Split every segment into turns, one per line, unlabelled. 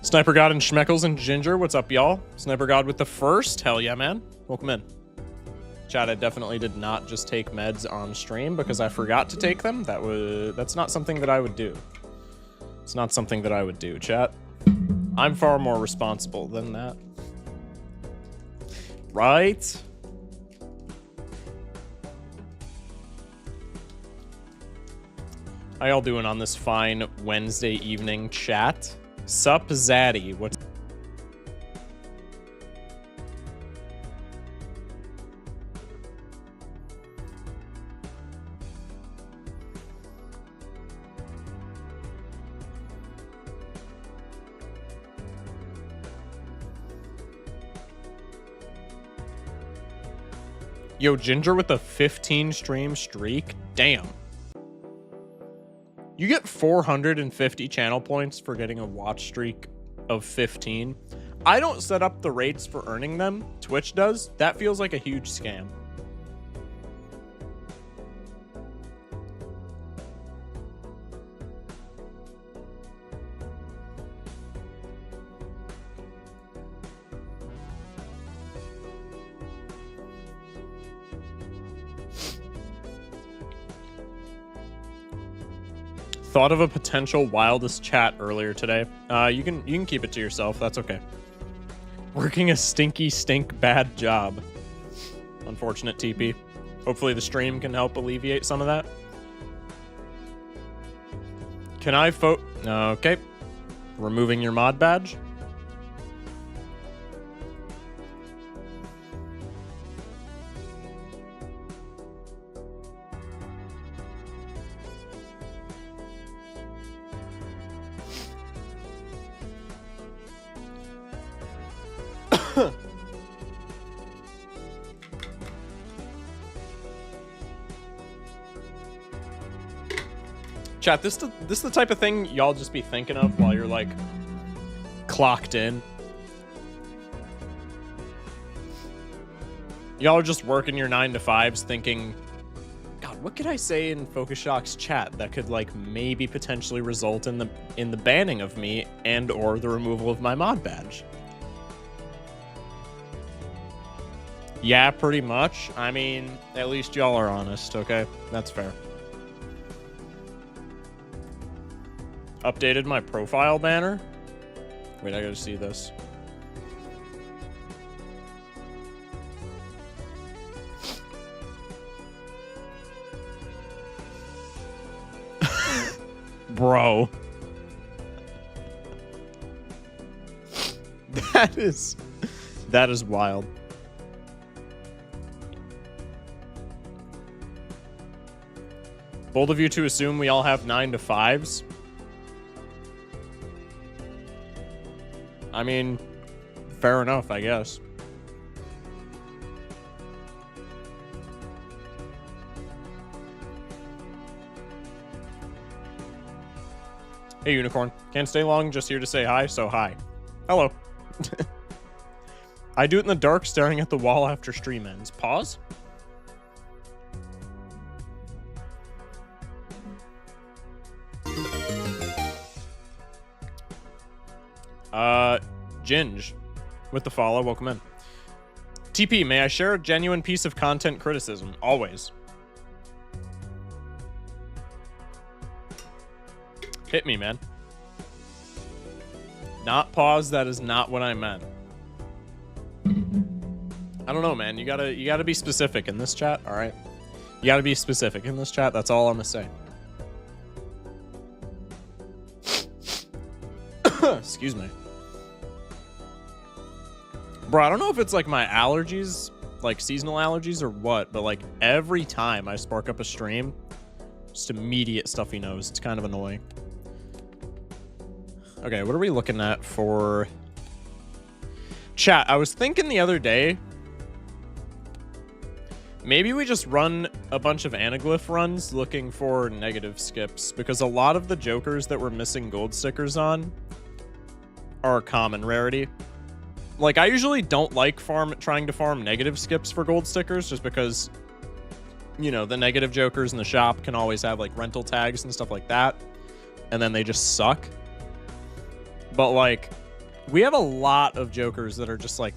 Sniper God and Schmeckles and Ginger, what's up, y'all? Sniper God with the first. Hell yeah, man. Welcome in. Chat, I definitely did not just take meds on stream because I forgot to take them. That's not something that I would do. It's not something that I would do, chat. I'm far more responsible than that. Right? How y'all doing on this fine Wednesday evening, chat? Sup, Zaddy? What's... Yo, Ginger with a 15 stream streak? Damn. You get 450 channel points for getting a watch streak of 15. I don't set up the rates for earning them. Twitch does. That feels like a huge scam. Thought of a potential wildest chat earlier today. You can keep it to yourself. That's okay. Working a stinky stink bad job. Unfortunate TP. Hopefully the stream can help alleviate some of that. Can I vote? Okay. Removing your mod badge. Chat, this is the type of thing y'all just be thinking of while you're like clocked in. Y'all are just working your 9 to 5s thinking, God, what could I say in Focus Shock's chat that could like maybe potentially result in the banning of me and or the removal of my mod badge? Yeah, pretty much. I mean, at least y'all are honest, okay? That's fair. Updated my profile banner. Wait, I gotta see this. Bro. That is wild. Bold of you to assume we all have 9 to 5s. I mean, fair enough, I guess. Hey, Unicorn. Can't stay long, just here to say hi, so hi. Hello. I do it in the dark, staring at the wall after stream ends. Pause? Ginge with the follow. Welcome in. TP, may I share a genuine piece of content criticism? Always. Hit me, man. Not pause. That is not what I meant. I don't know, man. You gotta be specific in this chat. All right. You gotta be specific in this chat. That's all I'm gonna say. Excuse me. Bro, I don't know if it's like my allergies, like seasonal allergies or what, but like every time I spark up a stream, just immediate stuffy nose. It's kind of annoying. Okay, what are we looking at for chat? I was thinking the other day, maybe we just run a bunch of anaglyph runs looking for negative skips, because a lot of the jokers that we're missing gold stickers on are a common rarity. Like, I usually don't like trying to farm negative skips for gold stickers, just because, you know, the negative jokers in the shop can always have, like, rental tags and stuff like that, and then they just suck. But, like, We have a lot of jokers that are just like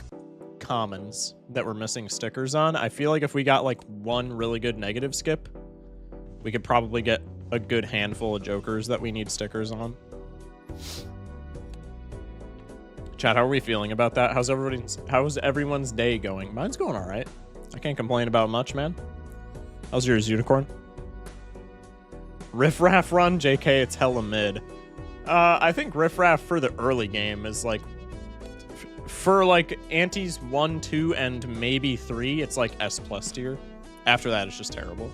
commons that we're missing stickers on. I feel like if we got like one really good negative skip, we could probably get a good handful of jokers that we need stickers on. Chat, how are we feeling about that? How's everyone's day going? Mine's going all right. I can't complain about much, man. How's yours, Unicorn? Riff Raff run, JK, it's hella mid. I think Riff Raff for the early game is like, for like antes 1, 2, and maybe 3, it's like S+ tier. After that, it's just terrible.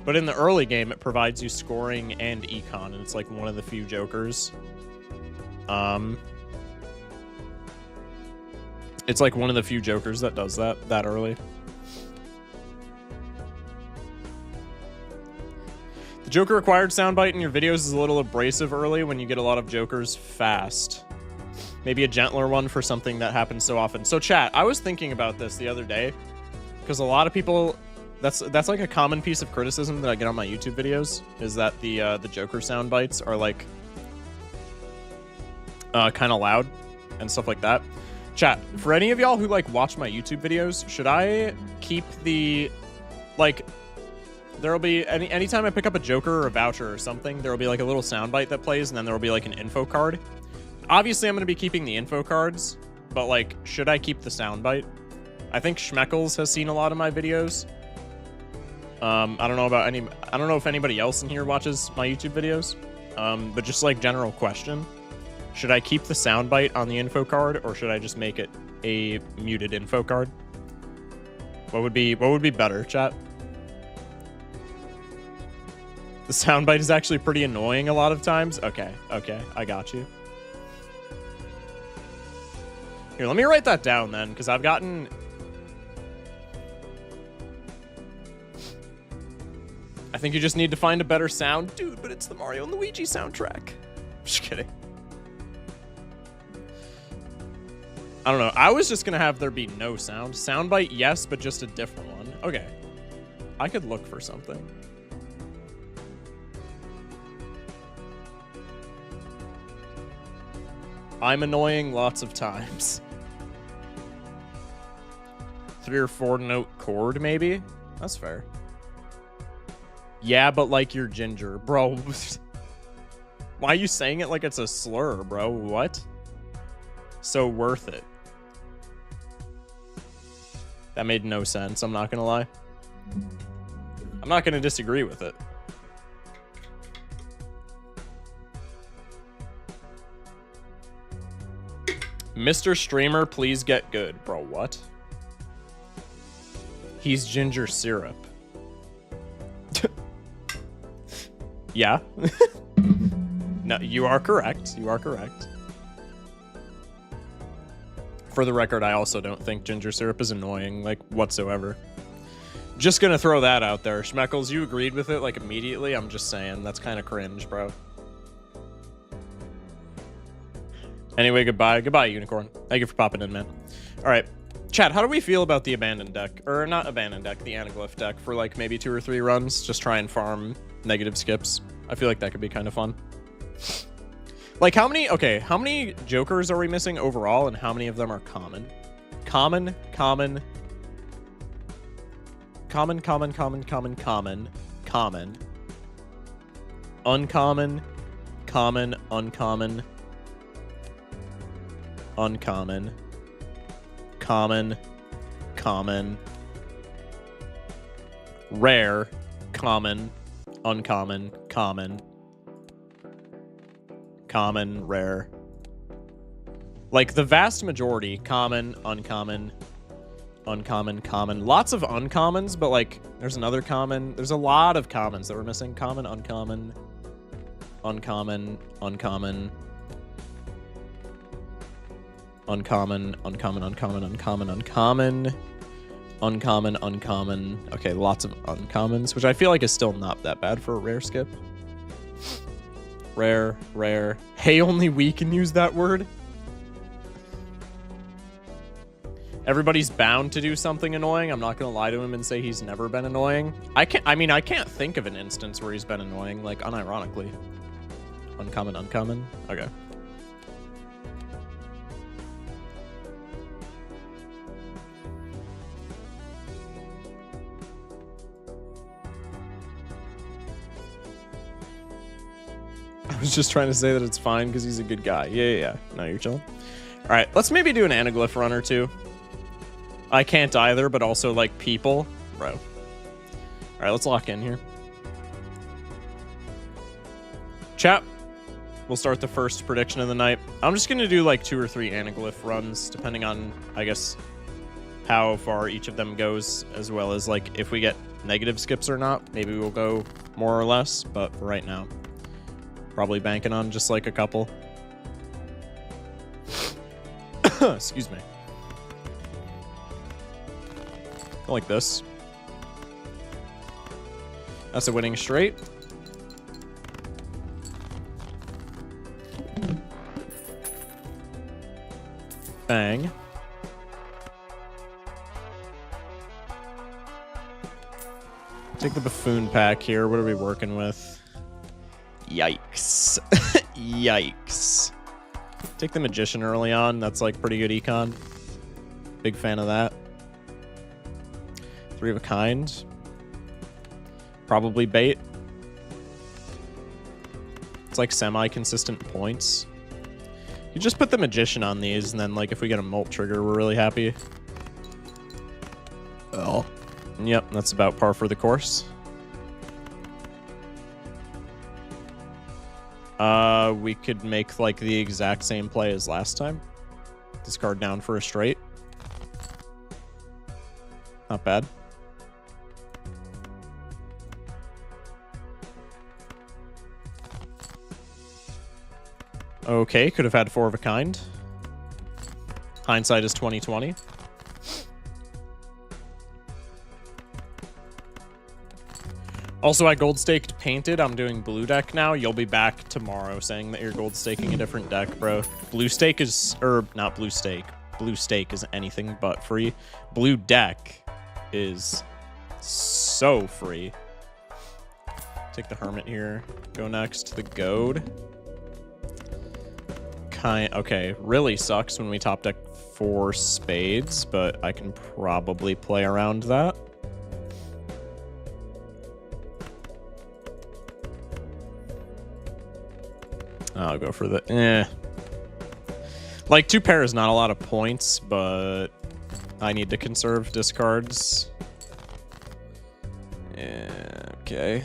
But in the early game, it provides you scoring and econ, and it's like one of the few jokers. It's like one of the few jokers that does that early. The Joker required soundbite in your videos is a little abrasive early when you get a lot of jokers fast. Maybe a gentler one for something that happens so often. So chat, I was thinking about this the other day because a lot of people, that's like a common piece of criticism that I get on my YouTube videos, is that the Joker sound bites are like kind of loud and stuff like that. Chat, for any of y'all who like watch my YouTube videos, should I keep the like, there'll be anytime I pick up a Joker or a voucher or something, there'll be like a little soundbite that plays, and then there'll be like an info card. Obviously, I'm going to be keeping the info cards, but like, should I keep the soundbite? I think Schmeckles has seen a lot of my videos. I don't know if anybody else in here watches my YouTube videos. But just like general question, should I keep the soundbite on the info card, or should I just make it a muted info card? What would be better, chat? The soundbite is actually pretty annoying a lot of times. Okay, I got you. Here, let me write that down then, because I've gotten... I think you just need to find a better sound. Dude, but it's the Mario and Luigi soundtrack. Just kidding. I don't know. I was just going to have there be no sound. Soundbite, yes, but just a different one. Okay. I could look for something. I'm annoying lots of times. 3 or 4 note chord, maybe? That's fair. Yeah, but like you're ginger. Bro, why are you saying it like it's a slur, bro? What? So worth it. That made no sense, I'm not gonna lie. I'm not gonna disagree with it. Mr. Streamer, please get good. Bro, what? He's ginger syrup. Yeah. No, you are correct. You are correct. For the record, I also don't think ginger syrup is annoying, like, whatsoever. Just gonna throw that out there. Schmeckles, you agreed with it, like, immediately. I'm just saying, that's kind of cringe, bro. Anyway, goodbye. Goodbye, Unicorn. Thank you for popping in, man. All right. Chat, how do we feel about the abandoned deck? Or not abandoned deck, the anaglyph deck for like maybe 2 or 3 runs? Just try and farm negative skips. I feel like that could be kind of fun. Like how many jokers are we missing overall, and how many of them are common? Common. Uncommon. Common, uncommon. Uncommon. Common. Rare. Common. Uncommon. Common, rare. Like the vast majority, common, uncommon. Lots of uncommons, but like there's another common. There's a lot of commons that we're missing. Common, uncommon. Uncommon. Okay, lots of uncommons, which I feel like is still not that bad for a rare skip. Rare. Hey, only we can use that word. Everybody's bound to do something annoying. I'm not gonna lie to him and say he's never been annoying. I can't think of an instance where he's been annoying, like unironically. Uncommon. Okay. was just trying to say that it's fine because he's a good guy. Yeah. No, you're chilling. All right, let's maybe do an anaglyph run or two. I can't either, but also, like, people. Bro. All right, let's lock in here. Chat. We'll start the first prediction of the night. I'm just going to do, like, 2 or 3 anaglyph runs, depending on, I guess, how far each of them goes, as well as, like, if we get negative skips or not. Maybe we'll go more or less, but for right now, probably banking on just, like, a couple. Excuse me. Like this. That's a winning straight. Bang. Take the buffoon pack here. What are we working with? Yikes. Yikes. Take the magician early on. That's like pretty good econ. Big fan of that. 3 of a kind. Probably bait. It's like semi-consistent points. You just put the magician on these, and then like if we get a molt trigger, we're really happy. Oh. Yep, that's about par for the course. We could make like the exact same play as last time. Discard down for a straight. Not bad. Okay, could have had 4 of a kind. Hindsight is 20/20. Also, I gold staked painted. I'm doing blue deck now. You'll be back tomorrow saying that you're gold staking a different deck, bro. Blue stake is, or not blue stake. Blue stake is anything but free. Blue deck is so free. Take the hermit here. Go next. The goad. Okay, really sucks when we top deck 4 spades, but I can probably play around that. I'll go for the like 2 pair is not a lot of points, but I need to conserve discards. Yeah, okay.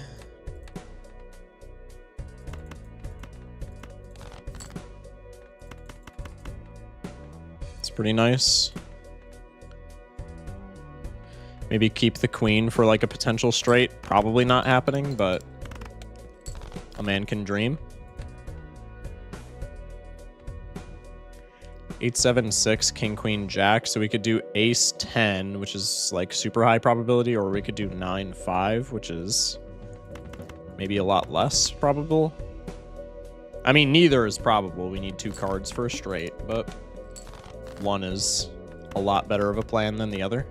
Pretty nice. Maybe keep the queen for like a potential straight. Probably not happening, but a man can dream. 8, 7, 6, king, queen, jack. So we could do ace 10, which is like super high probability, or we could do 9, 5, which is maybe a lot less probable. I mean, neither is probable. We need 2 cards for a straight, but one is a lot better of a plan than the other.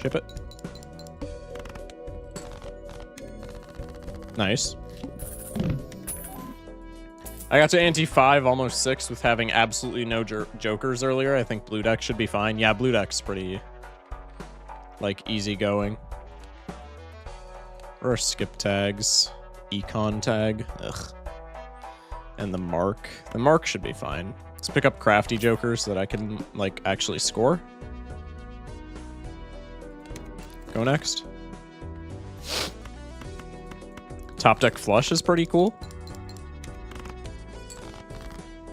Ship it. Nice. I got to ante 5, almost 6 with having absolutely no jokers earlier. I think blue deck should be fine. Yeah, blue deck's pretty, like, easy going. Or skip tags. Econ tag. Ugh. And the mark. The mark should be fine. Let's pick up crafty jokers so that I can, like, actually score. Go next. Top deck flush is pretty cool.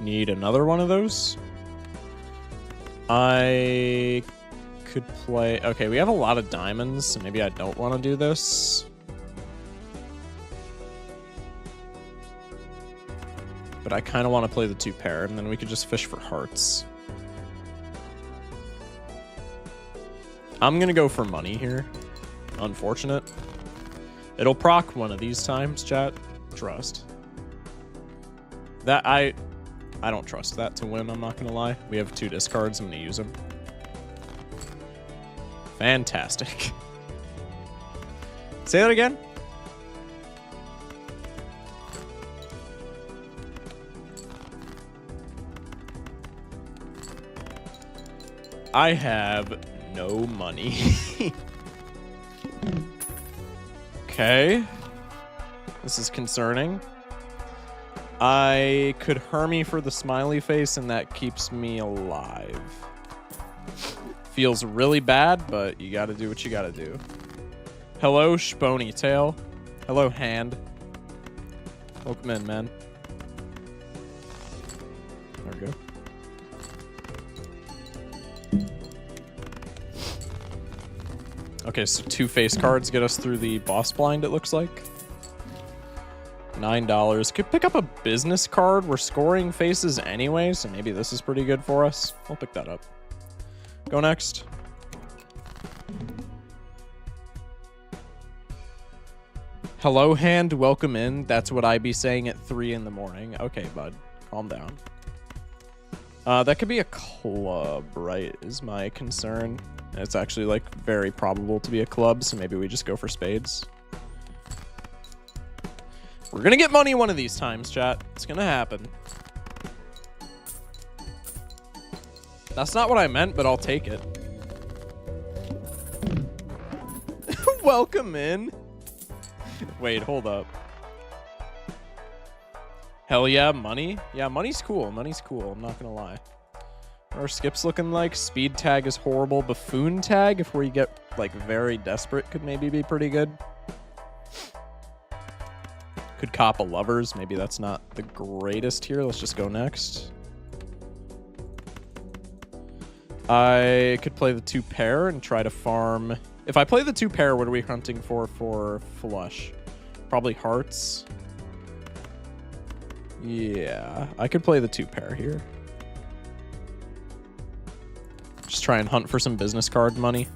Need another one of those. I could play... Okay, we have a lot of diamonds, so maybe I don't want to do this. But I kind of want to play the 2 pair, and then we could just fish for hearts. I'm going to go for money here. Unfortunate. It'll proc one of these times, chat. Trust. That I don't trust that to win, I'm not going to lie. We have 2 discards. I'm going to use them. Fantastic. Say that again? I have no money. Okay. This is concerning. I could Hermie for the smiley face, and that keeps me alive. Feels really bad, but you gotta do what you gotta do. Hello, Spony Tail. Hello, Hand. Welcome in, man. There we go. Okay, so 2 face cards get us through the boss blind, it looks like. $9. Could pick up a business card. We're scoring faces anyway, so maybe this is pretty good for us. I'll pick that up. Go next. Hello, Hand. Welcome in. That's what I be saying at 3 in the morning. Okay, bud. Calm down. That could be a club, right, is my concern. It's actually, like, very probable to be a club, so maybe we just go for spades. We're gonna get money one of these times, chat. It's gonna happen. That's not what I meant, but I'll take it. Welcome in. Wait, hold up. Hell yeah, money? Yeah, money's cool. Money's cool. I'm not gonna lie. What are our skips looking like? Speed tag is horrible. Buffoon tag, if we get, like, very desperate, could maybe be pretty good. Could cop a lovers. Maybe that's not the greatest here. Let's just go next. I could play the 2 pair and try to farm. If I play the 2 pair, what are we hunting for flush? Probably hearts. Yeah, I could play the 2 pair here. Just try and hunt for some business card money.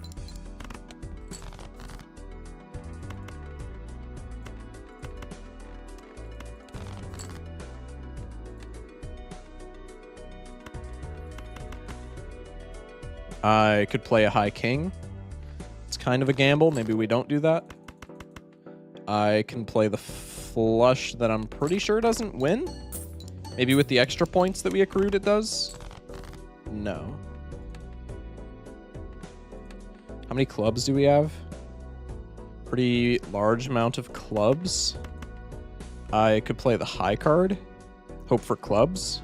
I could play a high king. It's kind of a gamble. Maybe we don't do that. I can play the flush that I'm pretty sure doesn't win. Maybe with the extra points that we accrued it does. No. How many clubs do we have? Pretty large amount of clubs. I could play the high card. Hope for clubs.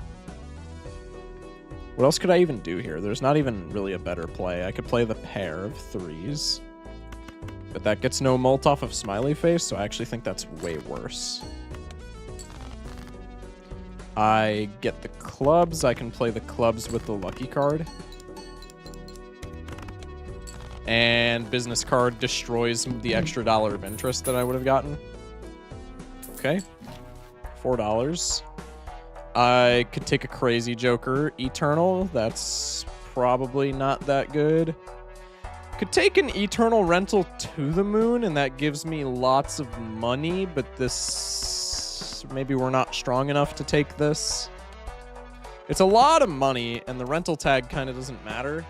What else could I even do here? There's not even really a better play. I could play the pair of 3s. But that gets no mult off of smiley face, so I actually think that's way worse. I get the clubs. I can play the clubs with the lucky card. And business card destroys the extra $1 of interest that I would have gotten. Okay. $4. I could take a crazy joker. Eternal. That's probably not that good. Could take an eternal rental to the moon, and that gives me lots of money, but this... maybe we're not strong enough to take this. It's a lot of money, and the rental tag kind of doesn't matter.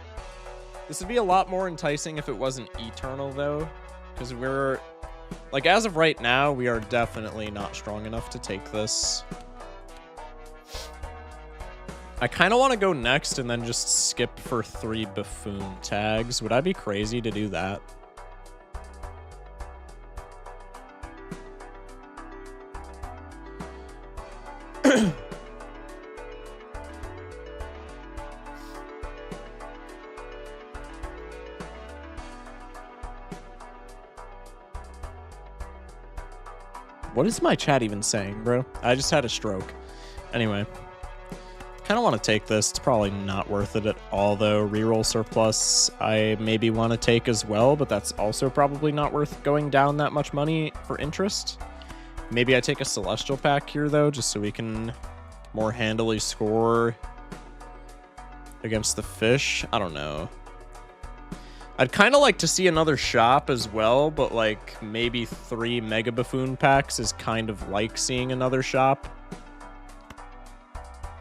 This would be a lot more enticing if it wasn't eternal, though, because we're... like, as of right now, we are definitely not strong enough to take this. I kind of want to go next and then just skip for 3 buffoon tags. Would I be crazy to do that? What is my chat even saying, bro? I just had a stroke. Anyway. Kind of want to take this. It's probably not worth it at all, though. Reroll surplus I maybe want to take as well, but that's also probably not worth going down that much money for interest. Maybe I take a celestial pack here, though, just so we can more handily score against the fish. I don't know. I'd kind of like to see another shop as well, but like maybe 3 Mega Buffoon packs is kind of like seeing another shop.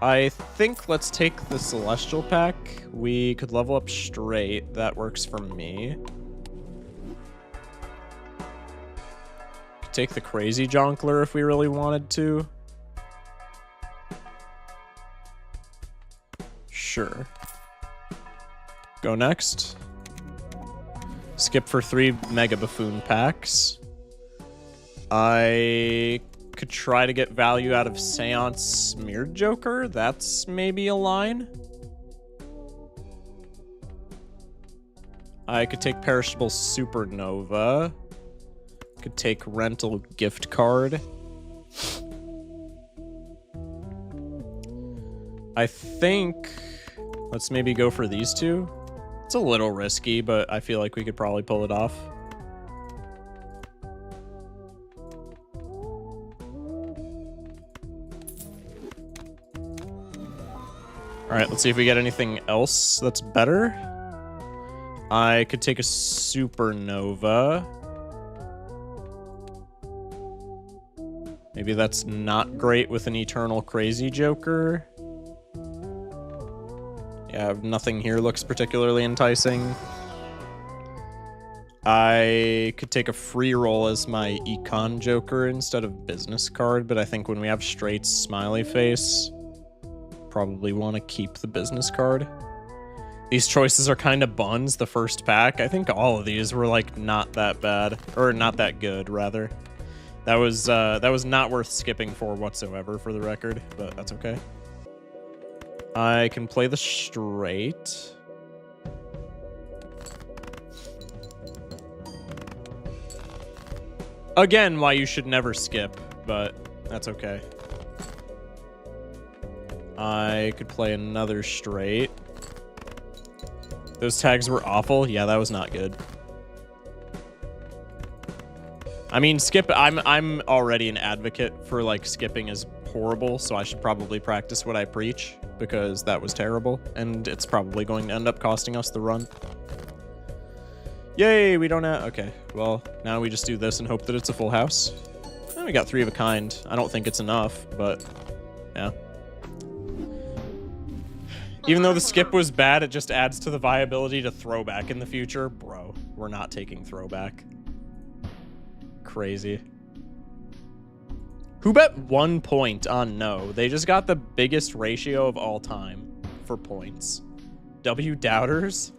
I think let's take the Celestial pack. We could level up straight. That works for me. Could take the Crazy Jonkler if we really wanted to. Sure. Go next. Skip for 3 Mega Buffoon packs. I could try to get value out of Seance Smeared Joker. That's maybe a line. I could take Perishable Supernova. Could take Rental Gift Card. I think let's maybe go for these two. It's a little risky, but I feel like we could probably pull it off. All right, let's see if we get anything else that's better. I could take a Supernova. Maybe that's not great with an Eternal Crazy Joker. Yeah, nothing here looks particularly enticing. I could take a free roll as my Econ Joker instead of Business Card, but I think when we have straight Smiley Face, probably want to keep the Business Card. These choices are kind of buns, the first pack. I think all of these were, like, not that bad. Or not that good, rather. That was not worth skipping for whatsoever, for the record, but that's okay. I can play the straight. Again, why you should never skip, but that's okay. I could play another straight. Those tags were awful. Yeah, that was not good. I mean, skip. I'm already an advocate for, like, skipping is horrible, so I should probably practice what I preach, because that was terrible, and it's probably going to end up costing us the run. Yay, we don't have... Okay, well, now we just do this and hope that it's a full house. Oh, we got 3 of a kind. I don't think it's enough, but yeah. Even though the skip was bad, it just adds to the viability to throwback in the future. Bro, we're not taking throwback. Crazy. Who bet 1 point on no? They just got the biggest ratio of all time for points. W Doubters?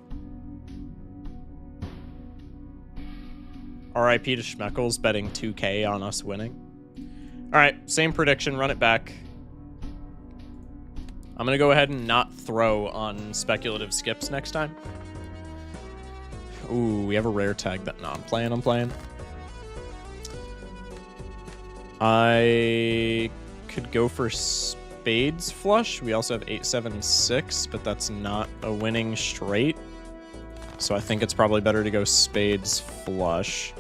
RIP to Schmeckles betting 2K on us winning. Alright, same prediction, run it back. I'm gonna go ahead and not throw on speculative skips next time. Ooh, we have a rare tag that... No, I'm playing. I could go for Spades Flush. We also have 8-7-6, but that's not a winning straight. So I think it's probably better to go Spades Flush.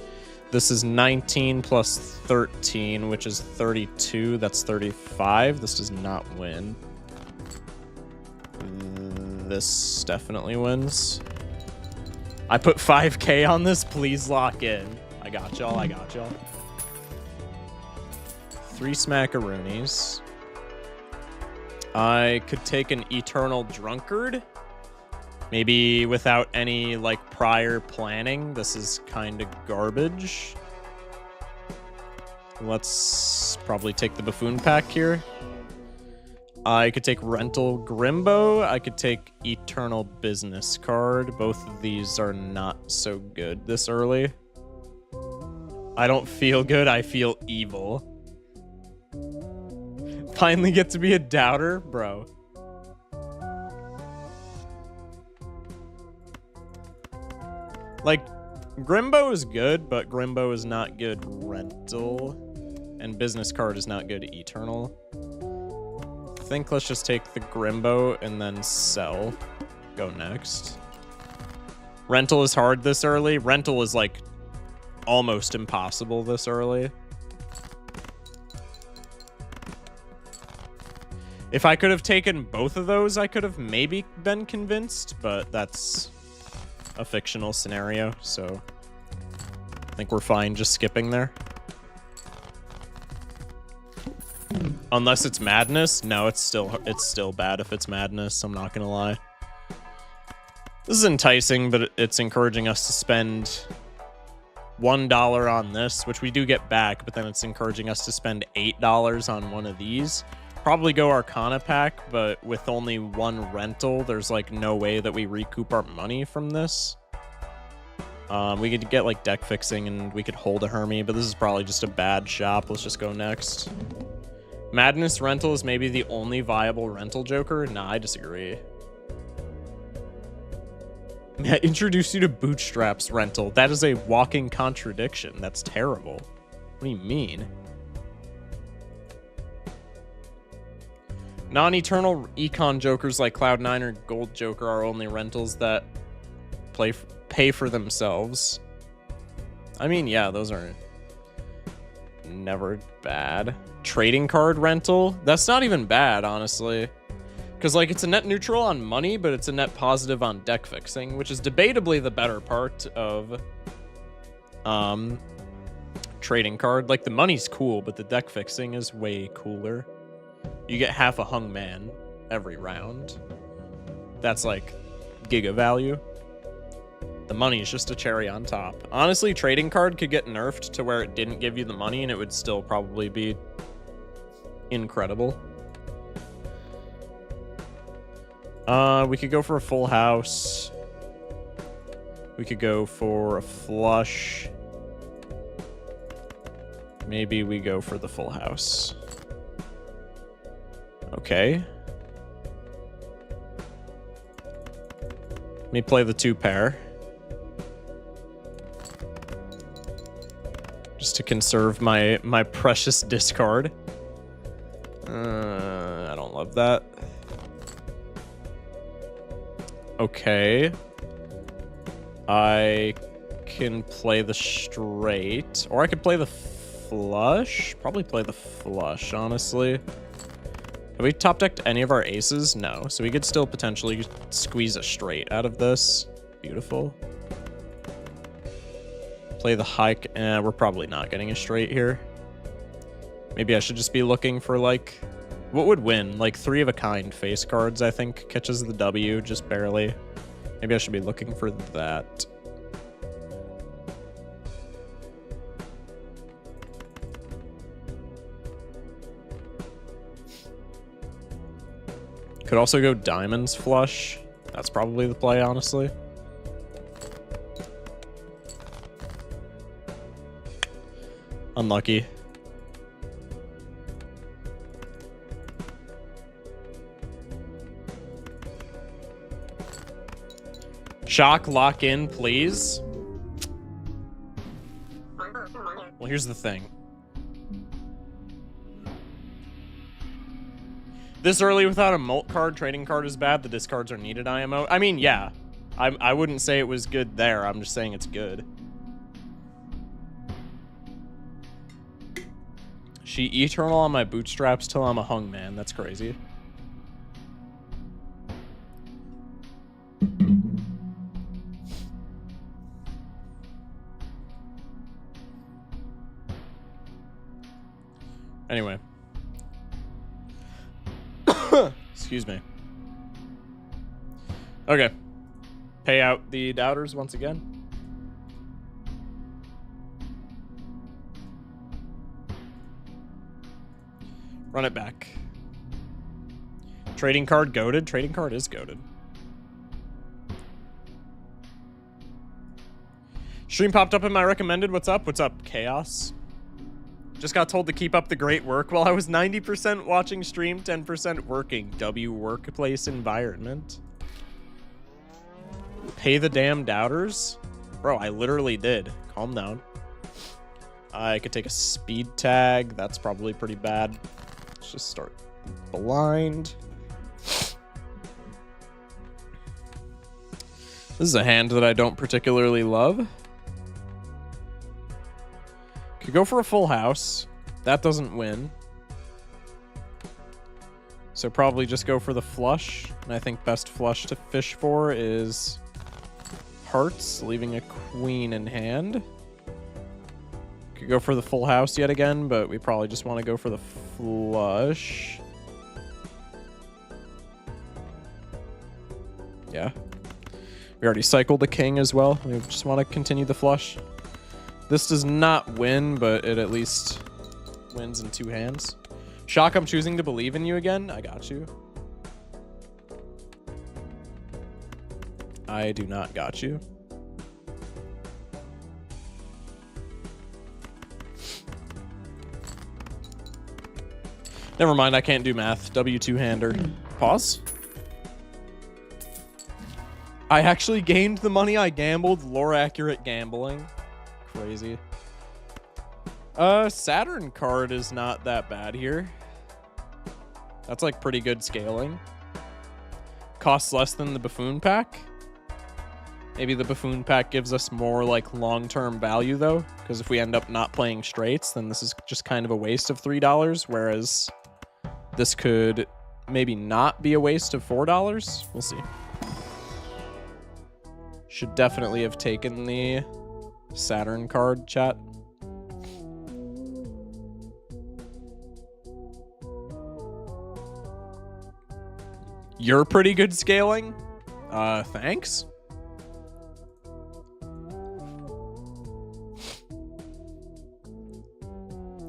This is 19 plus 13, which is 32. That's 35. This does not win. This definitely wins. I put 5K on this. Please lock in. I got y'all. 3 Smackaroonies. I could take an Eternal Drunkard. Maybe without any, like, prior planning. This is kind of garbage. Let's probably take the Buffoon pack here. I could take Rental Grimbo. I could take Eternal Business Card. Both of these are not so good this early. I don't feel good. I feel evil. Finally get to be a doubter? Bro. Like, Grimbo is good, but Grimbo is not good rental. And Business Card is not good eternal. I think let's just take the Grimbo and then sell. Go next. Rental is hard this early. Rental is, like, almost impossible this early. If I could have taken both of those, I could have maybe been convinced, but that's a fictional scenario, so I think we're fine just skipping there. Unless it's Madness. No, it's still bad if it's Madness, I'm not gonna lie. This is enticing, but it's encouraging us to spend $1 on this, which we do get back, but then it's encouraging us to spend $8 on one of these. Probably go Arcana pack, but with only 1 rental, there's like no way that we recoup our money from this. We could get like deck fixing and we could hold a Hermie, but this is probably just a bad shop. Let's just go next. Madness Rental is maybe the only viable rental joker. Nah, I disagree. Introduce you to Bootstraps Rental. That is a walking contradiction. That's terrible. What do you mean? Non-eternal econ jokers like Cloud9 or Gold Joker are only rentals that pay for themselves. I mean, yeah, those are never bad. Trading card rental? That's not even bad, honestly. Because, like, it's a net neutral on money, but it's a net positive on deck fixing, which is debatably the better part of trading card. Like, the money's cool, but the deck fixing is way cooler. You get half a hung man every round. That's, like, giga value. The money is just a cherry on top. Honestly, trading card could get nerfed to where it didn't give you the money, and it would still probably be incredible. We could go for a full house. We could go for a flush. Maybe we go for the full house. Okay. Let me play the 2 pair. Just to conserve my precious discard. I don't love that. Okay. I can play the straight. Or I could play the flush. Probably play the flush, honestly. Have we top decked any of our aces? No. So we could still potentially squeeze a straight out of this. Beautiful. Play the hike. We're probably not getting a straight here. Maybe I should just be looking for, like... What would win? Like 3 of a kind face cards, I think, catches the W, just barely. Maybe I should be looking for that. Could also go diamonds flush. That's probably the play, honestly. Unlucky. Shock, lock in, please. Well, here's the thing. This early without a molt card, trading card is bad. The discards are needed IMO. I mean, yeah. I wouldn't say it was good there. I'm just saying it's good. She eternal on my bootstraps till I'm a hung man. That's crazy. Anyway. Excuse me. Okay. Pay out the doubters once again. Run it back. Trading card goated? Trading card is goated. Stream popped up in my recommended. What's up? What's up, Chaos? Just got told to keep up the great work while I was 90% watching stream, 10% working. W workplace environment. Pay the damn doubters? Bro, I literally did. Calm down. I could take a speed tag. That's probably pretty bad. Let's just start blind. This is a hand that I don't particularly love. Could go for a full house. That doesn't win. So probably just go for the flush. And I think best flush to fish for is hearts, leaving a queen in hand. Could go for the full house yet again, but we probably just want to go for the flush. Yeah. We already cycled the king as well. We just want to continue the flush. This does not win, but it at least wins in 2 hands. Shock, I'm choosing to believe in you again. I got you. I do not got you. Never mind, I can't do math. W2-hander. Pause. I actually gained the money I gambled. Lore accurate gambling. Crazy. Saturn card is not that bad here. That's like pretty good scaling. Costs less than the buffoon pack. Maybe the buffoon pack gives us more like long-term value though, because if we end up not playing straights, then this is just kind of a waste of $3, whereas this could maybe not be a waste of $4. We'll see. Should definitely have taken the Saturn card, chat. You're pretty good scaling. Thanks.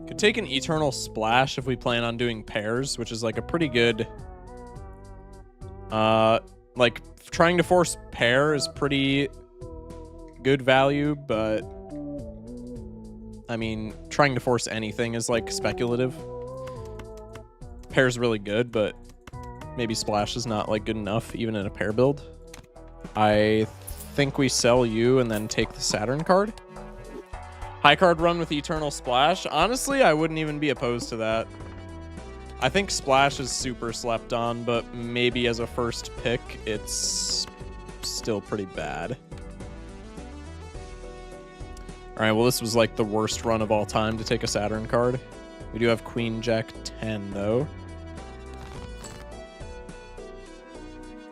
Could take an Eternal Splash if we plan on doing pairs, which is like a pretty good... like, trying to force pair is pretty good value, but... I mean, trying to force anything is like speculative. Pair's really good, but maybe Splash is not like good enough, even in a pair build. I think we sell you and then take the Saturn card. High card run with Eternal Splash. Honestly, I wouldn't even be opposed to that. I think Splash is super slept on, but maybe as a first pick, it's still pretty bad. All right, well, this was like the worst run of all time to take a Saturn card. We do have Queen Jack 10, though.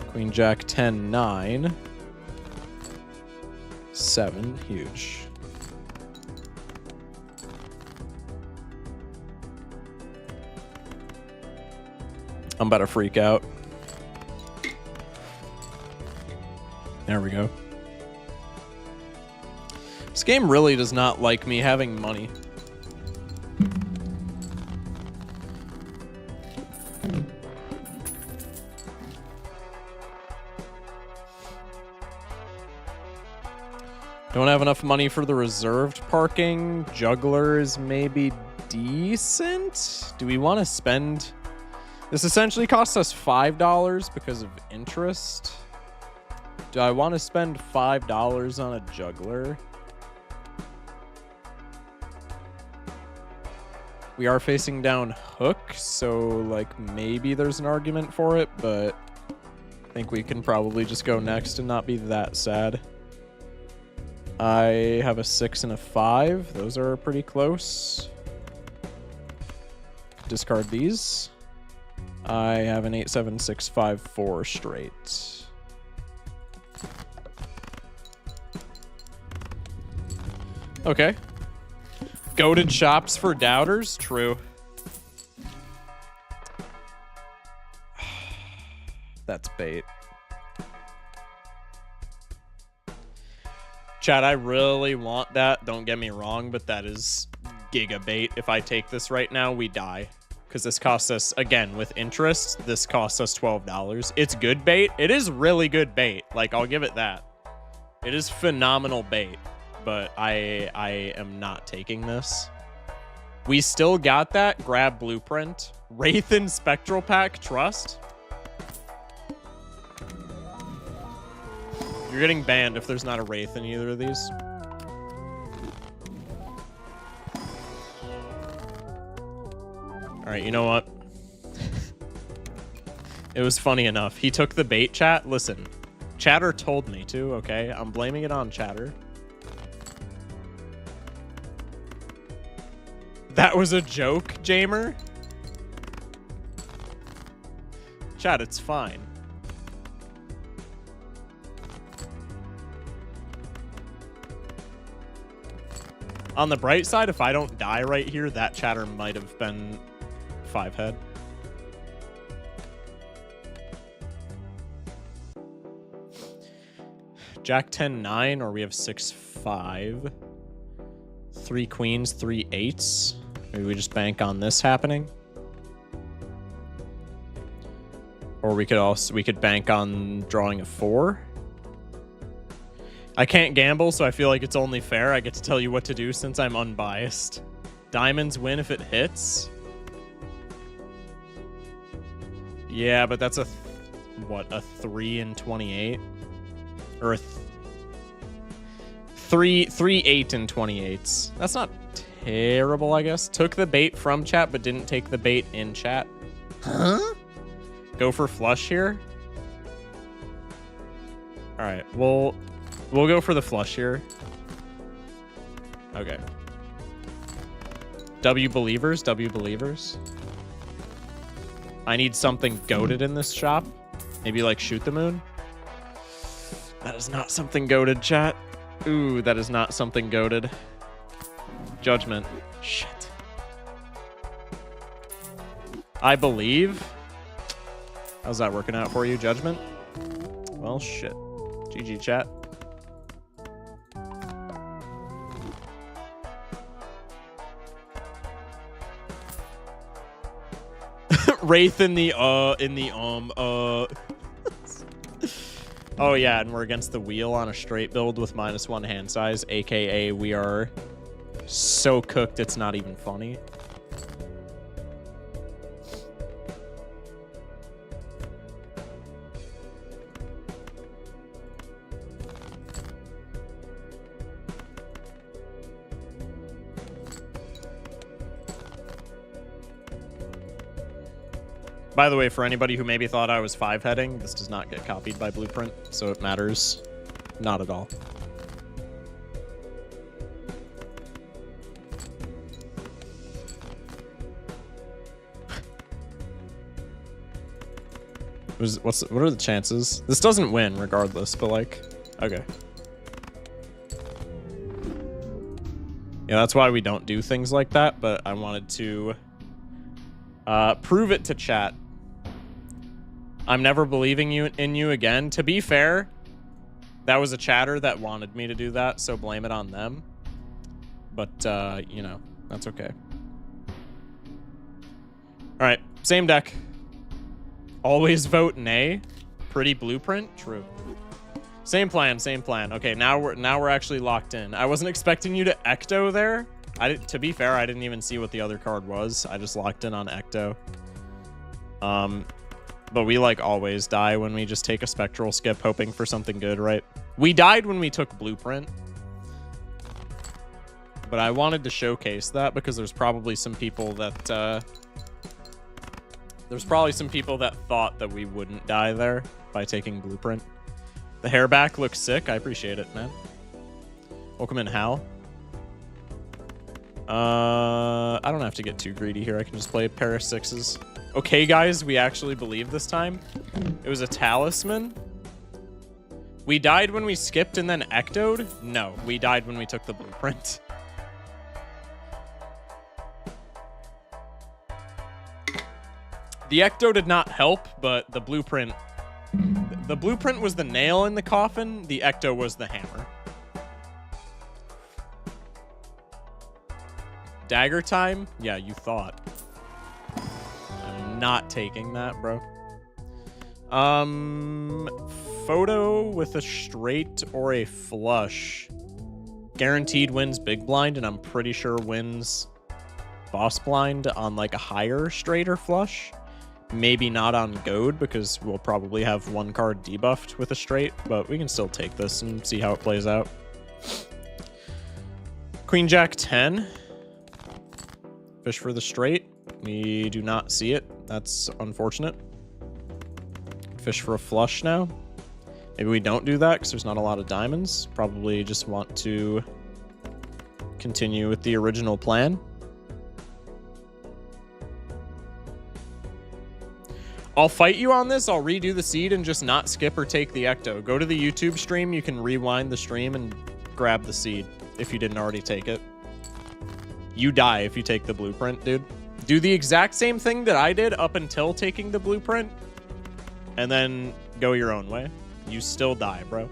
Queen Jack 10, 9. 7, huge. I'm about to freak out. There we go. This game really does not like me having money. Don't have enough money for the reserved parking. Juggler is maybe decent. Do we want to spend... This essentially costs us $5 because of interest. Do I want to spend $5 on a juggler? We are facing down Hook, so like maybe there's an argument for it, but I think we can probably just go next and not be that sad. I have a 6 and a 5. Those are pretty close. Discard these. I have an 8, 7, 6, 5, 4 straight. Okay. Goated shops for doubters? True. That's bait. Chat, I really want that. Don't get me wrong, but that is giga bait. If I take this right now, we die. Because this costs us, again, with interest, this costs us $12. It's good bait. It is really good bait. Like, I'll give it that. It is phenomenal bait. But I am not taking this. We still got that. Grab Blueprint. Wraith and Spectral Pack. Trust. You're getting banned if there's not a Wraith in either of these. Alright, you know what? It was funny enough. He took the bait, chat. Listen, Chatter told me to, okay? I'm blaming it on Chatter. That was a joke, Jamer? Chat, it's fine. On the bright side, if I don't die right here, that Chatter might have been 5-head. Jack 10, 9, or we have 6, 5. 3 queens, 3 8s. Maybe we just bank on this happening. Or we could bank on drawing a 4. I can't gamble, so I feel like it's only fair. I get to tell you what to do since I'm unbiased. Diamonds win if it hits. Yeah, but that's a 3 and 28, or a 3 8 and 28s. That's not terrible, I guess. Took the bait from chat, but didn't take the bait in chat. Huh? Go for flush here. All right, we'll go for the flush here. Okay. W believers. I need something goated in this shop. Maybe like shoot the moon. That is not something goated, chat. Ooh, that is not something goated. Judgment. Shit. I believe. How's that working out for you, Judgment? Well, shit. GG, chat. Wraith in the Oh yeah, and we're against the wheel on a straight build with -1 hand size, aka we are so cooked it's not even funny. By the way, for anybody who maybe thought I was 5-heading, this does not get copied by Blueprint, so it matters not at all. What are the chances? This doesn't win regardless, but like, okay. Yeah, that's why we don't do things like that, but I wanted to prove it to chat. I'm never believing in you again. To be fair, that was a chatter that wanted me to do that, so blame it on them. But, you know, that's okay. All right, same deck. Always vote nay. Pretty Blueprint. True. Same plan. Okay, now we're actually locked in. I wasn't expecting you to Ecto there. To be fair, I didn't even see what the other card was. I just locked in on Ecto. But we, like, always die when we just take a Spectral skip hoping for something good, right? We died when we took Blueprint. But I wanted to showcase that because there's probably some people that... thought that we wouldn't die there by taking Blueprint. The hairback looks sick. I appreciate it, man. Welcome in, Hal. I don't have to get too greedy here. I can just play a pair of 6s. Okay, guys, we actually believe this time. It was a talisman. We died when we skipped and then ectoed? No, we died when we took the Blueprint. The ecto did not help, but the Blueprint was the nail in the coffin. The ecto was the hammer. Dagger time? Yeah, you thought. I'm not taking that, bro. Photo with a straight or a flush. Guaranteed wins big blind, and I'm pretty sure wins boss blind on like a higher straight or flush. Maybe not on goad, because we'll probably have one card debuffed with a straight, but we can still take this and see how it plays out. Queen Jack 10. Fish for the straight. We do not see it. That's unfortunate. Fish for a flush now. Maybe we don't do that because there's not a lot of diamonds. Probably just want to continue with the original plan. I'll fight you on this. I'll redo the seed and just not skip or take the ecto. Go to the YouTube stream. You can rewind the stream and grab the seed if you didn't already take it. You die if you take the Blueprint, dude. Do the exact same thing that I did up until taking the Blueprint, and then go your own way. You still die, bro.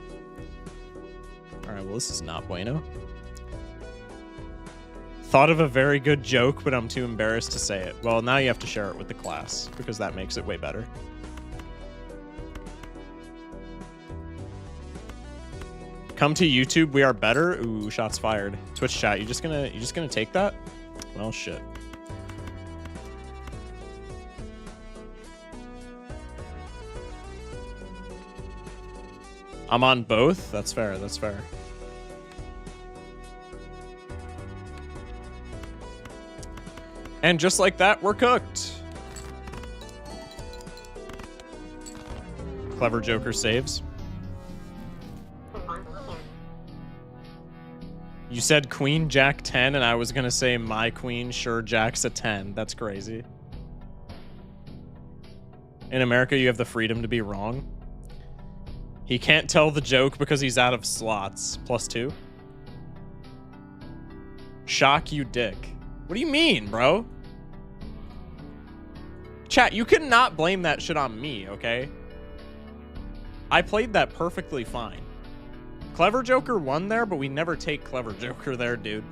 All right, well, this is not bueno. Thought of a very good joke, but I'm too embarrassed to say it. Well, now you have to share it with the class, because that makes it way better. Come to YouTube, we are better. Ooh, shots fired. Twitch chat, you just gonna take that? Well, shit. I'm on both. That's fair. That's fair. And just like that, we're cooked. Clever Joker saves. You said Queen Jack 10, and I was gonna say my queen, sure, Jack's a 10. That's crazy. In America, you have the freedom to be wrong. He can't tell the joke because he's out of slots. +2. Shock you dick. What do you mean, bro? Chat, you cannot blame that shit on me, okay? I played that perfectly fine. Clever Joker won there, but we never take Clever Joker there, dude.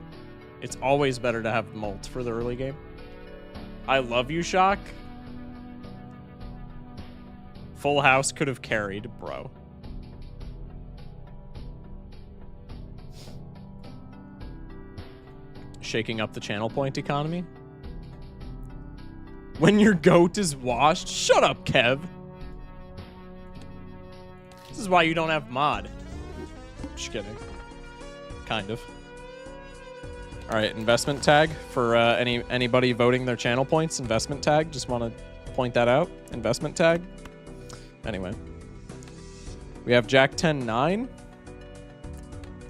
It's always better to have Molt for the early game. I love you, Shock. Full House could have carried, bro. Shaking up the channel point economy. When your goat is washed? Shut up, Kev. This is why you don't have mod. Just kidding. Kind of. All right, investment tag for anybody voting their channel points. Investment tag. Just want to point that out. Investment tag. Anyway. We have Jack 10 9.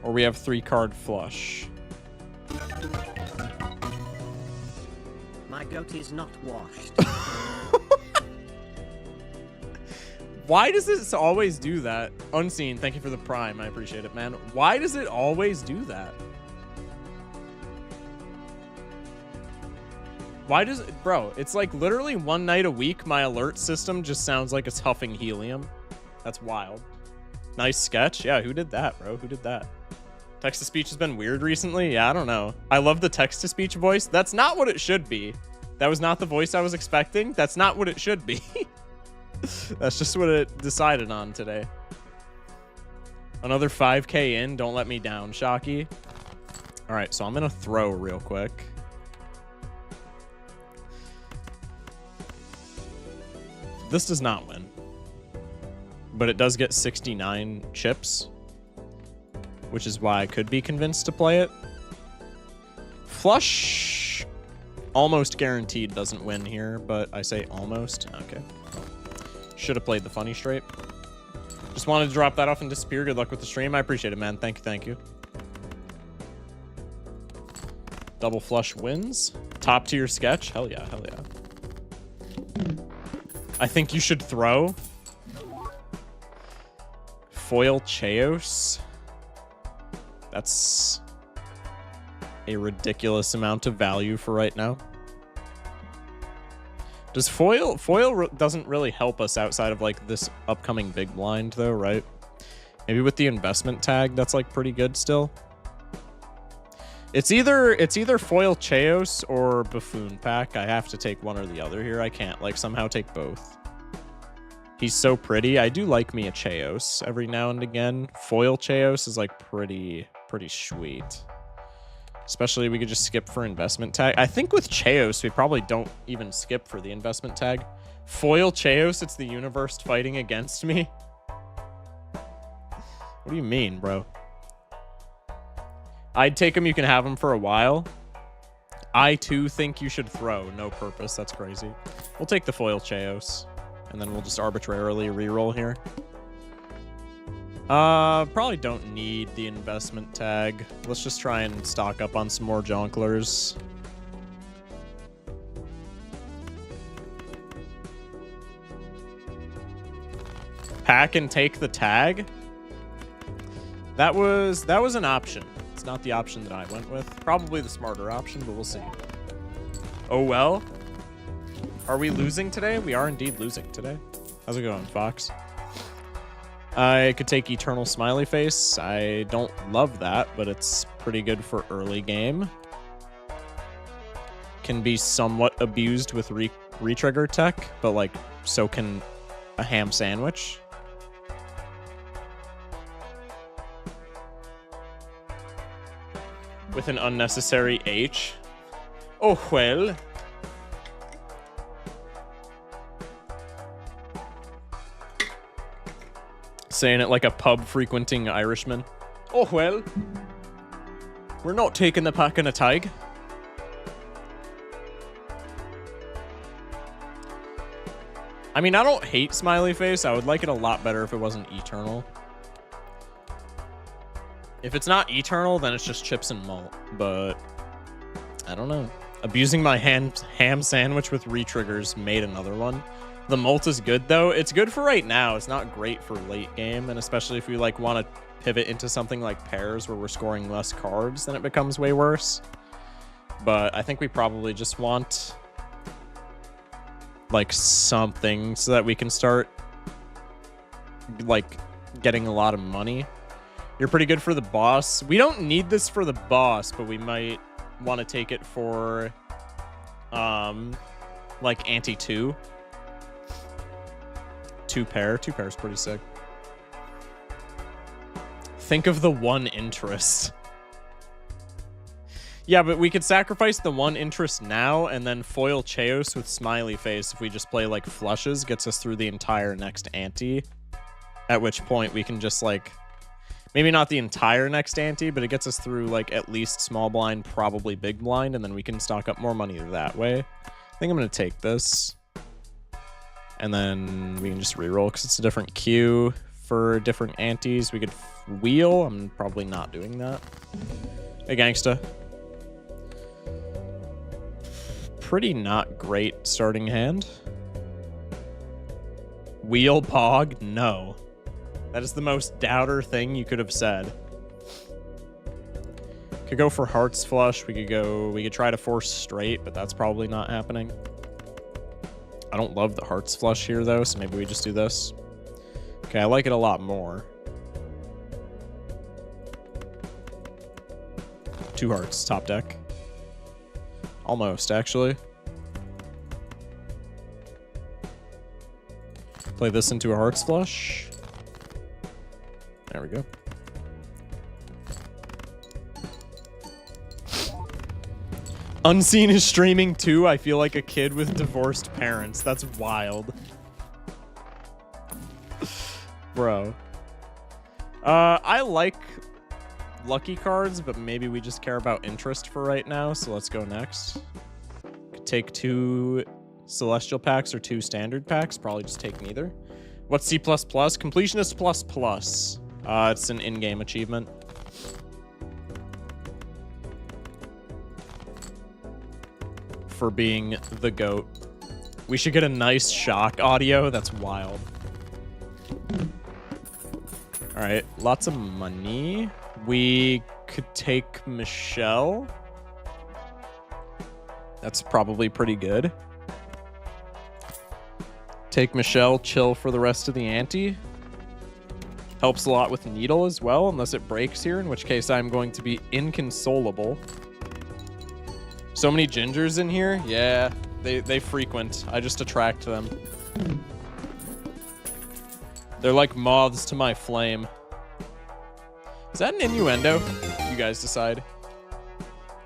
Or we have 3-card flush.
My goat is not washed.
Why does this always do that? Unseen, thank you for the prime. I appreciate it, man. Why does it always do that? Why does it... Bro, it's like literally one night a week, my alert system just sounds like it's huffing helium. That's wild. Nice sketch. Yeah, who did that, bro? Who did that? Text-to-speech has been weird recently? Yeah, I don't know. I love the text-to-speech voice. That's not what it should be. That was not the voice I was expecting. That's not what it should be. That's just what it decided on today. Another 5K in. Don't let me down, Shocky. All right, so I'm going to throw real quick. This does not win. But it does get 69 chips, which is why I could be convinced to play it. Flush almost guaranteed doesn't win here, but I say almost. Okay. Should have played the funny straight. Just wanted to drop that off and disappear. Good luck with the stream. I appreciate it, man. Thank you, thank you. Double flush wins. Top tier sketch. Hell yeah, hell yeah. I think you should throw. Foil Chaos. That's a ridiculous amount of value for right now. Does foil doesn't really help us outside of like this upcoming big blind though, right? Maybe with the investment tag, that's like pretty good still. It's either foil Chaos or buffoon pack. I have to take one or the other here. I can't like somehow take both. He's so pretty. I do like me a Chaos every now and again. Foil Chaos is like pretty sweet. Especially we could just skip for investment tag. I think with Chaos, we probably don't even skip for the investment tag. Foil Chaos, it's the universe fighting against me. What do you mean, bro? I'd take him, you can have him for a while. I too think you should throw. No purpose, that's crazy. We'll take the foil Chaos. And then we'll just arbitrarily reroll here. Probably don't need the investment tag. Let's just try and stock up on some more jonklers. Pack and take the tag? That was an option. It's not the option that I went with. Probably the smarter option, but we'll see. Oh well. Are we losing today? We are indeed losing today. How's it going, Fox? I could take Eternal Smiley Face. I don't love that, but it's pretty good for early game. Can be somewhat abused with retrigger tech, but like, so can a ham sandwich. With an unnecessary H. Oh, well. saying it like a pub-frequenting Irishman. Oh, well. We're not taking the pack in a tag. I mean, I don't hate Smiley Face. I would like it a lot better if it wasn't Eternal. If it's not Eternal, then it's just chips and malt. But I don't know. Abusing my ham sandwich with re-triggers made another one. The malt is good, though. It's good for right now. It's not great for late game, and especially if we like want to pivot into something like pairs where we're scoring less cards, then it becomes way worse. But I think we probably just want like something so that we can start like getting a lot of money. You're pretty good for the boss. We don't need this for the boss, but we might want to take it for like ante 2. 2 pair. 2 pair is pretty sick. Think of the 1 interest. Yeah, but we could sacrifice the 1 interest now and then foil Chaos with Smiley Face if we just play like flushes, gets us through the entire next ante. At which point we can just like, maybe not the entire next ante, but it gets us through like at least small blind, probably big blind, and then we can stock up more money that way. I think I'm going to take this. And then we can just reroll because it's a different queue for different antes. We could wheel. I'm probably not doing that. Hey, gangsta. Pretty not great starting hand. Wheel pog? No. That is the most doubter thing you could have said. Could go for hearts flush. We could try to force straight, but that's probably not happening. I don't love the hearts flush here though, so maybe we just do this. Okay, I like it a lot more. 2 hearts, top deck. Almost, actually. Play this into a hearts flush. There we go. Unseen is streaming too. I feel like a kid with divorced parents. That's wild. Bro. I like lucky cards, but maybe we just care about interest for right now, so let's go next. Could take 2 celestial packs or 2 standard packs. Probably just take neither. What's C++? Completionist plus plus. It's an in-game achievement. For being the GOAT. We should get a nice shock audio. That's wild. All right, lots of money. We could take Michelle. That's probably pretty good. Take Michelle, chill for the rest of the ante. Helps a lot with Needle as well, unless it breaks here, in which case I'm going to be inconsolable. So many gingers in here? Yeah, they frequent. I just attract them. They're like moths to my flame. Is that an innuendo? You guys decide.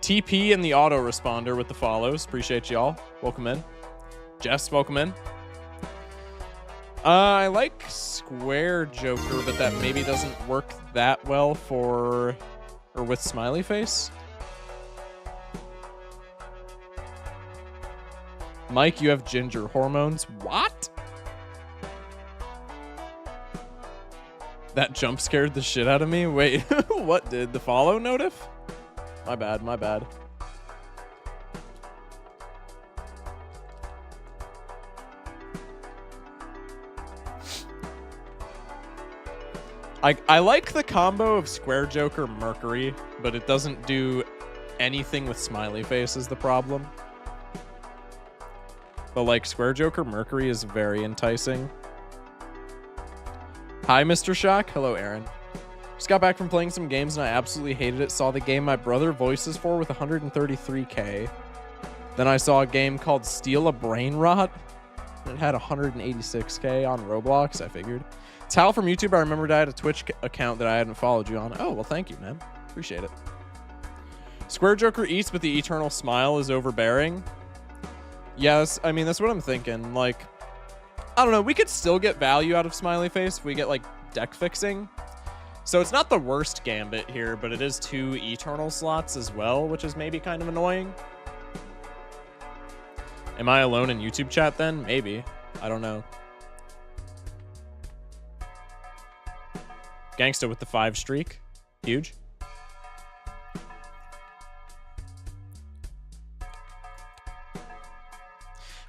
TP and the autoresponder with the follows. Appreciate y'all. Welcome in. Jess, welcome in. I like Square Joker, but that maybe doesn't work that well for... or with Smiley Face. Mike, you have ginger hormones. What? That jump scared the shit out of me. Wait, what did the follow notif? My bad, my bad. I like the combo of Square Joker Mercury, but it doesn't do anything with Smiley Face is the problem. But like Square Joker Mercury is very enticing. Hi, Mr. Shock. Hello, Aaron. Just got back from playing some games and I absolutely hated it. Saw the game my brother voices for with 133k. Then I saw a game called Steal a Brain Rot. And it had 186k on Roblox, I figured. Tal from YouTube, I remembered I had a Twitch account that I hadn't followed you on. Oh, well, thank you, man. Appreciate it. Square Joker eats, but the eternal smile is overbearing. Yes, I mean, that's what I'm thinking. Like, I don't know. We could still get value out of Smiley Face if we get, like, deck fixing. So it's not the worst gambit here, but it is 2 eternal slots as well, which is maybe kind of annoying. Am I alone in YouTube chat then? Maybe. I don't know. Gangsta with the 5 streak. Huge.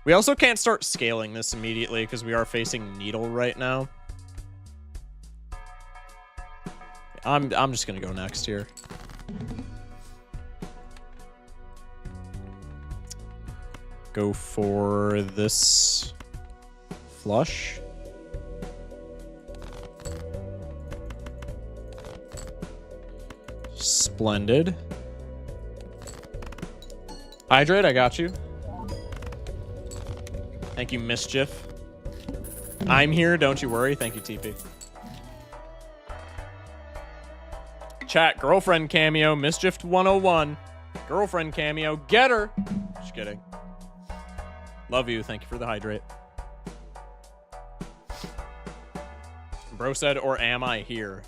We also can't start scaling this immediately because we are facing Needle right now. I'm just gonna go next here. Go for this flush. Splendid. Hydrate, I got you. Thank you, Mischief. I'm here, don't you worry. Thank you, TP. Chat, girlfriend cameo, Mischief 101. Girlfriend cameo, get her. Just kidding. Love you, thank you for the hydrate. Bro said, or am I here?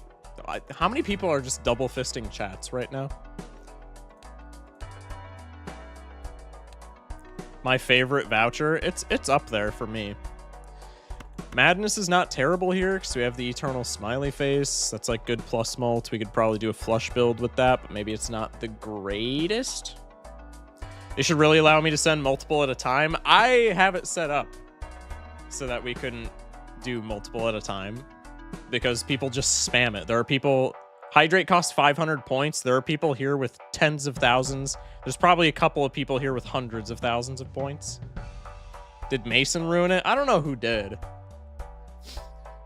How many people are just double fisting chats right now? My favorite voucher, it's up there for me. Madness is not terrible here because we have the Eternal Smiley Face. That's like good plus mult. We could probably do a flush build with that, but maybe it's not the greatest. It should really allow me to send multiple at a time. I have it set up so that we couldn't do multiple at a time because people just spam it. There are people... Hydrate costs 500 points. There are people here with tens of thousands. There's probably a couple of people here with hundreds of thousands of points. Did Mason ruin it? I don't know who did.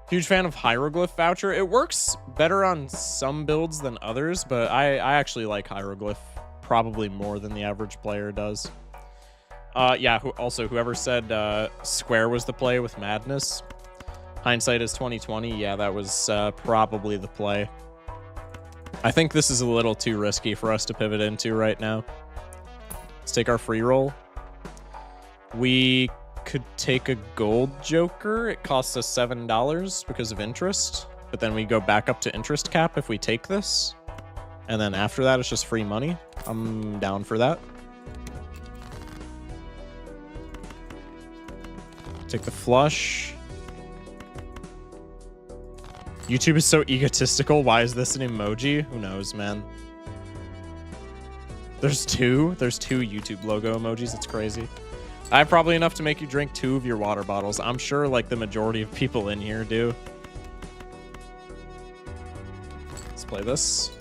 Huge fan of Hieroglyph voucher. It works better on some builds than others, but I actually like Hieroglyph probably more than the average player does. Yeah, also, whoever said Square was the play with Madness. Hindsight is 2020. Yeah, that was probably the play. I think this is a little too risky for us to pivot into right now. Let's take our free roll. We could take a gold joker. It costs us $7 because of interest, but then we go back up to interest cap if we take this. And then after that, it's just free money. I'm down for that. Take the flush. YouTube is so egotistical. Why is this an emoji? Who knows, man? There's two YouTube logo emojis. It's crazy. I have probably enough to make you drink 2 of your water bottles. I'm sure like the majority of people in here do. Let's play this.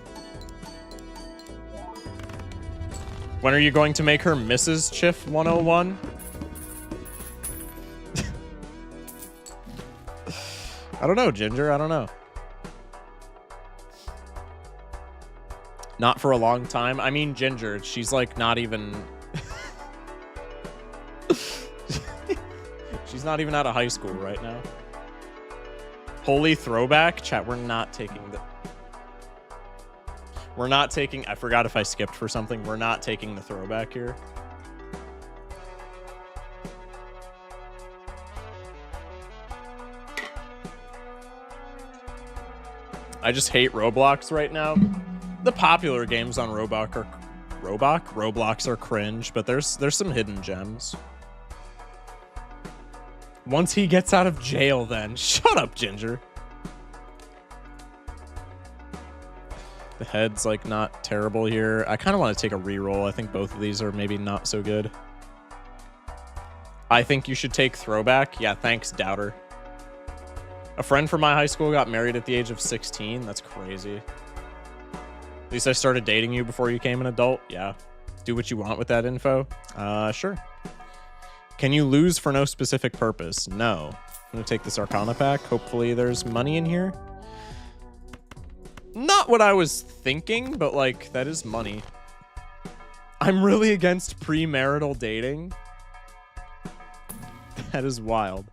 When are you going to make her Mrs. Chiff 101? I don't know, Ginger. I don't know. Not for a long time. I mean, Ginger, she's like not even... She's not even out of high school right now. Holy throwback. Chat, we're not taking the... We're not taking... I forgot if I skipped for something. We're not taking the throwback here. I just hate Roblox right now. The popular games on Roblox are cringe, but there's some hidden gems. Once he gets out of jail, then. Shut up, Ginger. The head's like not terrible here. I kind of want to take a reroll. I think both of these are maybe not so good. I think you should take throwback. Yeah, thanks, Doubter. A friend from my high school got married at the age of 16. That's crazy. At least I started dating you before you became an adult. Yeah. Do what you want with that info. Sure. Can you lose for no specific purpose? No. I'm going to take this Arcana pack. Hopefully there's money in here. Not what I was thinking, but like, that is money. I'm really against premarital dating. That is wild.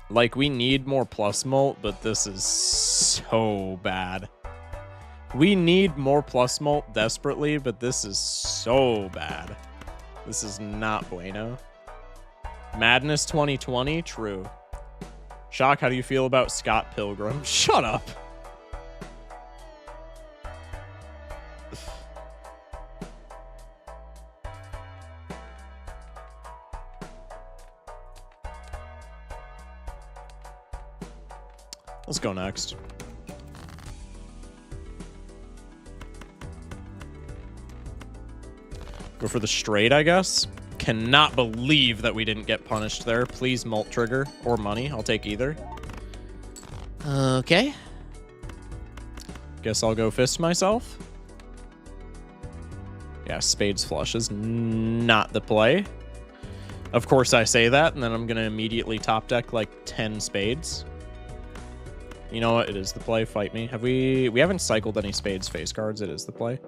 Like, we need more plus mult, but this is so bad. We need more plus mult desperately, but this is so bad. This is not bueno. Madness 2020? True. Shock, how do you feel about Scott Pilgrim? Shut up. Let's go next. Go for the straight, I guess. Cannot believe that we didn't get punished there. Please mult trigger or money. I'll take either. Okay. Guess I'll go fist myself. Yeah, spades flush is not the play. Of course I say that, and then I'm going to immediately top deck like 10 spades. You know what? It is the play. Fight me. We haven't cycled any spades face cards. It is the play.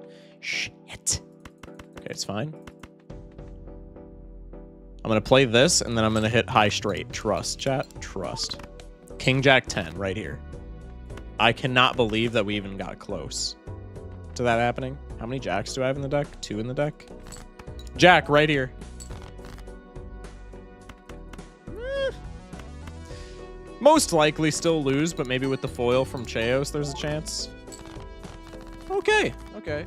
Shit. Okay, it's fine. I'm going to play this, and then I'm going to hit high straight. Trust, chat. Trust. King Jack 10 right here. I cannot believe that we even got close to that happening. How many jacks do I have in the deck? 2 in the deck. Jack right here. Most likely still lose, but maybe with the foil from Cheos, there's a chance. Okay, okay.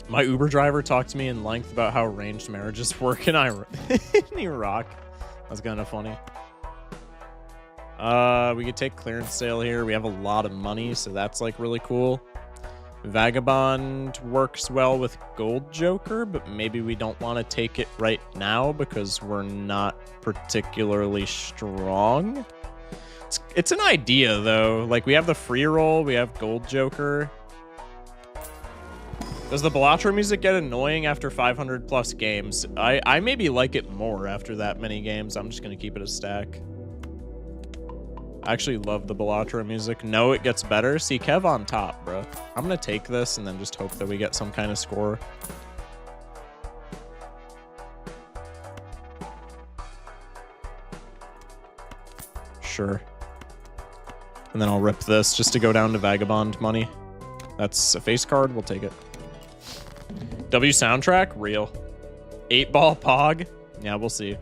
My Uber driver talked to me in length about how arranged marriages work in Iraq. That's kind of funny. We could take clearance sale here. We have a lot of money, so that's like really cool. Vagabond works well with Gold Joker, but maybe we don't want to take it right now because we're not particularly strong. It's an idea, though. Like, we have the free roll, we have Gold Joker. Does the Balatro music get annoying after 500 plus games? I maybe like it more after that many games. I'm just going to keep it a stack. I actually love the Balatro music. No, it gets better. See, Kev on top, bro. I'm going to take this and then just hope that we get some kind of score. Sure. And then I'll rip this just to go down to Vagabond money. That's a face card. We'll take it. W soundtrack? Real. 8-ball pog? Yeah, we'll see.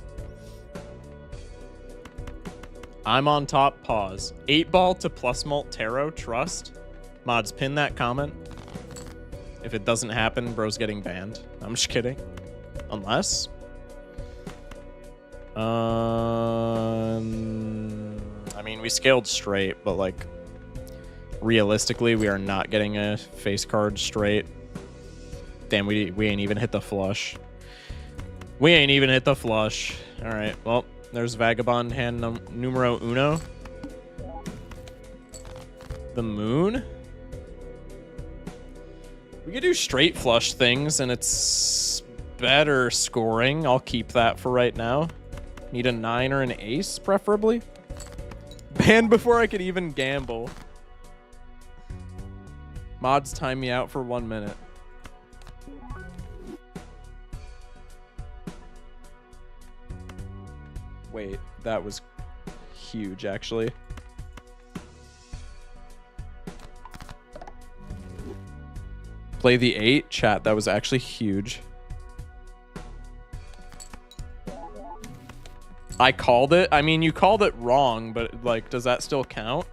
I'm on top, pause. 8-ball to plus mult tarot, trust. Mods, pin that comment. If it doesn't happen, bro's getting banned. I'm just kidding. Unless. I mean, we scaled straight, but like, realistically, we are not getting a face card straight. Damn, we ain't even hit the flush. We ain't even hit the flush. All right, well. There's Vagabond hand numero uno. The moon? We could do straight flush things, and it's better scoring. I'll keep that for right now. Need a 9 or an ace, preferably. Banned before I could even gamble. Mods time me out for 1 minute. Wait, that was huge, actually. Play the 8. Chat, that was actually huge. I called it. I mean, you called it wrong, but, like, does that still count?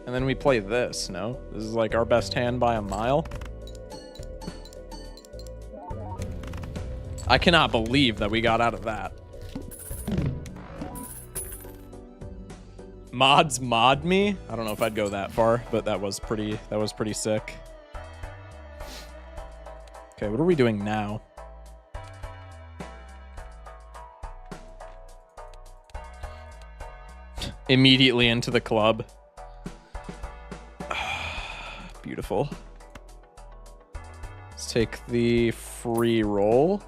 And then we play this, no? This is, like, our best hand by a mile. I cannot believe that we got out of that. Mods mod me? I don't know if I'd go that far, but that was pretty sick. Okay, what are we doing now? Immediately into the club. Beautiful. Let's take the free roll.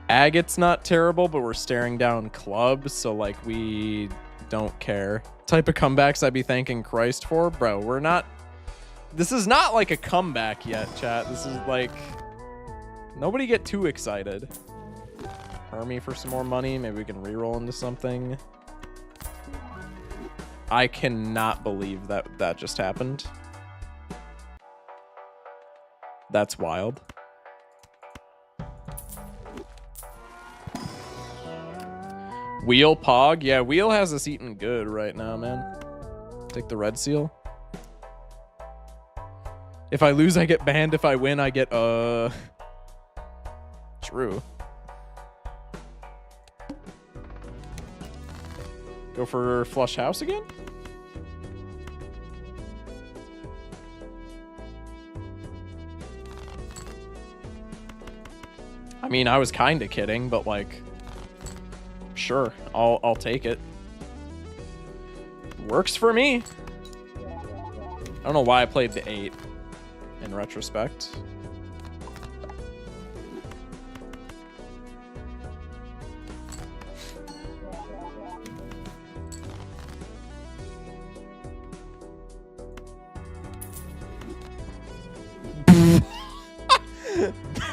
Agate's not terrible, but we're staring down clubs, so like we don't care. Type of comebacks I'd be thanking Christ for? Bro, we're not... This is not like a comeback yet, chat. This is like... Nobody get too excited. Hermie for some more money. Maybe we can reroll into something. I cannot believe that that just happened. That's wild. Wheel Pog? Yeah, Wheel has us eating good right now, man. Take the red seal. If I lose, I get banned. If I win, I get, True. Go for Flush House again? I mean, I was kind of kidding, but like, sure, I'll take it. Works for me. I don't know why I played the 8 in retrospect.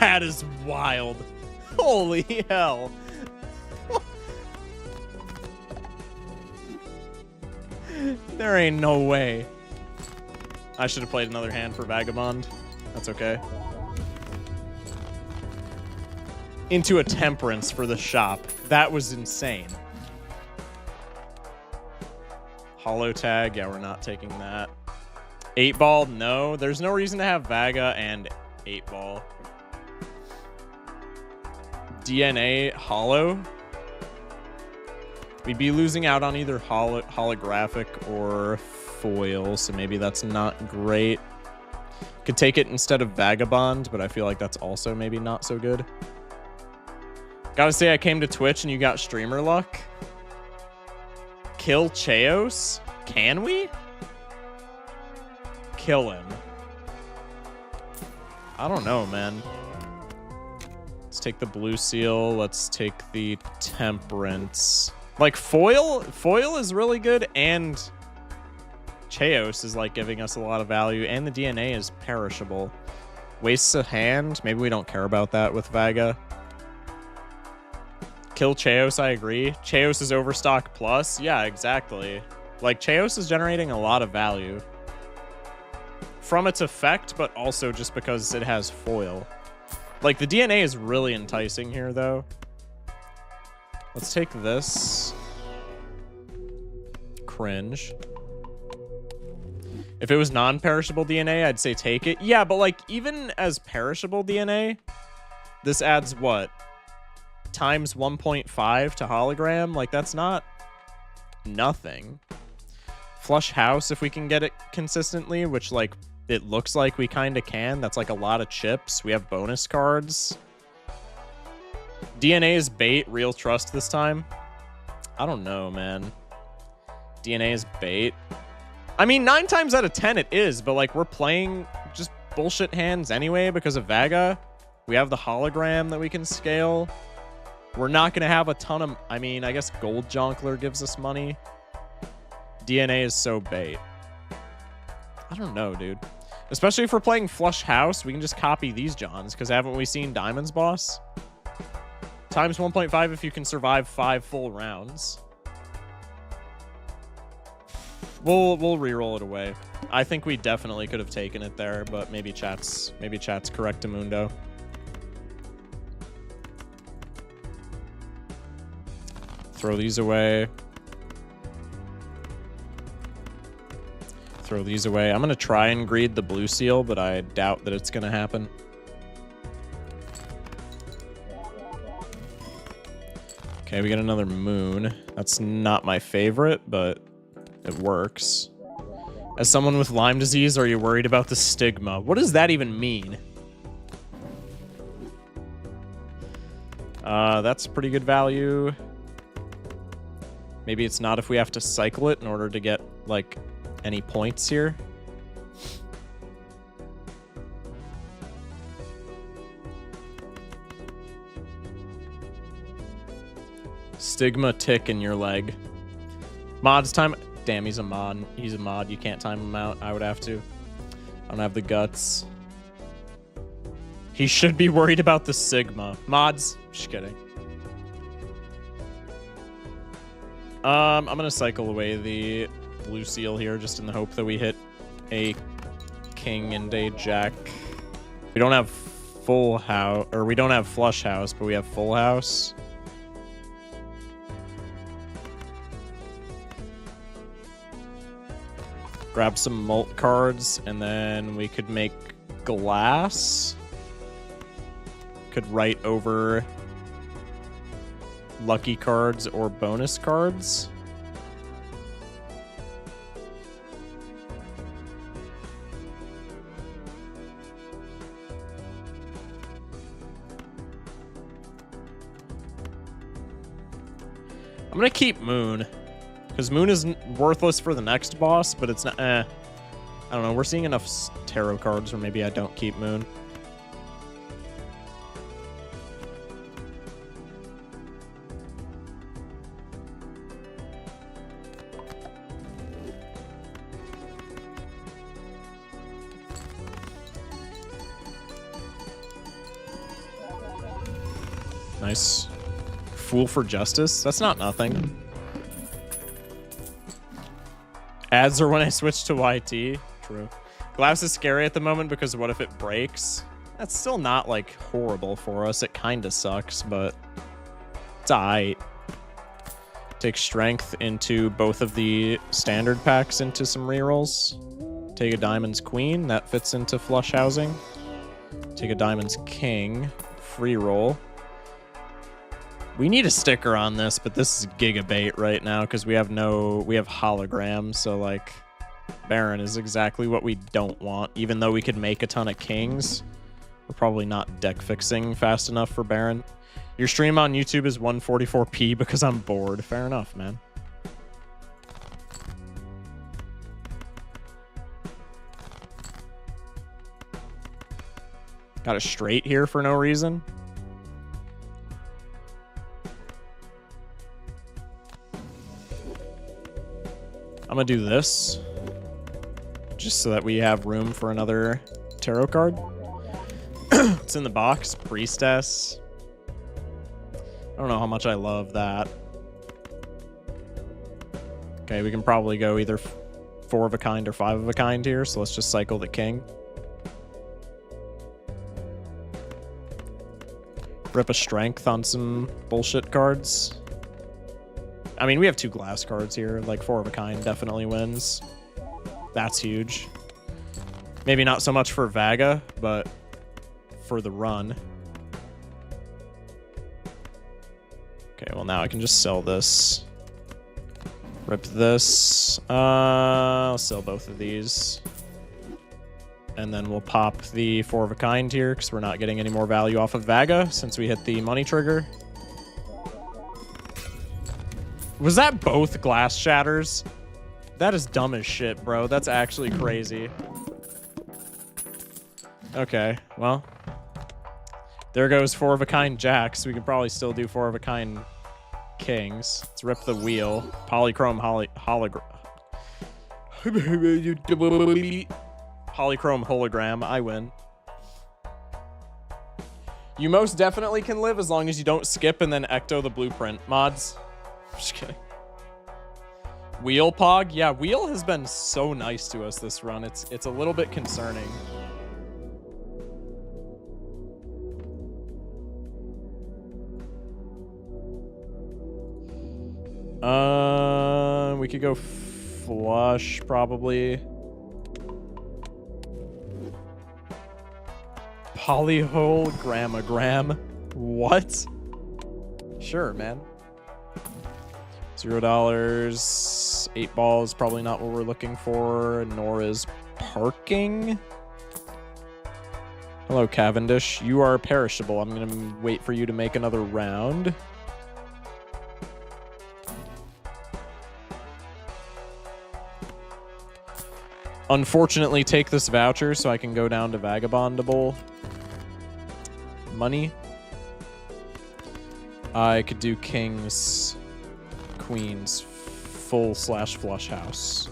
That is wild. Holy hell. There ain't no way. I should have played another hand for Vagabond. That's okay. Into a Temperance for the shop. That was insane. Hollow Tag. Yeah, we're not taking that. 8-ball. No. There's no reason to have Vaga and 8-ball. DNA Hollow. We'd be losing out on either holographic or foil, so maybe that's not great. Could take it instead of Vagabond, but I feel like that's also maybe not so good. Gotta say, I came to Twitch and you got streamer luck. Kill Chaos? Can we? Kill him. I don't know, man. Let's take the blue seal. Let's take the Temperance. Like, foil is really good, and Chaos is, like, giving us a lot of value, and the DNA is perishable. Wastes a hand. Maybe we don't care about that with Vaga. Kill Chaos, I agree. Chaos is Overstock plus. Yeah, exactly. Like, Chaos is generating a lot of value. From its effect, but also just because it has foil. Like, the DNA is really enticing here, though. Let's take this. Cringe. If it was non-perishable DNA, I'd say take it. Yeah, but like, even as perishable DNA, this adds what? Times 1.5 to hologram? Like, that's not nothing. Flush House, if we can get it consistently, which, like, it looks like we kind of can. That's, like, a lot of chips. We have bonus cards. DNA is bait, real trust this time. I don't know, man. DNA is bait. I mean, 9 times out of 10 it is, but like, we're playing just bullshit hands anyway because of Vaga. We have the hologram that we can scale. We're not going to have a ton of... I mean, I guess Gold Jonkler gives us money. DNA is so bait. I don't know, dude. Especially if we're playing Flush House, we can just copy these Johns, because haven't we seen Diamond's boss? Times 1.5 if you can survive 5 full rounds. We'll re-roll it away. I think we definitely could have taken it there, but maybe chat's correctamundo. Throw these away. Throw these away. I'm gonna try and greed the blue seal, but I doubt that it's gonna happen. Okay, we got another moon. That's not my favorite, but it works. As someone with Lyme disease, are you worried about the stigma? What does that even mean? That's pretty good value. Maybe it's not if we have to cycle it in order to get, like, any points here. Stigma tick in your leg. Mods time. Damn, he's a mod. He's a mod. You can't time him out. I would have to. I don't have the guts. He should be worried about the Sigma. Mods. Just kidding. I'm gonna cycle away the blue seal here just in the hope that we hit a king and a jack. We don't have full house, or we don't have flush house, but we have full house. Grab some mult cards, and then we could make glass. Could write over lucky cards or bonus cards. I'm gonna keep Moon, because Moon is worthless for the next boss, but it's not, I don't know, we're seeing enough tarot cards where maybe I don't keep Moon. Nice. Fool for Justice? That's not nothing. Ads are when I switch to YT. True. Glass is scary at the moment because what if it breaks? That's still not, like, horrible for us. It kind of sucks, but it's aight. Take Strength into both of the standard packs into some rerolls. Take a Diamond's Queen. That fits into flush housing. Take a Diamond's King. Free roll. We need a sticker on this, but this is gigabait right now because we have holograms, so like Baron is exactly what we don't want. Even though we could make a ton of kings, we're probably not deck fixing fast enough for Baron. Your stream on YouTube is 144p because I'm bored. Fair enough, man. Got a straight here for no reason. I'm gonna do this just so that we have room for another tarot card. It's in the box. Priestess. I don't know how much I love that. Okay, we can probably go either 4 of a kind or 5 of a kind here, so let's just cycle the king. Rip a strength on some bullshit cards. I mean, we have 2 glass cards here. Like, 4 of a kind definitely wins. That's huge. Maybe not so much for Vaga, but for the run. Okay, well now I can just sell this. Rip this. I'll sell both of these. And then we'll pop the 4 of a kind here, because we're not getting any more value off of Vaga since we hit the money trigger. Was that both glass shatters? That is dumb as shit, bro. That's actually crazy. Okay, well. There goes 4 of a kind jacks. We can probably still do 4 of a kind kings. Let's rip the wheel. Polychrome Polychrome hologram. I win. You most definitely can live as long as you don't skip and then ecto the blueprint mods. Just kidding. Wheel Pog? Yeah, Wheel has been so nice to us this run. It's a little bit concerning. We could go flush, probably. Polyhologramogram. What? Sure, man. $0. 8 balls, probably not what we're looking for, nor is parking. Hello, Cavendish. You are perishable. I'm going to wait for you to make another round. Unfortunately, take this voucher so I can go down to Vagabondable money. I could do kings, queens, full / flush house.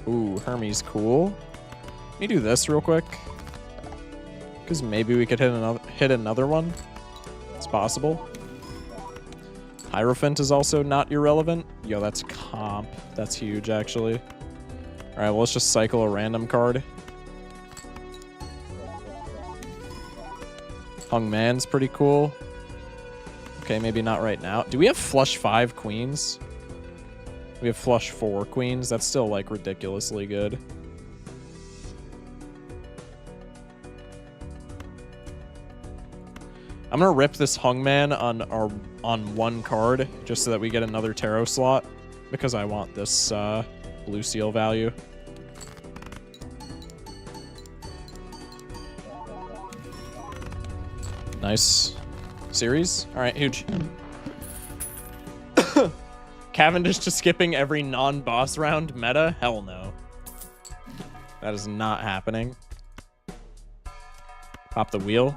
Ooh, Hermes, cool. Let me do this real quick, because maybe we could hit another one. possible. Hierophant is also not irrelevant. Yo, that's comp. That's huge, actually. All right, well, let's just cycle a random card. Hung Man's pretty cool. Okay, maybe not right now. Do we have flush 5 queens? We have flush 4 queens. That's still, like, ridiculously good. I'm gonna rip this Hung Man on one card just so that we get another tarot slot because I want this blue seal value. Nice. Series? Alright, huge. Cavendish just skipping every non-boss round meta? Hell no. That is not happening. Pop the wheel.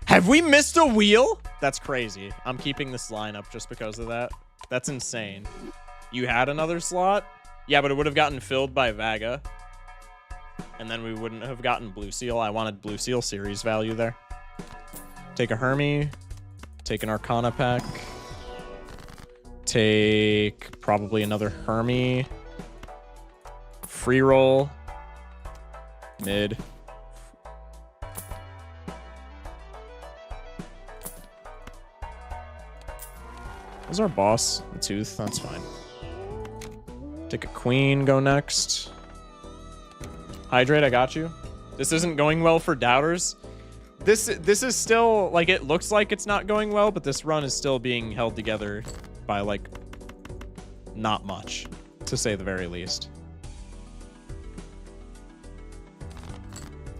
Have we missed a wheel? That's crazy. I'm keeping this lineup just because of that. That's insane. You had another slot? Yeah, but it would have gotten filled by Vaga. And then we wouldn't have gotten Blue Seal. I wanted Blue Seal series value there. Take a Hermie. Take an Arcana pack. Take probably another Hermie. Free roll. Mid. Who's our boss? The Tooth. That's fine. Take a Queen. Go next. Hydrate. I got you. This isn't going well for doubters. This is still, like, it looks like it's not going well, but this run is still being held together by, like, not much, to say the very least.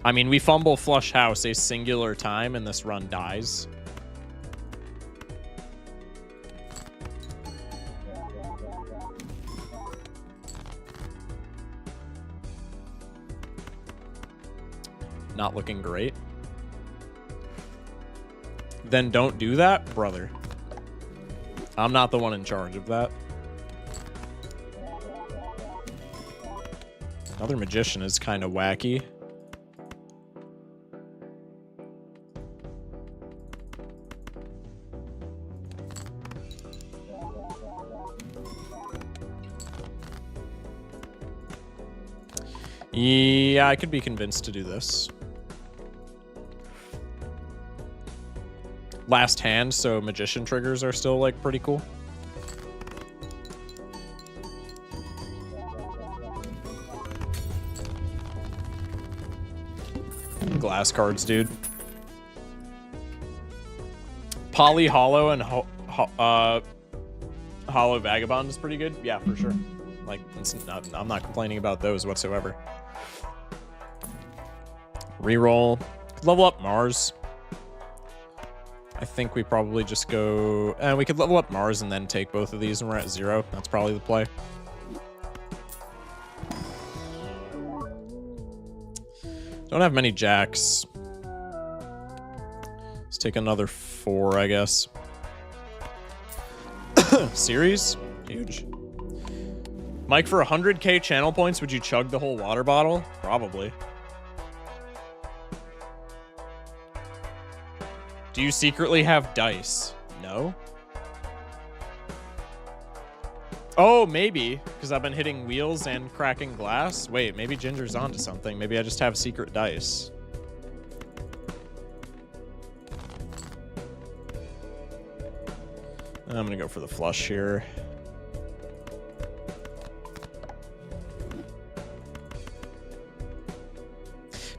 I mean, we fumble Flush House a singular time, and this run dies. Not looking great. Then don't do that, brother. I'm not the one in charge of that. Another Magician is kind of wacky. Yeah, I could be convinced to do this. Last hand, so Magician triggers are still, like, pretty cool. Glass cards, dude. Poly Hollow and Hollow Vagabond is pretty good. Yeah, for sure. Like, I'm not complaining about those whatsoever. Reroll. Level up Mars. I think we probably just go... And we could level up Mars and then take both of these and we're at 0. That's probably the play. Don't have many jacks. Let's take another 4, I guess. Series? Huge. Mike, for 100k channel points, would you chug the whole water bottle? Probably. Do you secretly have dice? No. Oh, maybe. Because I've been hitting wheels and cracking glass. Wait, maybe Ginger's onto something. Maybe I just have secret dice. I'm going to go for the flush here.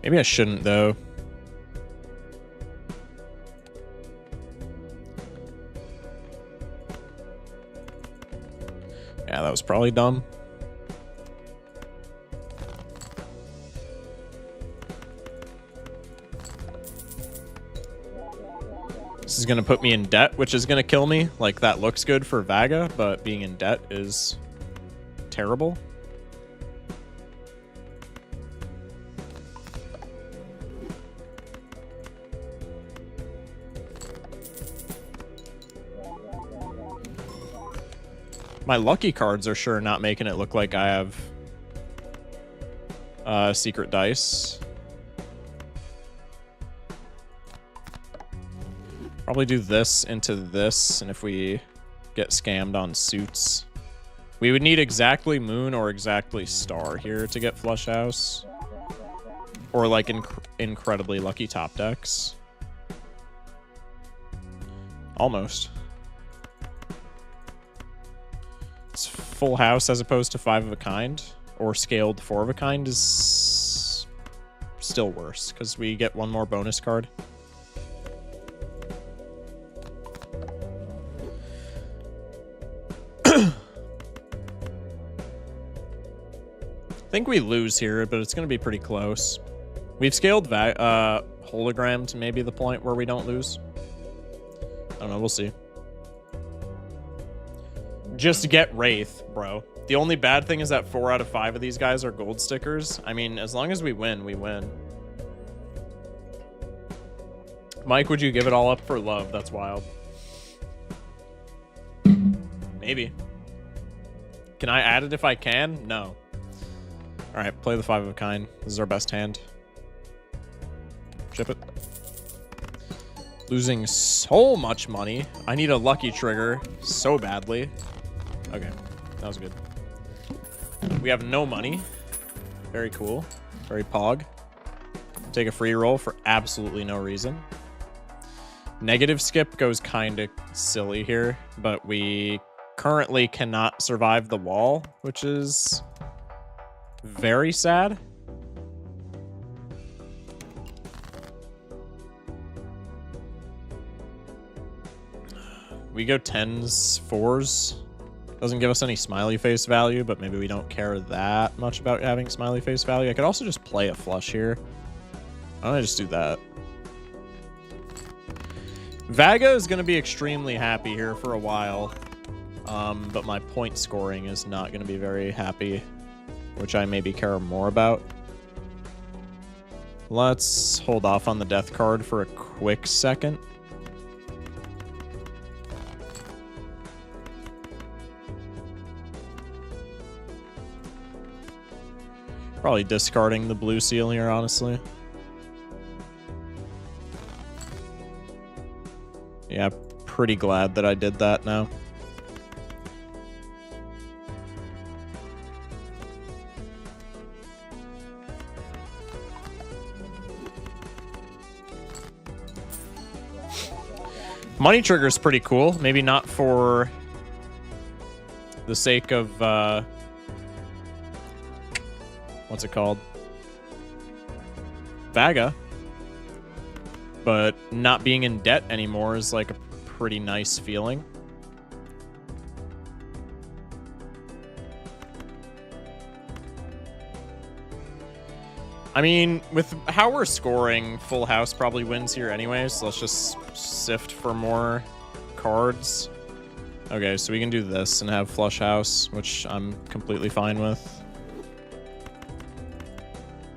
Maybe I shouldn't, though. Yeah, that was probably dumb. This is going to put me in debt, which is going to kill me. Like, that looks good for Vaga, but being in debt is terrible. My lucky cards are sure not making it look like I have secret dice. Probably do this into this, and if we get scammed on suits, we would need exactly moon or exactly star here to get flush house, or like incredibly lucky top decks. Almost. It's full house as opposed to 5 of a kind, or scaled 4 of a kind is still worse because we get one more bonus card. I think we lose here, but it's going to be pretty close. We've scaled hologram to maybe the point where we don't lose. I don't know. We'll see. Just get Wraith, bro. The only bad thing is that 4 out of 5 of these guys are gold stickers. I mean, as long as we win, we win. Mike, would you give it all up for love? That's wild. Maybe. Can I add it if I can? No. All right, play the 5 of a kind. This is our best hand. Chip it. Losing so much money. I need a lucky trigger so badly. Okay, that was good. We have no money. Very cool. Very pog. Take a free roll for absolutely no reason. Negative skip goes kind of silly here, but we currently cannot survive the wall, which is very sad. We go 10s, 4s. Doesn't give us any smiley face value, but maybe we don't care that much about having smiley face value. I could also just play a flush here. Why don't I just do that? Vaga is going to be extremely happy here for a while, but my point scoring is not going to be very happy, which I maybe care more about. Let's hold off on the death card for a quick second. Probably discarding the blue seal here, honestly. Yeah, pretty glad that I did that now. Money trigger is pretty cool. Maybe not for the sake of what's it called? Vaga. But not being in debt anymore is like a pretty nice feeling. I mean, with how we're scoring, full house probably wins here anyways, so let's just sift for more cards. Okay, so we can do this and have flush house, which I'm completely fine with.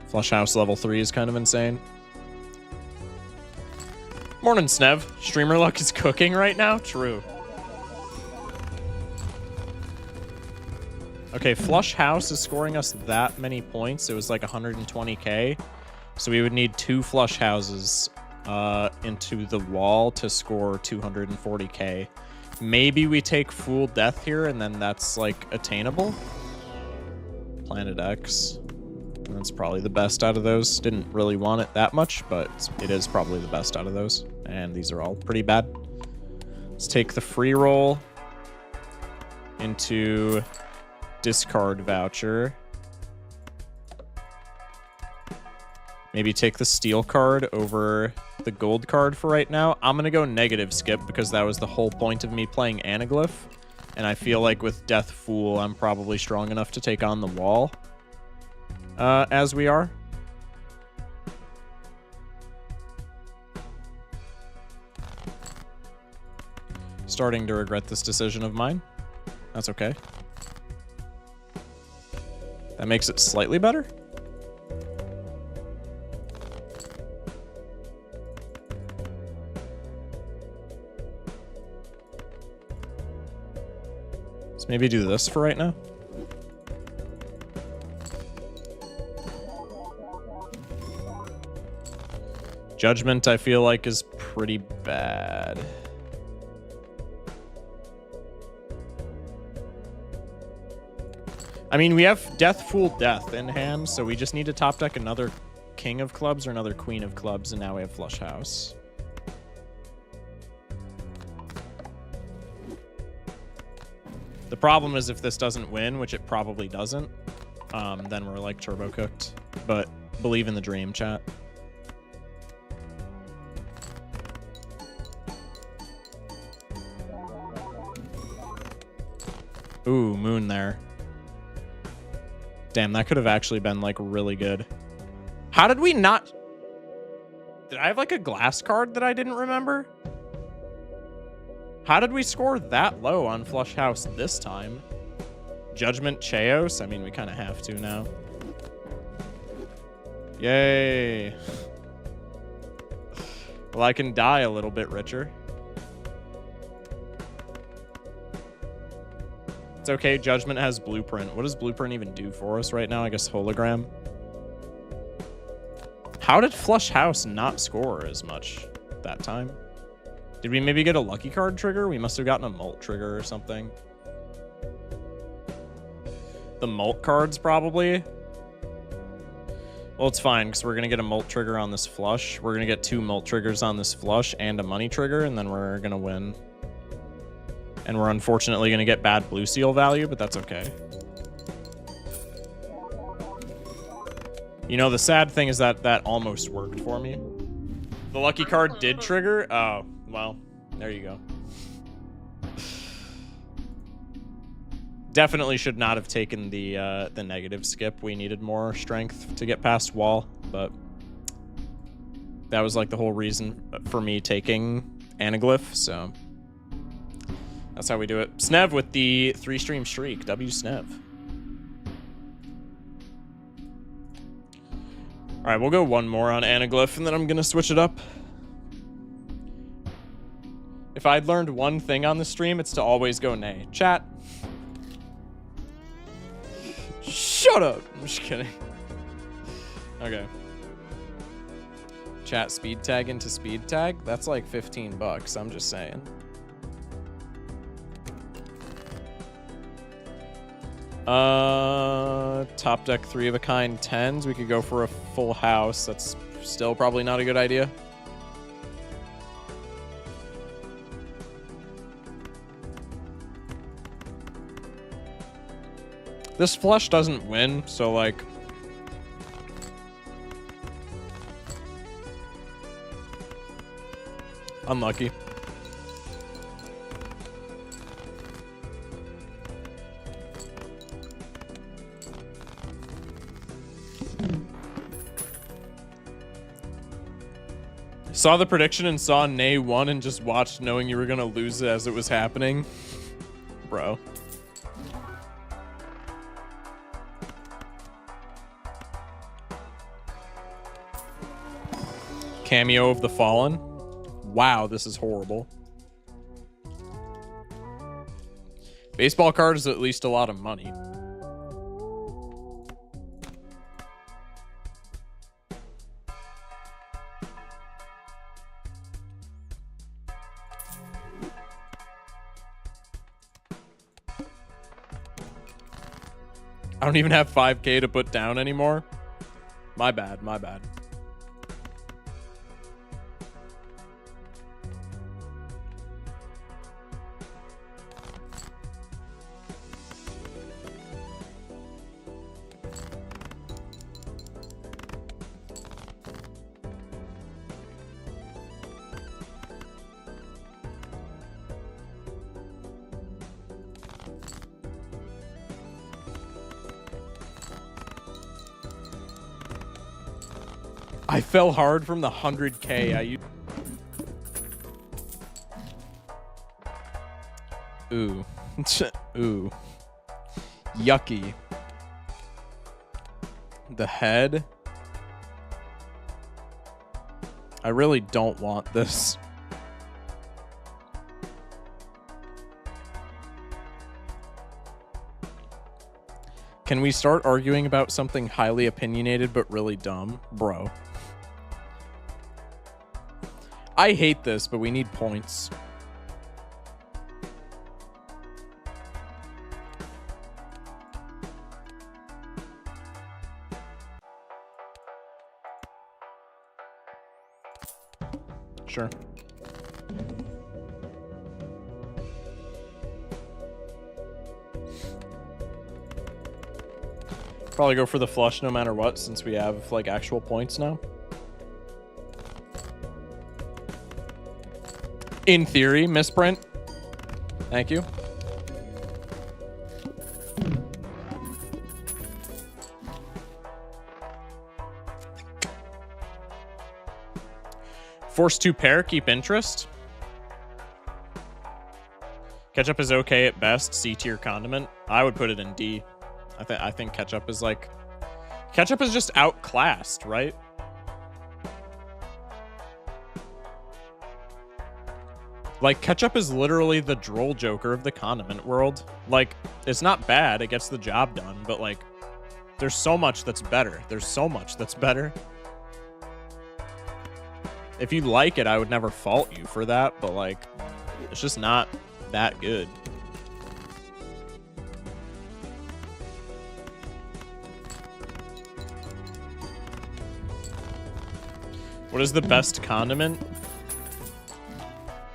Flush house level 3 is kind of insane. Morning, Snev. Streamer luck is cooking right now? True. Okay, flush house is scoring us that many points. It was like 120k. So we would need 2 flush houses into the wall to score 240k. Maybe we take full death here and then that's like attainable. Planet X. And that's probably the best out of those. Didn't really want it that much, but it is probably the best out of those. And these are all pretty bad. Let's take the free roll into discard voucher. Maybe take the steel card over the gold card for right now. I'm going to go negative skip because that was the whole point of me playing Anaglyph. And I feel like with Death Fool, I'm probably strong enough to take on the wall. As we are. Starting to regret this decision of mine. That's okay. That makes it slightly better. Let's maybe do this for right now. Judgment, I feel like, is pretty bad. I mean, we have Death Fool Death in hand, so we just need to top deck another King of Clubs or another Queen of Clubs, and now we have Flush House. The problem is if this doesn't win, which it probably doesn't, then we're like turbo cooked. But believe in the dream, chat. Ooh, moon there. Damn, that could have actually been like really good. How did we not... Did I have like a glass card that I didn't remember? How did we score that low on Flush House this time? Judgment Chaos? I mean, we kind of have to now. Yay. Well, I can die a little bit richer. It's okay, Judgment has Blueprint. What does Blueprint even do for us right now? I guess Hologram. How did Flush House not score as much that time? Did we maybe get a lucky card trigger? We must have gotten a Molt trigger or something. The Molt cards, probably. Well, it's fine, because we're going to get a Molt trigger on this flush. We're going to get 2 Molt triggers on this flush and a money trigger, and then we're going to win. And we're unfortunately going to get bad blue seal value, but that's okay. You know, the sad thing is that that almost worked for me. The lucky card did trigger? Oh, well, there you go. Definitely should not have taken the negative skip. We needed more strength to get past wall, but that was like the whole reason for me taking Anaglyph, so that's how we do it. Snev with the 3-stream streak. W Snev. All right, we'll go one more on Anaglyph, and then I'm going to switch it up. If I'd learned one thing on the stream, it's to always go nay. Chat. Shut up. I'm just kidding. Okay. Chat, speed tag into speed tag? That's like 15 bucks, I'm just saying. Top deck 3 of a kind 10s. We could go for a full house. That's still probably not a good idea. This flush doesn't win, so like... Unlucky. Saw the prediction and saw Nay 1 and just watched knowing you were gonna lose it as it was happening. Bro. Cameo of the Fallen. Wow, this is horrible. Baseball card is at least a lot of money. I don't even have 5K to put down anymore. My bad, my bad. I fell hard from the 100K I used. Ooh. Ooh. Yucky. The head. I really don't want this. Can we start arguing about something highly opinionated but really dumb? Bro. I hate this, but we need points. Sure. Probably go for the flush no matter what, since we have like actual points now. In theory, misprint. Thank you. Force 2 pair, keep interest. Ketchup is okay at best, C tier condiment. I would put it in D. I think ketchup is like... Ketchup is just outclassed, right? Like, ketchup is literally the droll joker of the condiment world. Like, it's not bad, it gets the job done, but like, there's so much that's better. There's so much that's better. If you like it, I would never fault you for that, but like, it's just not that good. What is the best condiment?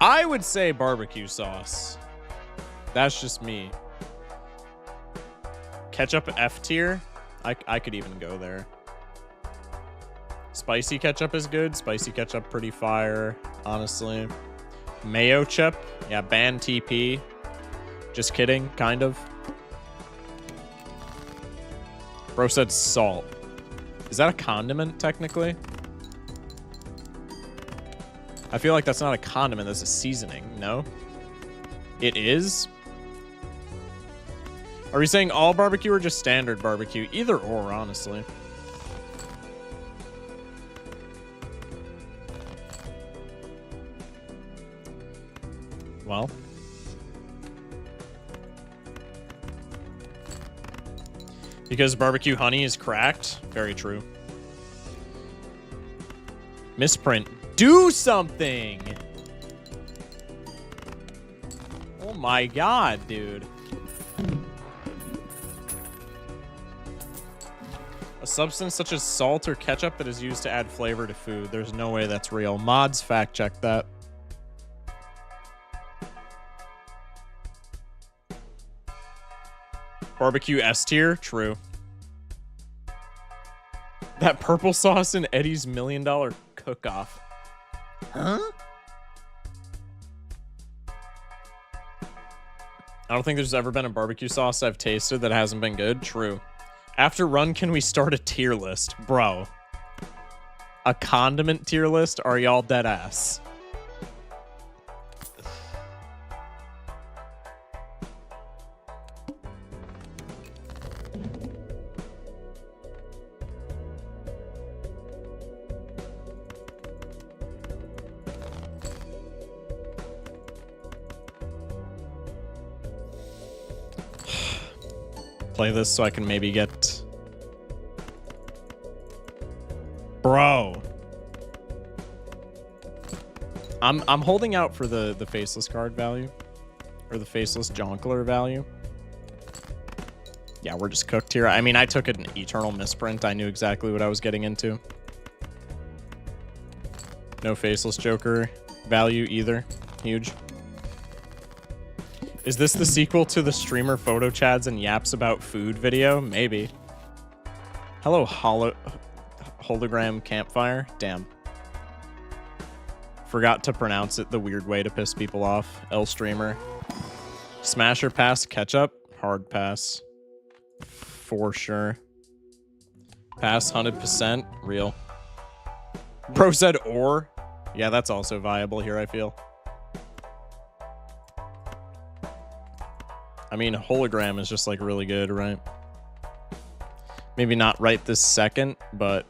I would say barbecue sauce. That's just me. Ketchup F tier? I could even go there. Spicy ketchup is good. Spicy ketchup pretty fire, honestly. Mayo chip? Yeah, ban TP. Just kidding, kind of. Bro said salt. Is that a condiment, technically? I feel like that's not a condiment, that's a seasoning, no? It is? Are we saying all barbecue or just standard barbecue? Either or, honestly. Well. Because barbecue honey is cracked? Very true. Misprint. Do something! Oh my god, dude. A substance such as salt or ketchup that is used to add flavor to food. There's no way that's real. Mods fact check that. Barbecue S tier? True. That purple sauce in Eddie's $1 million cook-off. Huh? I don't think there's ever been a barbecue sauce I've tasted that hasn't been good. True. After run, can we start a tier list? Bro. A condiment tier list? Are y'all dead ass? Play this so I can maybe get... Bro. I'm holding out for the faceless card value. Or the faceless jonkler value. Yeah, we're just cooked here. I mean, I took an eternal misprint. I knew exactly what I was getting into. No faceless joker value either. Huge. Is this the sequel to the streamer photo chads and yaps about food video? Maybe. Hello, hologram campfire. Damn. Forgot to pronounce it the weird way to piss people off. L streamer. Smasher pass ketchup. Hard pass. For sure. Pass 100%. Real. Bro said or. Yeah, that's also viable here, I feel. I mean, hologram is just like really good, right? Maybe not right this second, but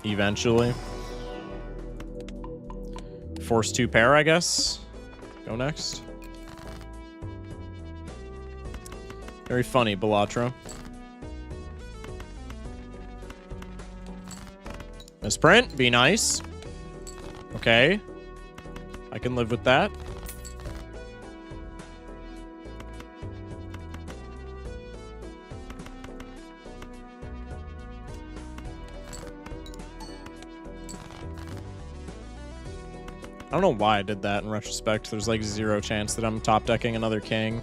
eventually. Force 2 pair, I guess. Go next. Very funny, Balatro. Misprint, be nice. Okay. I can live with that. I don't know why I did that in retrospect. There's like 0 chance that I'm top decking another king.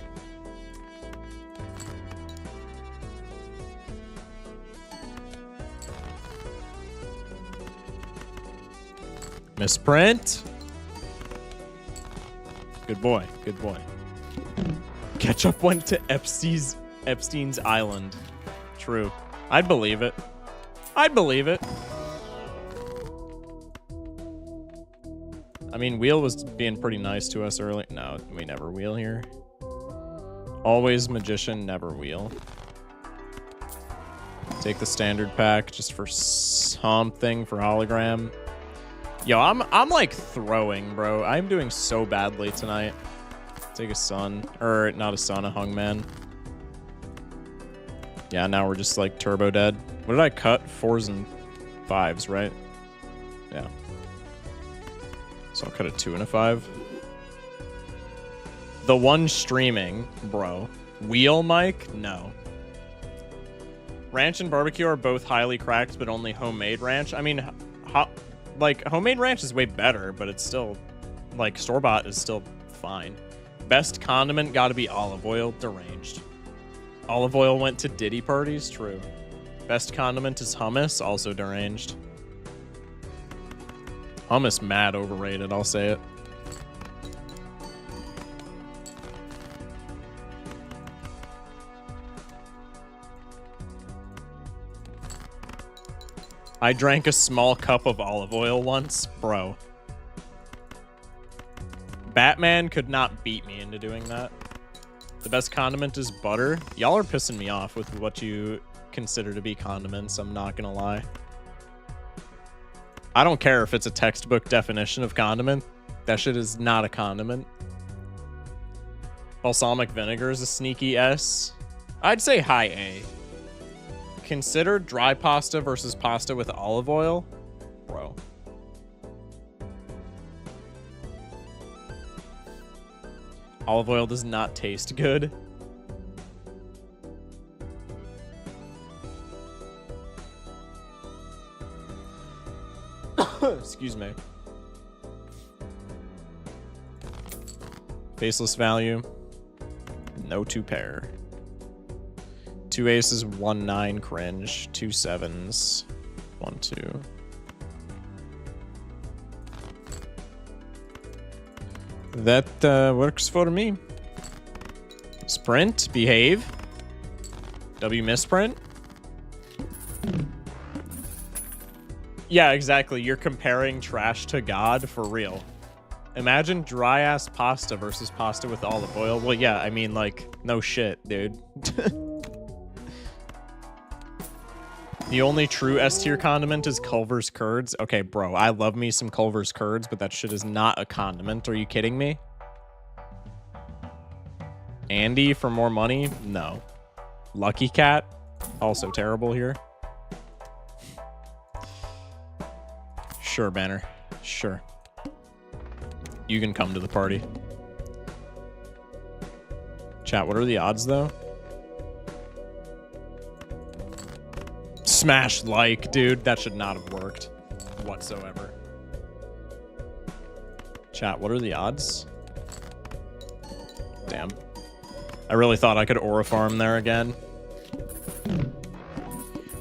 Misprint. Good boy. Good boy. Ketchup went to Epstein's Island. True. I'd believe it. I'd believe it. I mean, Wheel was being pretty nice to us early. No, we never Wheel here. Always Magician, never Wheel. Take the standard pack just for something for hologram. Yo, I'm like throwing, bro. I'm doing so badly tonight. Take a sun. Or not a sun, a hungman. Yeah, now we're just like turbo dead. What did I cut? 4s and 5s, right? Yeah. So I'll cut a 2 and a 5. The one streaming, bro. Wheel mic? No. Ranch and barbecue are both highly cracked, but only homemade ranch. I mean, like, homemade ranch is way better, but it's still, like, store-bought is still fine. Best condiment gotta be olive oil. Deranged. Olive oil went to Diddy parties? True. Best condiment is hummus? Also deranged. Hummus mad overrated, I'll say it. I drank a small cup of olive oil once, bro. Batman could not beat me into doing that. The best condiment is butter. Y'all are pissing me off with what you consider to be condiments, I'm not gonna lie. I don't care if it's a textbook definition of condiment. That shit is not a condiment. Balsamic vinegar is a sneaky S. I'd say high A. Consider dry pasta versus pasta with olive oil. Bro. Olive oil does not taste good. Excuse me. Faceless value. No 2 pair. 2 aces, 1 9 cringe. 2 7s. 1 2. That works for me. Sprint, behave. W misprint. Yeah, exactly. You're comparing trash to God for real. Imagine dry ass pasta versus pasta with olive oil. Well, yeah, I mean, like, no shit, dude. The only true S tier condiment is Culver's curds. Okay, bro, I love me some Culver's curds, but that shit is not a condiment. Are you kidding me? Andy for more money? No. Lucky Cat? Also terrible here. Sure, Banner. Sure. You can come to the party. Chat, what are the odds, though? Smash like, dude. That should not have worked whatsoever. Chat, what are the odds? Damn. I really thought I could aura farm there again.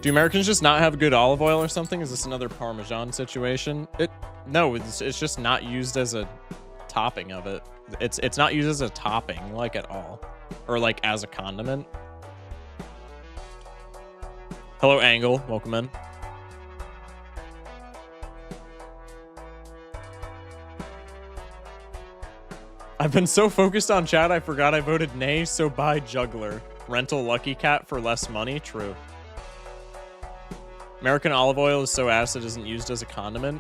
Do Americans just not have good olive oil or something? Is this another Parmesan situation? No, it's just not used as a topping of it. It's not used as a topping, like, at all. Or, like, as a condiment. Hello, Angle. Welcome in. I've been so focused on chat, I forgot I voted nay, so buy Juggler. Rental Lucky Cat for less money? True. American olive oil is so ass it isn't used as a condiment.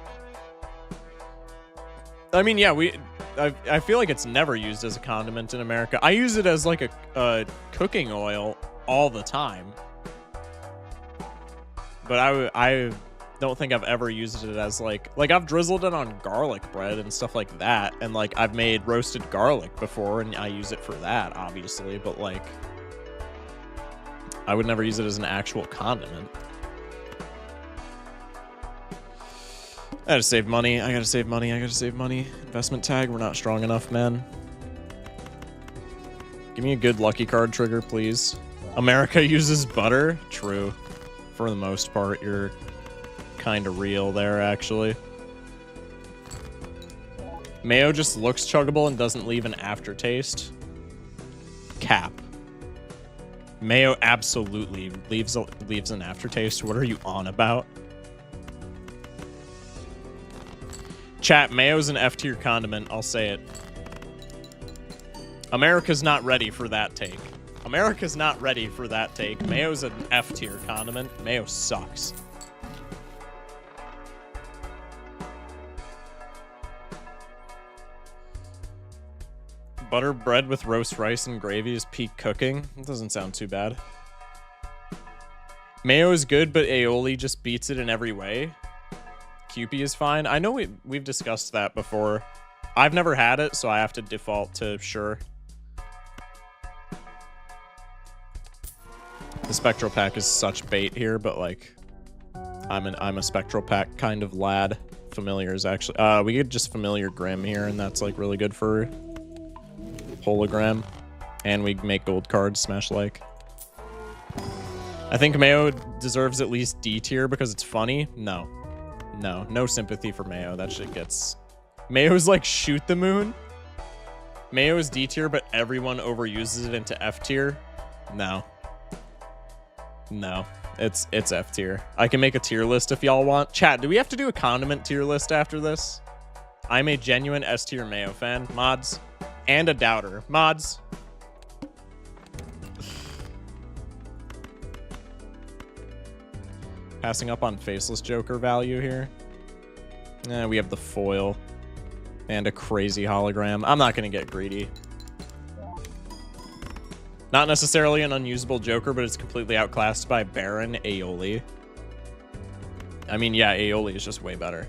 I mean, yeah, I feel like it's never used as a condiment in America. I use it as like a cooking oil all the time. But don't think I've ever used it as like I've drizzled it on garlic bread and stuff like that, and like I've made roasted garlic before and I use it for that, obviously, but like I would never use it as an actual condiment. I gotta save money. I gotta save money. I gotta save money. Investment tag. We're not strong enough, man. Give me a good lucky card trigger, please. America uses butter. True. For the most part, you're kind of real there, actually. Mayo just looks chuggable and doesn't leave an aftertaste. Cap. Mayo absolutely leaves an aftertaste. What are you on about? Chat, mayo's an F-tier condiment. I'll say it. America's not ready for that take. America's not ready for that take. Mayo's an F-tier condiment. Mayo sucks. Butter bread with roast rice and gravy is peak cooking. It doesn't sound too bad. Mayo is good, but aioli just beats it in every way. Kewpie is fine. I know we've discussed that before. I've never had it, so I have to default to sure. The Spectral Pack is such bait here, but like I'm a Spectral Pack kind of lad. Familiar is actually we could just Familiar Grim here, and that's like really good for hologram. And we make gold cards, smash like. I think Mayo deserves at least D tier because it's funny. No sympathy for Mayo. That shit gets... Mayo's like shoot the moon. Mayo is D tier, but everyone overuses it into F tier. No, it's F tier. I can make a tier list if y'all want. Chat, do we have to do a condiment tier list after this? I'm a genuine S tier Mayo fan. Mods. And a doubter. Mods. Passing up on Faceless Joker value here. We have the foil. And a crazy hologram. I'm not going to get greedy. Not necessarily an unusable Joker, but it's completely outclassed by Baron Aioli. I mean, yeah, Aioli is just way better.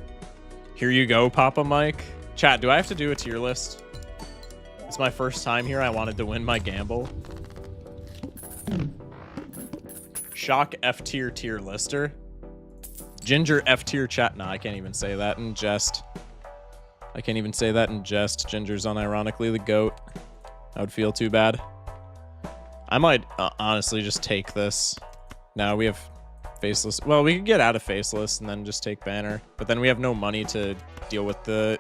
Here you go, Papa Mike. Chat, do I have to do a tier list? It's my first time here. I wanted to win my gamble. Shock F tier tier lister. Ginger F tier chat. Nah, I can't even say that in jest. I can't even say that in jest. Ginger's unironically the GOAT. I would feel too bad. I might honestly just take this. Now we have Faceless. Well, we could get out of Faceless and then just take Banner. But then we have no money to deal with the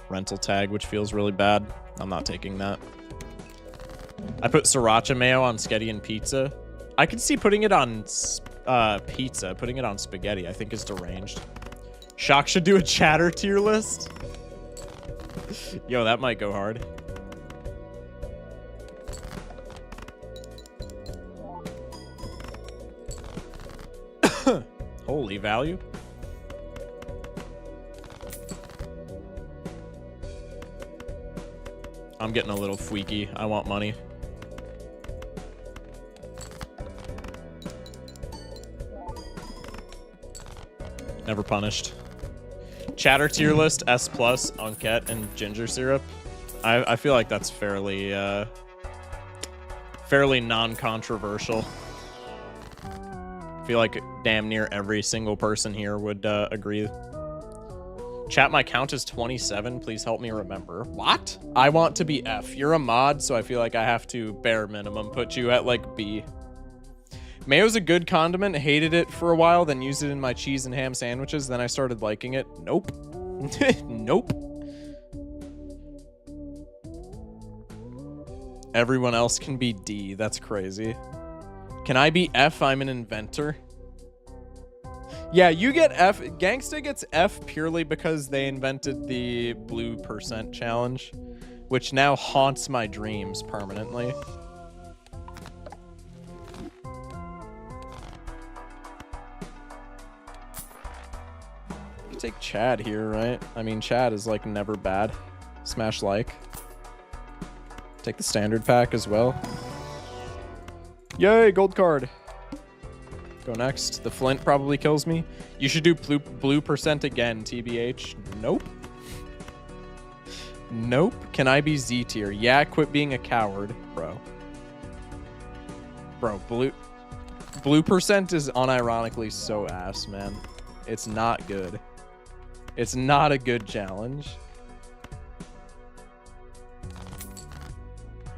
rental tag, which feels really bad. I'm not taking that. I put Sriracha Mayo on Sketty and Pizza. I could see putting it on pizza. Putting it on spaghetti, I think, is deranged. Shock should do a chatter tier list. Yo, that might go hard. Holy value. I'm getting a little freaky. I want money. Never punished. Chatter tier list, S+, Unket, and Ginger Syrup. I feel like that's fairly non-controversial. I feel like damn near every single person here would agree. Chat, my count is 27. Please help me remember. What? I want to be F. You're a mod, so I feel like I have to bare minimum put you at like B. Mayo's a good condiment. Hated it for a while, then used it in my cheese and ham sandwiches. Then I started liking it. Nope. Nope. Everyone else can be D. That's crazy. Can I be F? I'm an inventor. Yeah, you get F. Gangsta gets F purely because they invented the blue % challenge, which now haunts my dreams permanently. You take Chad here, right? I mean, Chad is like never bad. Smash like. Take the standard pack as well. Yay, gold card. Go next. The Flint probably kills me. You should do blue percent again, TBH. Nope. Nope. Can I be Z tier? Yeah, quit being a coward, bro. Bro, blue percent is unironically so ass, man. It's not good. It's not a good challenge.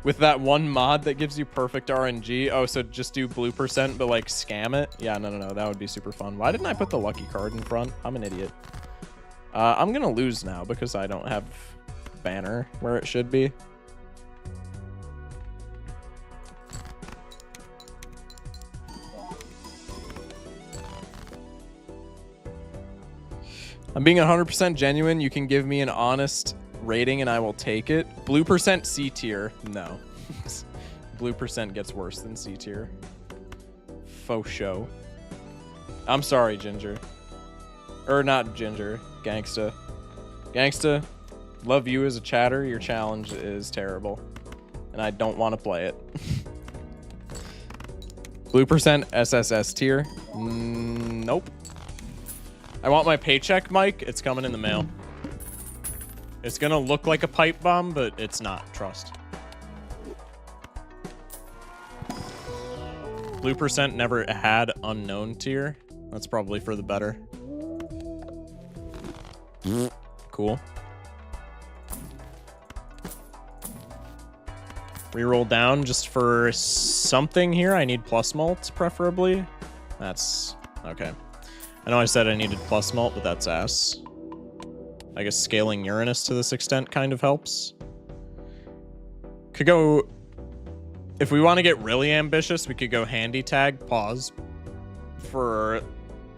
With that one mod that gives you perfect RNG. Oh, so just do blue percent, but like scam it? Yeah, no. That would be super fun. Why didn't I put the lucky card in front? I'm an idiot. I'm going to lose now because I don't have banner where it should be. I'm being 100% genuine. You can give me an honest rating and I will take it. Blue percent C tier. No. Blue percent gets worse than C tier. Faux show. I'm sorry, Ginger. Or not Ginger. Gangsta. Gangsta, love you as a chatter. Your challenge is terrible. And I don't want to play it. Blue percent SSS tier. Nope. I want my paycheck, Mike. It's coming in the mail. It's gonna look like a pipe bomb, but it's not. Trust. Blue percent never had unknown tier. That's probably for the better. Cool. Reroll down just for something here. I need plus mult, preferably. That's okay. I know I said I needed plus mult, but that's ass. I guess scaling Uranus to this extent kind of helps. Could go... If we want to get really ambitious, we could go handy tag, pause, for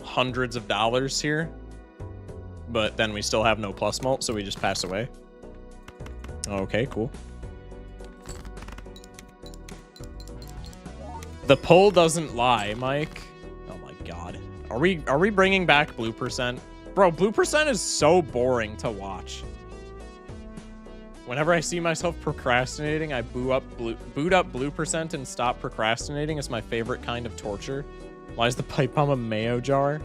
hundreds of dollars here. But then we still have no plus mult, so we just pass away. Okay, cool. The poll doesn't lie, Mike. Oh my god. Are we bringing back blue percent? Bro, blue percent is so boring to watch. Whenever I see myself procrastinating, I boot up blue percent and stop procrastinating. It's my favorite kind of torture. Why is the pipe bomb a mayo jar?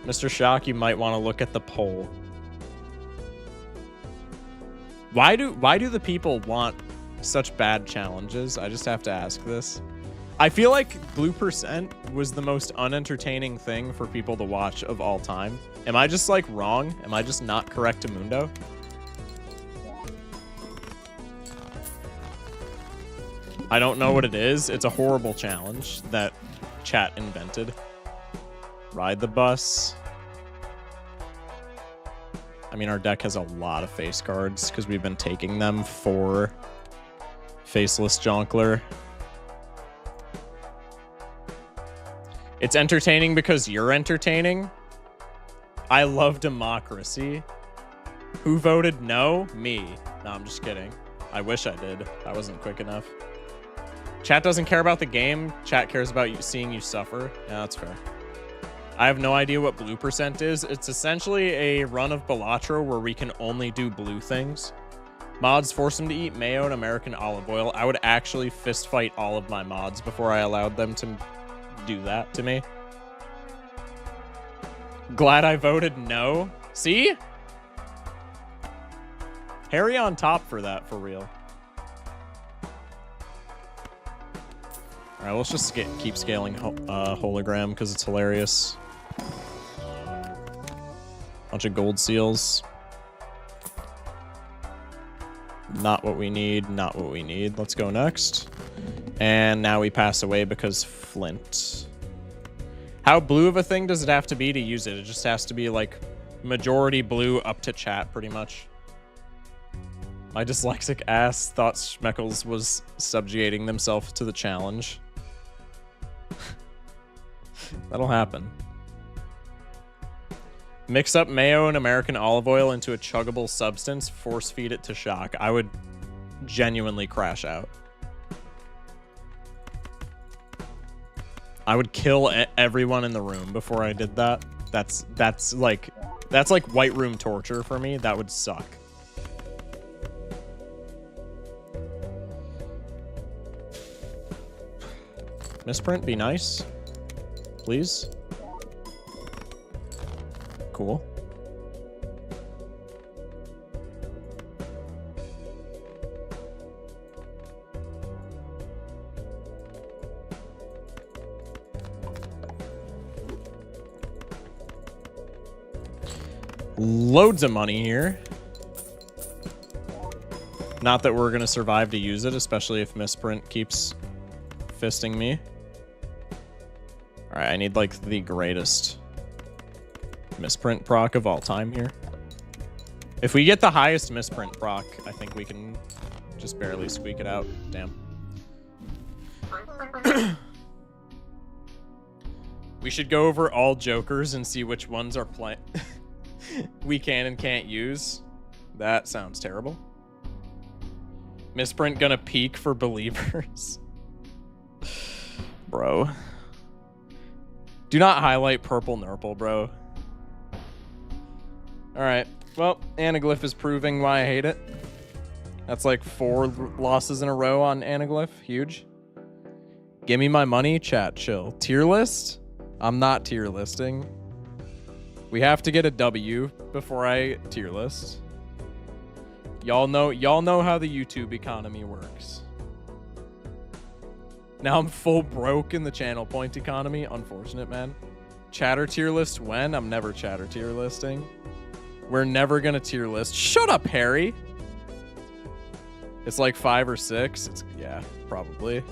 Mr. Shock, you might want to look at the poll. Why do the people want such bad challenges? I just have to ask this. I feel like blue percent was the most unentertaining thing for people to watch of all time. Am I just like wrong? Am I just not correctamundo? I don't know what it is. It's a horrible challenge that chat invented. Ride the bus. I mean, our deck has a lot of face cards because we've been taking them for Faceless Jonkler. It's entertaining because you're entertaining. I love democracy. Who voted no? Me. No, I'm just kidding. I wish I did. I wasn't quick enough. Chat doesn't care about the game. Chat cares about you seeing you suffer. Yeah, that's fair. I have no idea what blue percent is. It's essentially a run of Balatro where we can only do blue things. Mods force them to eat mayo and American olive oil. I would actually fist fight all of my mods before I allowed them to do that to me. Glad I voted no. See? Harry on top for that, for real. All right, let's just keep scaling hologram because it's hilarious. Bunch of gold seals. Not what we need, not what we need. Let's go next. And now we pass away because Flint. How blue of a thing does it have to be to use it? It just has to be like majority blue up to chat, pretty much. My dyslexic ass thought Schmeckles was subjugating themselves to the challenge. That'll happen. Mix up mayo and American olive oil into a chuggable substance, force feed it to Shock. I would genuinely crash out. I would kill everyone in the room before I did that. That's like white room torture for me. That would suck. Misprint, be nice. Please. Cool. Loads of money here. Not that we're going to survive to use it, especially if Misprint keeps fisting me. Alright, I need like the greatest Misprint proc of all time here. If we get the highest Misprint proc, I think we can just barely squeak it out. Damn. We should go over all Jokers and see which ones are playing. We can and can't use. That sounds terrible. Misprint gonna peak for believers. Bro. Do not highlight purple nurple, bro. Alright. Well, Anaglyph is proving why I hate it. That's like 4 losses in a row on Anaglyph. Huge. Give me my money, chat, chill. Tier list? I'm not tier listing. We have to get a W before I tier list. Y'all know how the YouTube economy works. Now I'm full broke in the channel point economy. Unfortunate, man. Chatter tier list when? I'm never chatter tier listing. We're never gonna tier list. Shut up, Harry. It's like 5 or 6. It's, yeah, probably.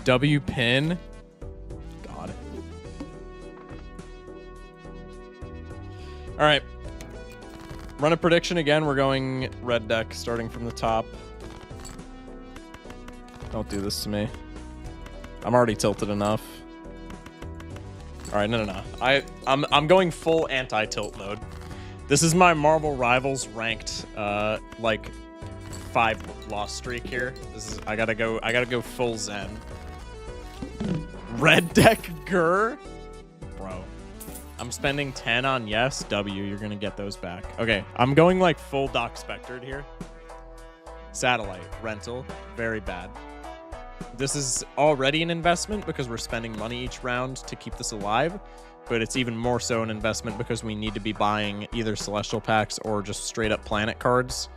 W pin. God. All right. Run a prediction again. We're going red deck starting from the top. Don't do this to me. I'm already tilted enough. All right, no. I'm going full anti-tilt mode. This is my Marvel Rivals ranked like 5 loss streak here. This is I gotta go full Zen. Red deck Gur? Bro. I'm spending 10 on yes, W, you're gonna get those back. Okay, I'm going like full Doc Spectred here. Satellite, rental, very bad. This is already an investment because we're spending money each round to keep this alive, but it's even more so an investment because we need to be buying either Celestial Packs or just straight up planet cards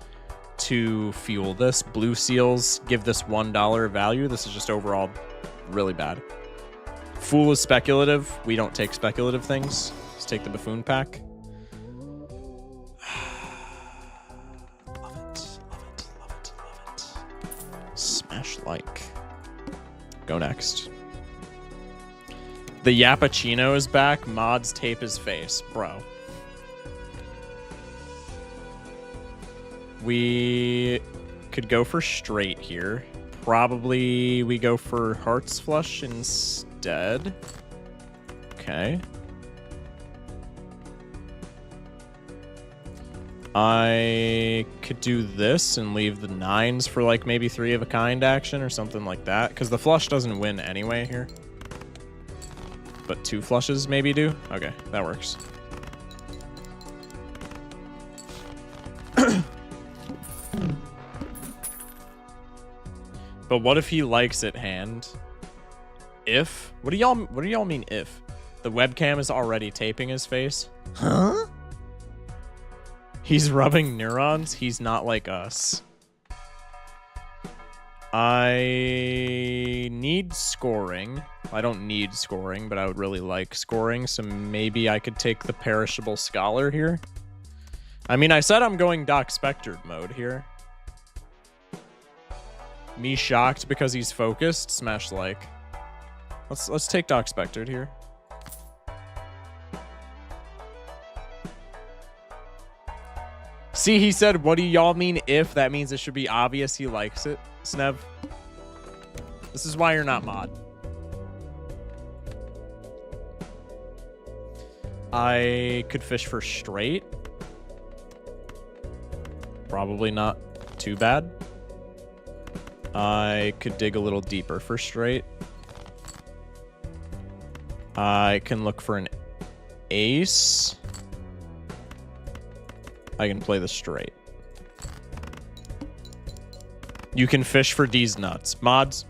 to fuel this. Blue Seals give this $1 value. This is just overall really bad. Fool is speculative. We don't take speculative things. Let's take the Buffoon pack. Love it. Smash like. Go next. The Yappuccino is back. Mods tape his face. Bro. We could go for straight here. Probably we go for Hearts Flush instead. Okay. I could do this and leave the 9s for like maybe 3 of a kind action or something like that. Because the flush doesn't win anyway here. But 2 flushes maybe do? Okay, that works. But what if he likes it hand? If? What do y'all mean if? The webcam is already taping his face? Huh? He's rubbing neurons? He's not like us. I need scoring. I don't need scoring, but I would really like scoring, so maybe I could take the Perishable Scholar here. I mean, I said I'm going Doc Spectred mode here. Me shocked because he's focused? Smash like. Let's take Doc Spectred here. See, he said, what do y'all mean if? That means it should be obvious he likes it, Snev. This is why you're not mod. I could fish for straight. Probably not too bad. I could dig a little deeper for straight. I can look for an ace. I can play the straight. You can fish for D's nuts. Mods.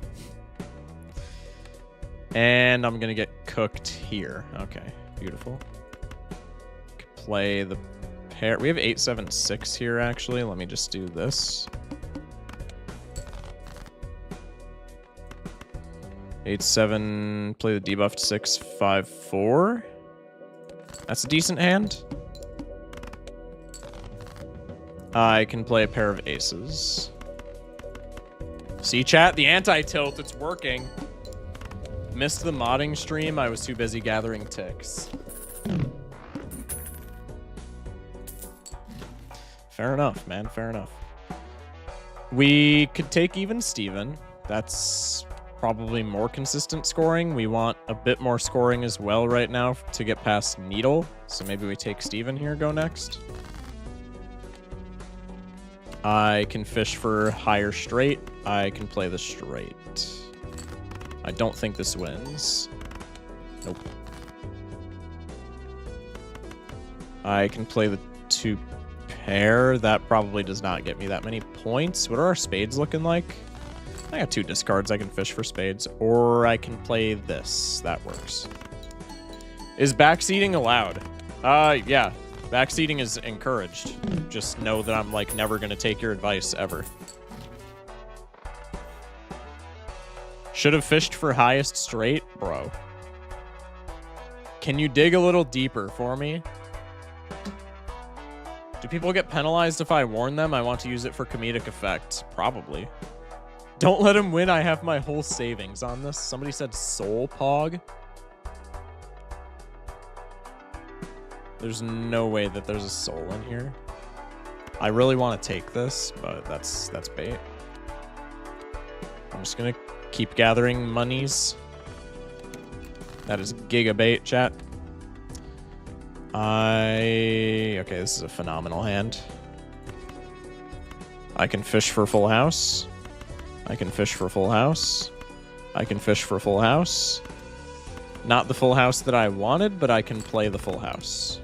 And I'm gonna get cooked here. Okay, beautiful. Play the pair. We have 876 here, actually. Let me just do this. 8-7, play the debuffed 6-5-4. That's a decent hand. I can play a pair of aces. See, chat? The anti-tilt, it's working. Missed the modding stream. I was too busy gathering ticks. Fair enough, man. Fair enough. We could take even Steven. That's probably more consistent scoring. We want a bit more scoring as well right now to get past Needle. So maybe we take Steven here, go next. I can fish for higher straight. I can play the straight. I don't think this wins. Nope. I can play the 2 pair. That probably does not get me that many points. What are our spades looking like? I got 2 discards. I can fish for spades. Or I can play this. That works. Is backseating allowed? Yeah. Backseating is encouraged. Just know that I'm, like, never going to take your advice, ever. Should have fished for highest straight? Bro. Can you dig a little deeper for me? Do people get penalized if I warn them? I want to use it for comedic effect. Probably. Don't let him win. I have my whole savings on this. Somebody said soul pog. There's no way that there's a soul in here. I really want to take this, but that's bait. I'm just gonna keep gathering monies. That is giga bait, chat. Okay, this is a phenomenal hand. I can fish for full house. I can fish for full house. I can fish for full house. Not the full house that I wanted, but I can play the full house.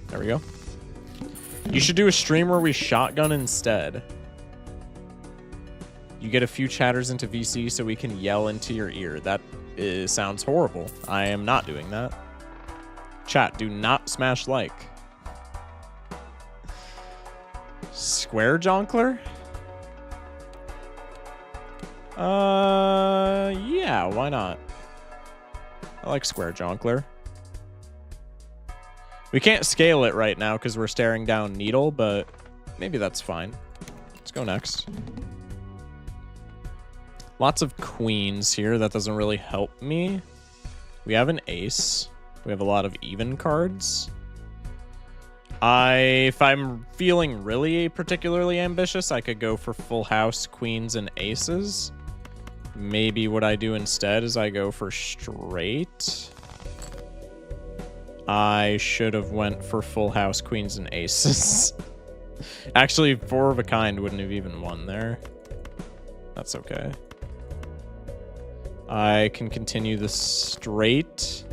There we go. You should do a stream where we shotgun instead. You get a few chatters into VC so we can yell into your ear. That sounds horrible. I am not doing that. Chat, do not smash like. Square Jonkler? Yeah, why not? I like Square Jonkler. We can't scale it right now because we're staring down Needle, but maybe that's fine. Let's go next. Lots of queens here. That doesn't really help me. We have an ace. We have a lot of even cards. If I'm feeling really particularly ambitious, I could go for full house, queens, and aces. Maybe what I do instead is I go for straight. I should have went for full house, queens, and aces. Actually, 4 of a kind wouldn't have even won there. That's okay. I can continue the straight.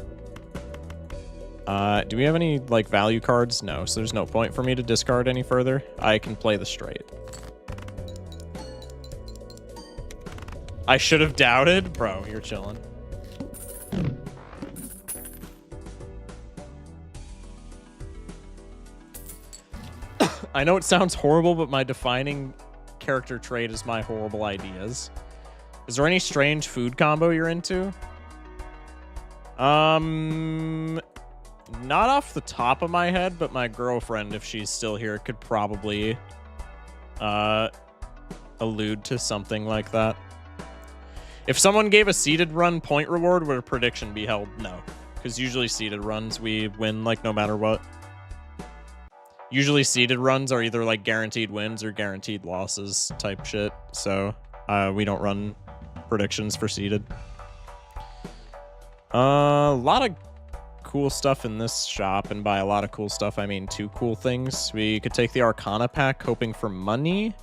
Do we have any, like, value cards? No, so there's no point for me to discard any further. I can play the straight. I should have doubted? Bro, you're chilling. I know it sounds horrible, but my defining character trait is my horrible ideas. Is there any strange food combo you're into? Not off the top of my head, but my girlfriend, if she's still here, could probably allude to something like that. If someone gave a seeded run point reward, would a prediction be held? No. Because usually seeded runs, we win, like, no matter what. Usually seeded runs are either, like, guaranteed wins or guaranteed losses type shit. So, we don't run predictions for seeded. A lot of cool stuff in this shop, and by a lot of cool stuff, I mean 2 cool things. We could take the Arcana pack, hoping for money,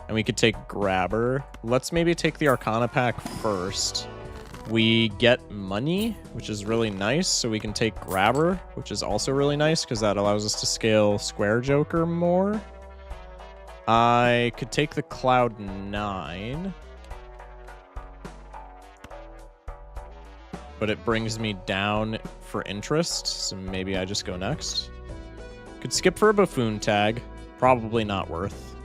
and we could take Grabber. Let's maybe take the Arcana pack first. We get money, which is really nice, so we can take Grabber, which is also really nice, because that allows us to scale Square Joker more. I could take the Cloud 9. But it brings me down for interest, so maybe I just go next. Could skip for a Buffoon tag. Probably not worth.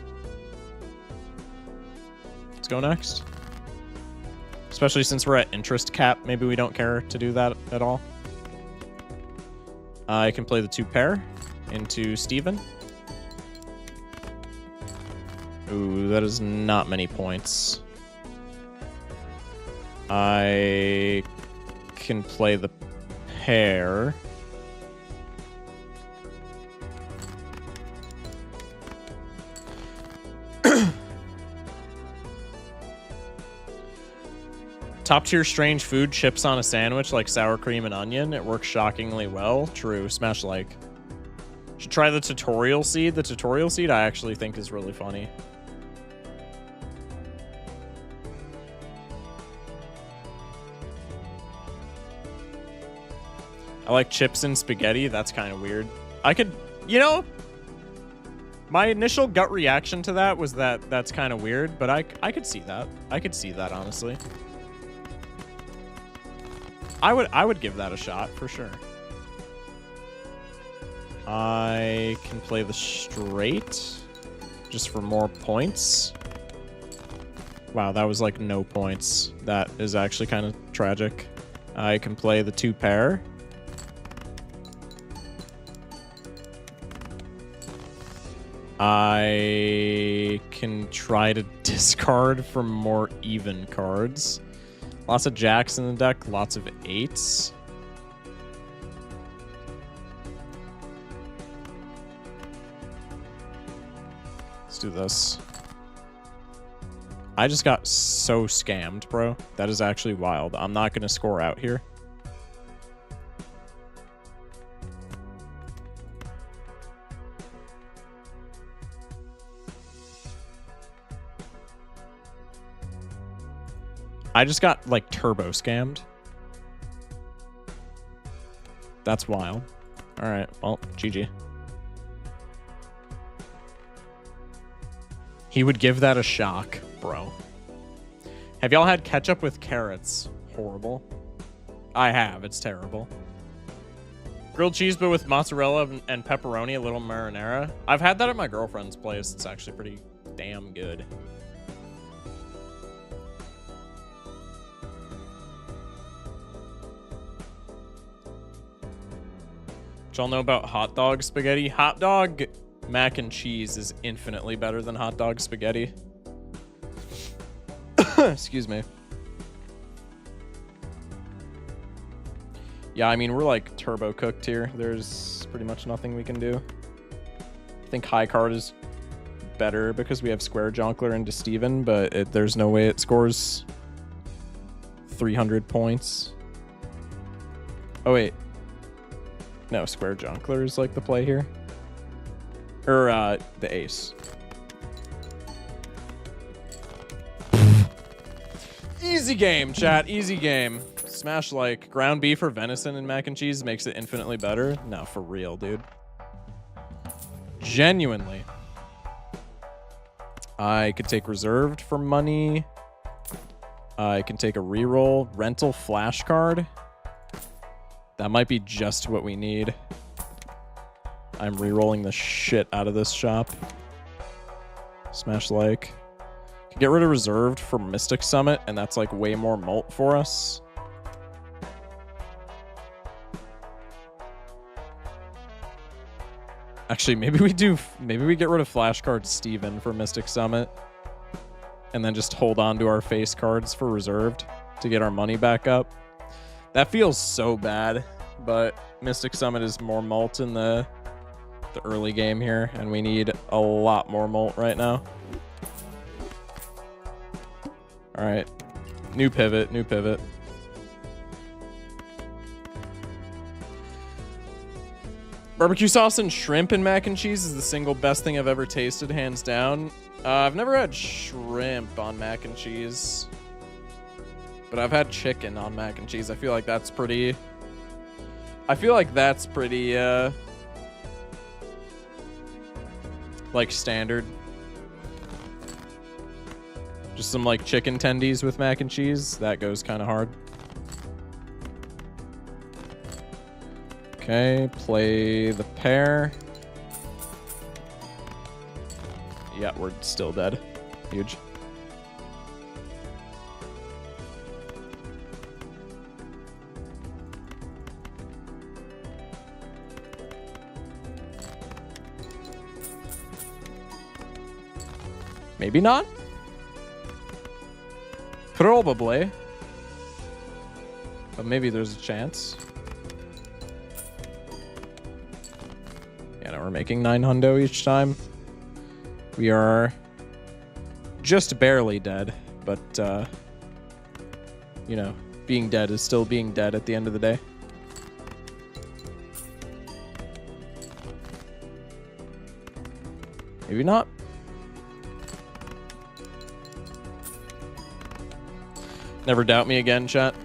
Let's go next. Especially since we're at interest cap, maybe we don't care to do that at all. I can play the 2 pair into Steven. Ooh, that is not many points. I can play the pair. Top tier strange food, chips on a sandwich like sour cream and onion. It works shockingly well. True. Smash like. Should try the tutorial seed. The tutorial seed I actually think is really funny. I like chips and spaghetti. That's kind of weird. I could, you know, my initial gut reaction to that was that that's kind of weird, but I could see that. I could see that, honestly. I would give that a shot for sure. I can play the straight just for more points. Wow, that was like no points. That is actually kind of tragic. I can play the 2 pair. I can try to discard for more even cards. Lots of jacks in the deck, lots of 8s. Let's do this. I just got so scammed, bro. That is actually wild. I'm not going to score out here. I just got, like, turbo scammed. That's wild. All right, well, GG. He would give that a shock, bro. Have y'all had ketchup with carrots? Horrible. I have. It's terrible. Grilled cheese, but with mozzarella and pepperoni, a little marinara. I've had that at my girlfriend's place. It's actually pretty damn good. Y'all know about hot dog spaghetti? Hot dog mac and cheese is infinitely better than hot dog spaghetti. Excuse me. Yeah, I mean, we're like turbo cooked here. There's pretty much nothing we can do. I think high card is better because we have square Jonkler into Steven, but there's no way it scores 300 points. Oh, wait. No, square Jonkler is like the play here. Or the ace. Easy game, chat. Easy game. Smash like ground beef or venison and mac and cheese makes it infinitely better. No, for real, dude. Genuinely. I could take reserved for money. I can take a reroll. Rental flashcard. That might be just what we need. I'm re-rolling the shit out of this shop. Smash like. Can get rid of reserved for Mystic Summit, and that's like way more mult for us. Actually, maybe we get rid of flashcard Steven for Mystic Summit. And then just hold on to our face cards for reserved to get our money back up. That feels so bad, but Mystic Summit is more mult in the early game here, and we need a lot more mult right now. All right, new pivot, new pivot. Barbecue sauce and shrimp and mac and cheese is the single best thing I've ever tasted, hands down. I've never had shrimp on mac and cheese, but I've had chicken on mac and cheese. I feel like that's pretty... like standard. Just some like chicken tendies with mac and cheese. That goes kind of hard. Okay, play the pair. Yeah, we're still dead. Huge. Maybe not. Probably. But maybe there's a chance. Yeah, no, we're making 9 hundo each time. We are just barely dead, but, you know, being dead is still being dead at the end of the day. Maybe not. Never doubt me again, chat.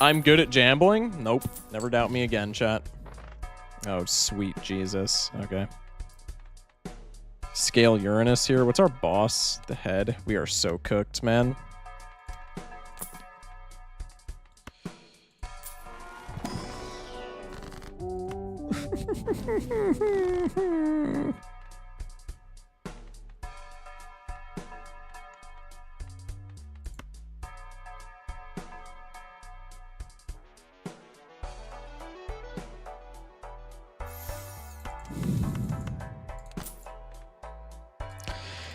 I'm good at jambling? Nope. Never doubt me again, chat. Oh, sweet Jesus. Okay. Scale Uranus here. What's our boss? The head. We are so cooked, man.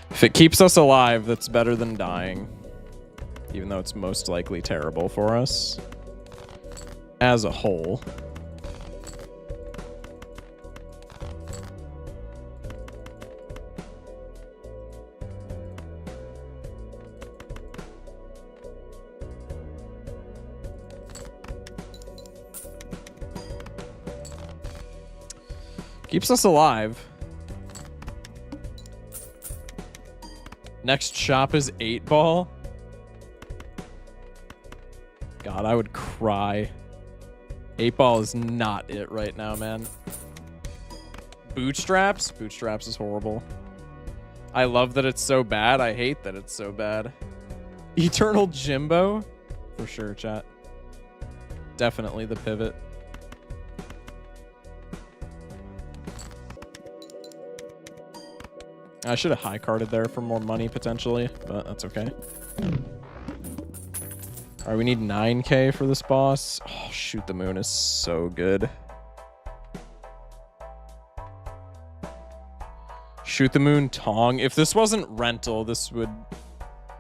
If it keeps us alive, that's better than dying. Even though it's most likely terrible for us. As a whole. Keeps us alive. Next shop is 8-ball. God, I would cry. 8-ball is not it right now, man. Bootstraps? Bootstraps is horrible. I love that it's so bad. I hate that it's so bad. Eternal Jimbo? For sure, chat. Definitely the pivot. I should have high carded there for more money potentially, but that's okay. All right, we need 9K for this boss. Oh, Shoot the Moon is so good. Shoot the Moon Tong. If this wasn't rental, this would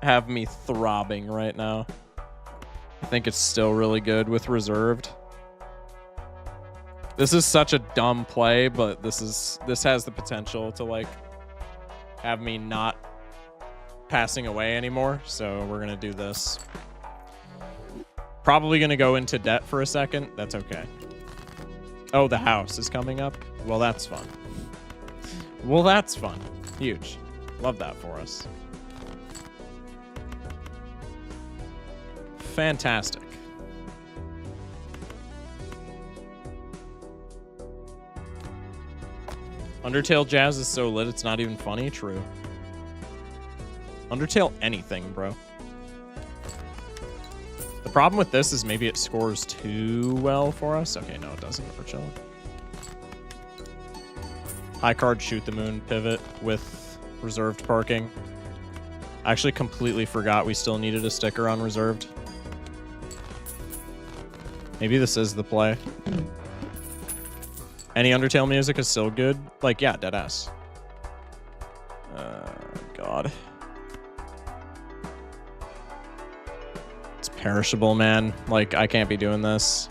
have me throbbing right now. I think it's still really good with reserved. This is such a dumb play, but this has the potential to like have me not passing away anymore, so we're gonna do this. Probably gonna go into debt for a second. That's okay. Oh, the house is coming up? Well, that's fun. Well, that's fun. Huge. Love that for us. Fantastic. Undertale Jazz is so lit, it's not even funny. True. Undertale anything, bro. The problem with this is maybe it scores too well for us. Okay, no, it doesn't. We're chilling. High card, Shoot the Moon, pivot with reserved parking. I actually completely forgot we still needed a sticker on reserved. Maybe this is the play. Any Undertale music is still good. Like, yeah, deadass. God. It's perishable, man. Like, I can't be doing this.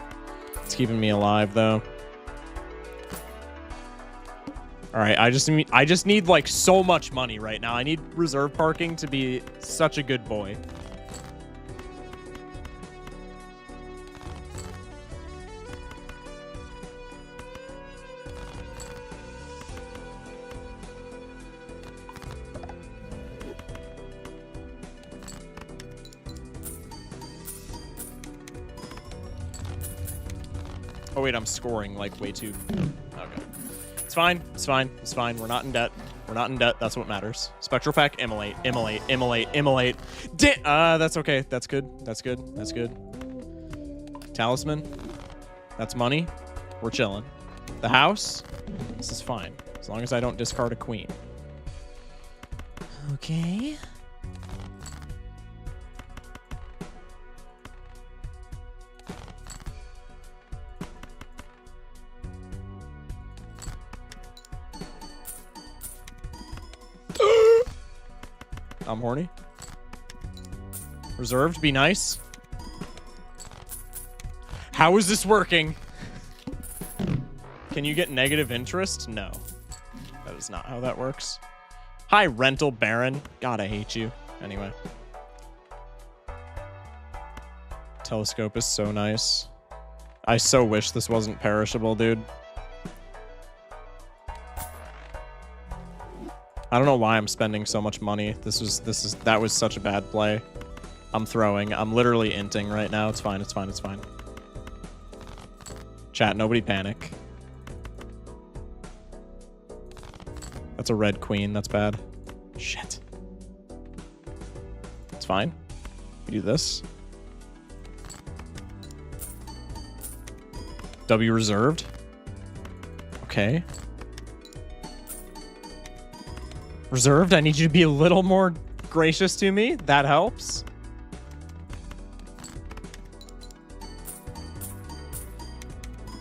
It's keeping me alive, though. All right, I just need like so much money right now. I need reserve parking to be such a good boy. Oh wait, I'm scoring like way too. Okay. It's fine. It's fine. It's fine. We're not in debt. We're not in debt. That's what matters. Spectral pack, immolate, immolate, immolate, immolate. That's okay. That's good. That's good. That's good. Talisman. That's money. We're chilling. The house. This is fine. As long as I don't discard a queen. Okay. I'm horny. Reserved, be nice. How is this working? Can you get negative interest? No. That is not how that works. Hi, rental baron. God, I hate you. Anyway. Telescope is so nice. I so wish this wasn't perishable, dude. I don't know why I'm spending so much money. That was such a bad play. I'm throwing. I'm literally inting right now. It's fine. It's fine. It's fine. Chat, nobody panic. That's a red queen. That's bad. Shit. It's fine. We do this. W reserved. Okay. Reserved, I need you to be a little more gracious to me. That helps.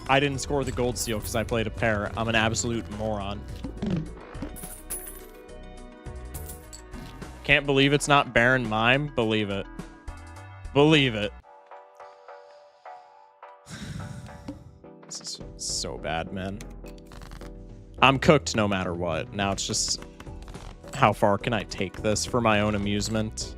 I didn't score the gold seal because I played a pair. I'm an absolute moron. Can't believe it's not Baron Mime. Believe it. Believe it. This is so bad, man. I'm cooked no matter what. Now it's just... how far can I take this for my own amusement?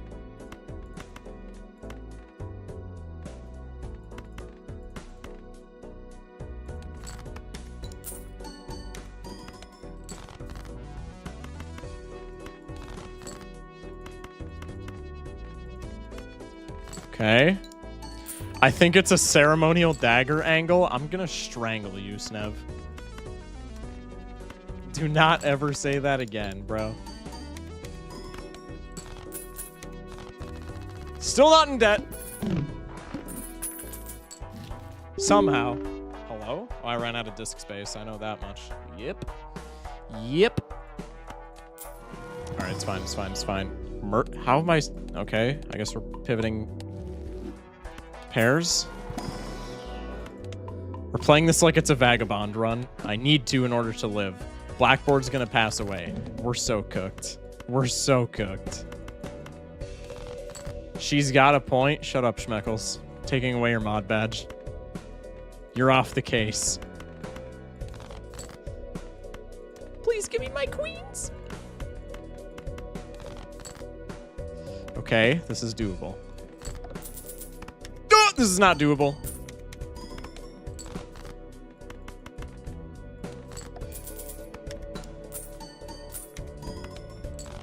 Okay. I think it's a ceremonial dagger angle. I'm gonna strangle you, Snev. Do not ever say that again, bro. Still not in debt. Somehow. Hello? Oh, I ran out of disk space. I know that much. Yep. Yep. All right, it's fine. It's fine. It's fine. How am I? Okay, I guess we're pivoting pairs. We're playing this like it's a vagabond run. I need to in order to live. Blackboard's gonna pass away. We're so cooked. We're so cooked. She's got a point. Shut up, Schmeckles. Taking away your mod badge. You're off the case. Please give me my queens. Okay, this is doable. Oh, this is not doable.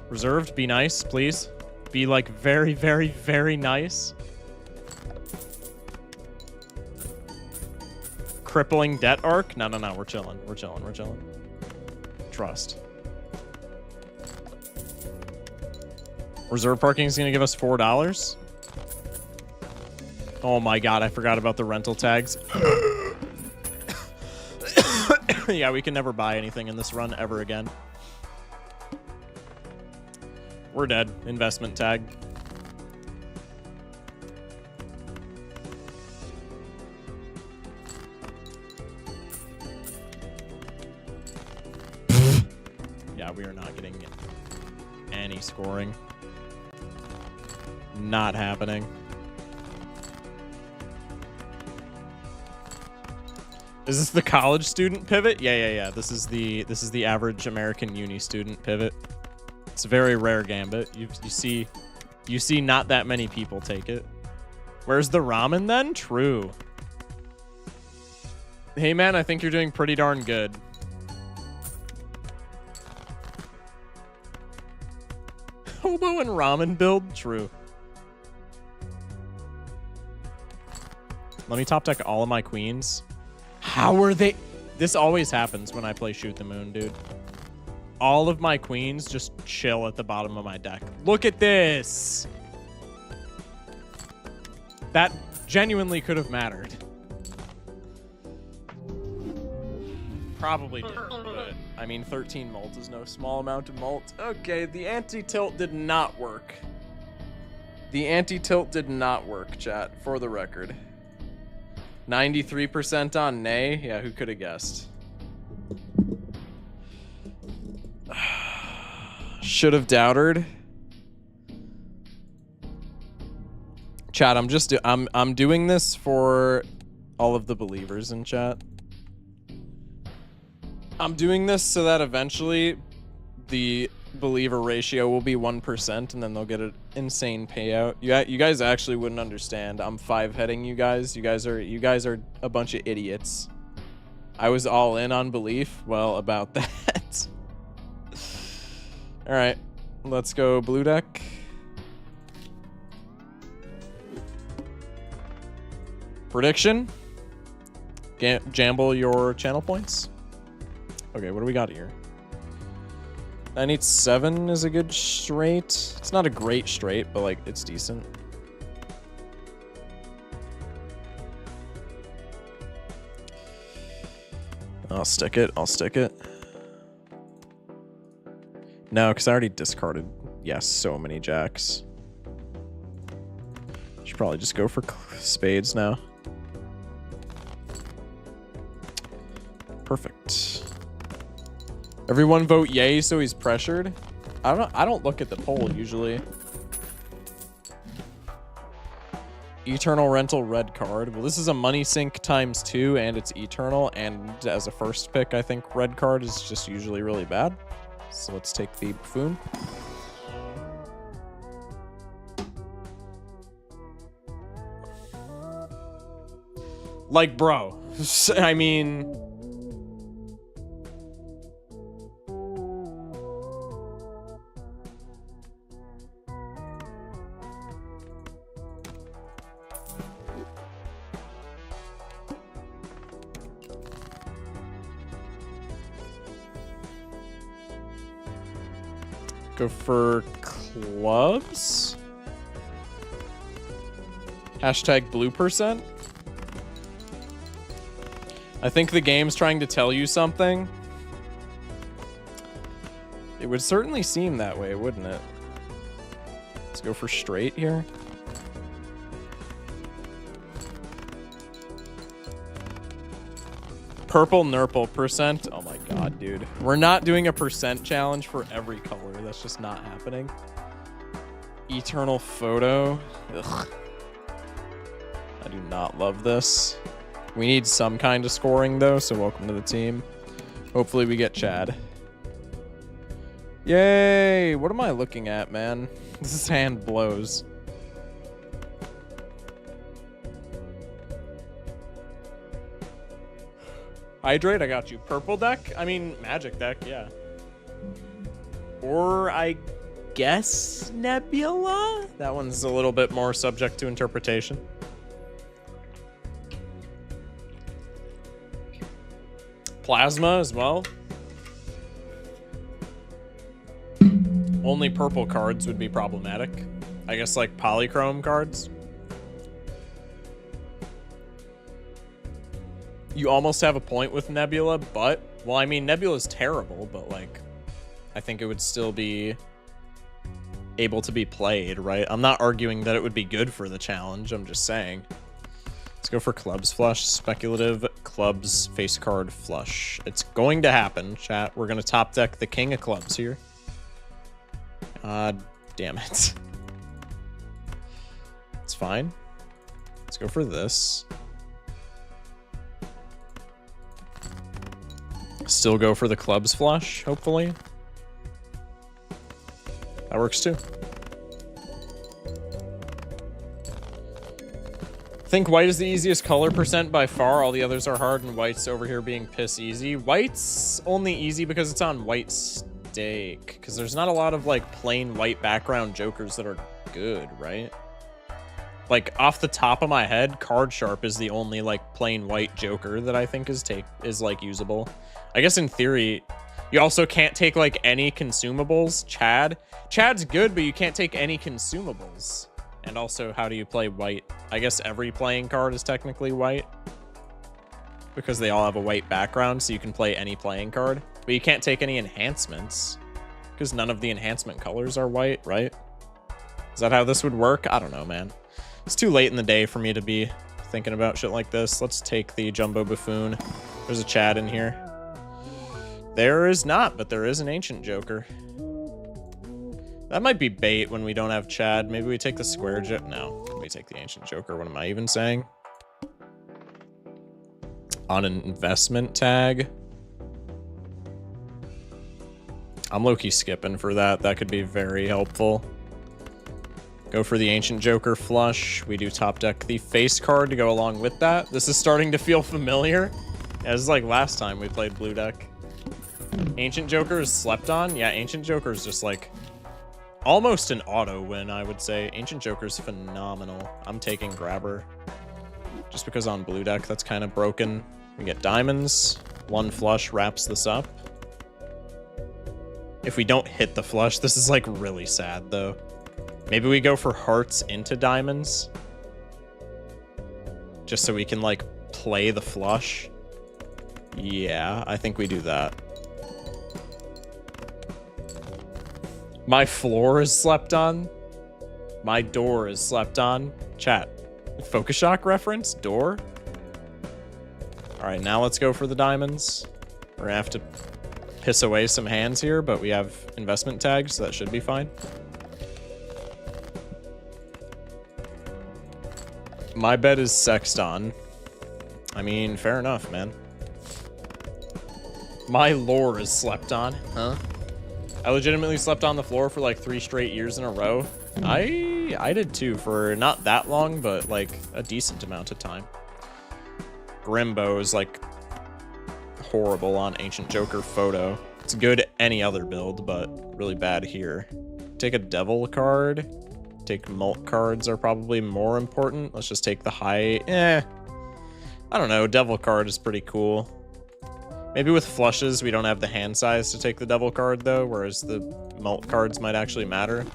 Reserved, be nice, please. Be like very, very, very nice. Crippling debt arc? No, no, no, we're chilling. We're chilling. We're chilling. Trust. Reserve parking is going to give us $4. Oh my god, I forgot about the rental tags. Yeah, we can never buy anything in this run ever again. We're dead. Investment tag. Yeah, we are not getting any scoring. Not happening. Is this the college student pivot? Yeah. This is the average American uni student pivot. It's a very rare gambit. You see not that many people take it. Where's the ramen then? True. Hey man, I think you're doing pretty darn good. Hobo and ramen build? True. Let me top deck all of my queens. How are they? This always happens when I play Shoot the Moon, dude. all of my queens just chill at the bottom of my deck. Look at this. That genuinely could have mattered. Probably did, but I mean, 13 mult is no small amount of mult. Okay, the anti-tilt did not work. The anti-tilt did not work, chat, for the record. 93% on nay? Yeah, who could have guessed? Should have doubted. Chat, I'm doing this for all of the believers in chat. I'm doing this so that eventually the believer ratio will be 1% and then they'll get an insane payout. You guys actually wouldn't understand. I'm 5-heading you guys. You guys are a bunch of idiots. I was all in on belief. Well, about that. All right, let's go blue deck. Prediction. Jamble your channel points. Okay, what do we got here? 987 is a good straight. It's not a great straight, but like it's decent. I'll stick it. I'll stick it. No, because I already discarded, yes, so many jacks. Should probably just go for spades now. Perfect. Everyone vote yay so he's pressured. I don't look at the poll usually. Eternal Rental red card. Well, this is a money sink ×2 and it's eternal, and as a first pick, I think red card is just usually really bad. So let's take the buffoon. Like, bro, I mean, go for clubs. Hashtag blue %. I think the game's trying to tell you something. It would certainly seem that way, wouldn't it? Let's go for straight here. Purple Nurple %. Oh my god, dude. We're not doing a % challenge for every color. That's just not happening. Eternal Photo. Ugh. I do not love this. We need some kind of scoring, though, so welcome to the team. Hopefully we get Chad. Yay! What am I looking at, man? This hand blows. Hydrate, I got you. Purple deck? I mean, magic deck, yeah. Or I guess Nebula? That one's a little bit more subject to interpretation. Plasma as well. Only purple cards would be problematic. I guess like polychrome cards. You almost have a point with Nebula, but, well, I mean, Nebula's terrible, but like, I think it would still be able to be played, right? I'm not arguing that it would be good for the challenge. I'm just saying. Let's go for clubs flush. Speculative clubs face card flush. It's going to happen, chat. We're going to top deck the king of clubs here. Damn it. It's fine. Let's go for this. Still go for the clubs flush, hopefully. That works too. I think white is the easiest color % by far. All the others are hard, and white's over here being piss easy. White's only easy because it's on white stake. Because there's not a lot of like plain white background jokers that are good, right? Like off the top of my head, Card Sharp is the only like plain white joker that I think is like usable. I guess in theory, You also can't take, like, any consumables. Chad's good, but you can't take any consumables. And also, how do you play white? I guess every playing card is technically white, because they all have a white background, so you can play any playing card. But you can't take any enhancements, because none of the enhancement colors are white, right? Is that how this would work? I don't know, man. It's too late in the day for me to be thinking about shit like this. Let's take the Jumbo Buffoon. There's a Chad in here. There is not, but there is an Ancient Joker. That might be bait when we don't have Chad. Maybe we take the Square Joker. No, we take the Ancient Joker. What am I even saying? On an investment tag. I'm low-key skipping for that. That could be very helpful. Go for the Ancient Joker flush. We do top deck the face card to go along with that. This is starting to feel familiar. Yeah, this is like last time we played blue deck. Ancient Joker is slept on. Yeah, Ancient Joker is just like almost an auto win, I would say. Ancient Joker is phenomenal. I'm taking Grabber just because on blue deck that's kind of broken. We get diamonds. One flush wraps this up. If we don't hit the flush, this is like really sad though. Maybe we go for hearts into diamonds just so we can like play the flush. Yeah, I think we do that. My floor is slept on. My door is slept on. Chat. Focus Shock reference? Door? Alright, now let's go for the diamonds. We're gonna have to piss away some hands here, but we have investment tags, so that should be fine. My bed is Sexton. I mean, fair enough, man. My lore is slept on. Huh? I legitimately slept on the floor for like 3 straight years in a row. I did too, for not that long, but like a decent amount of time. Grimbo is like horrible on Ancient Joker photo. It's good any other build, but really bad here. Take a Devil card. Take Mult cards are probably more important. Let's just take the high. I don't know. Devil card is pretty cool. Maybe with flushes, we don't have the hand size to take the Devil card, though, whereas the Mult cards might actually matter.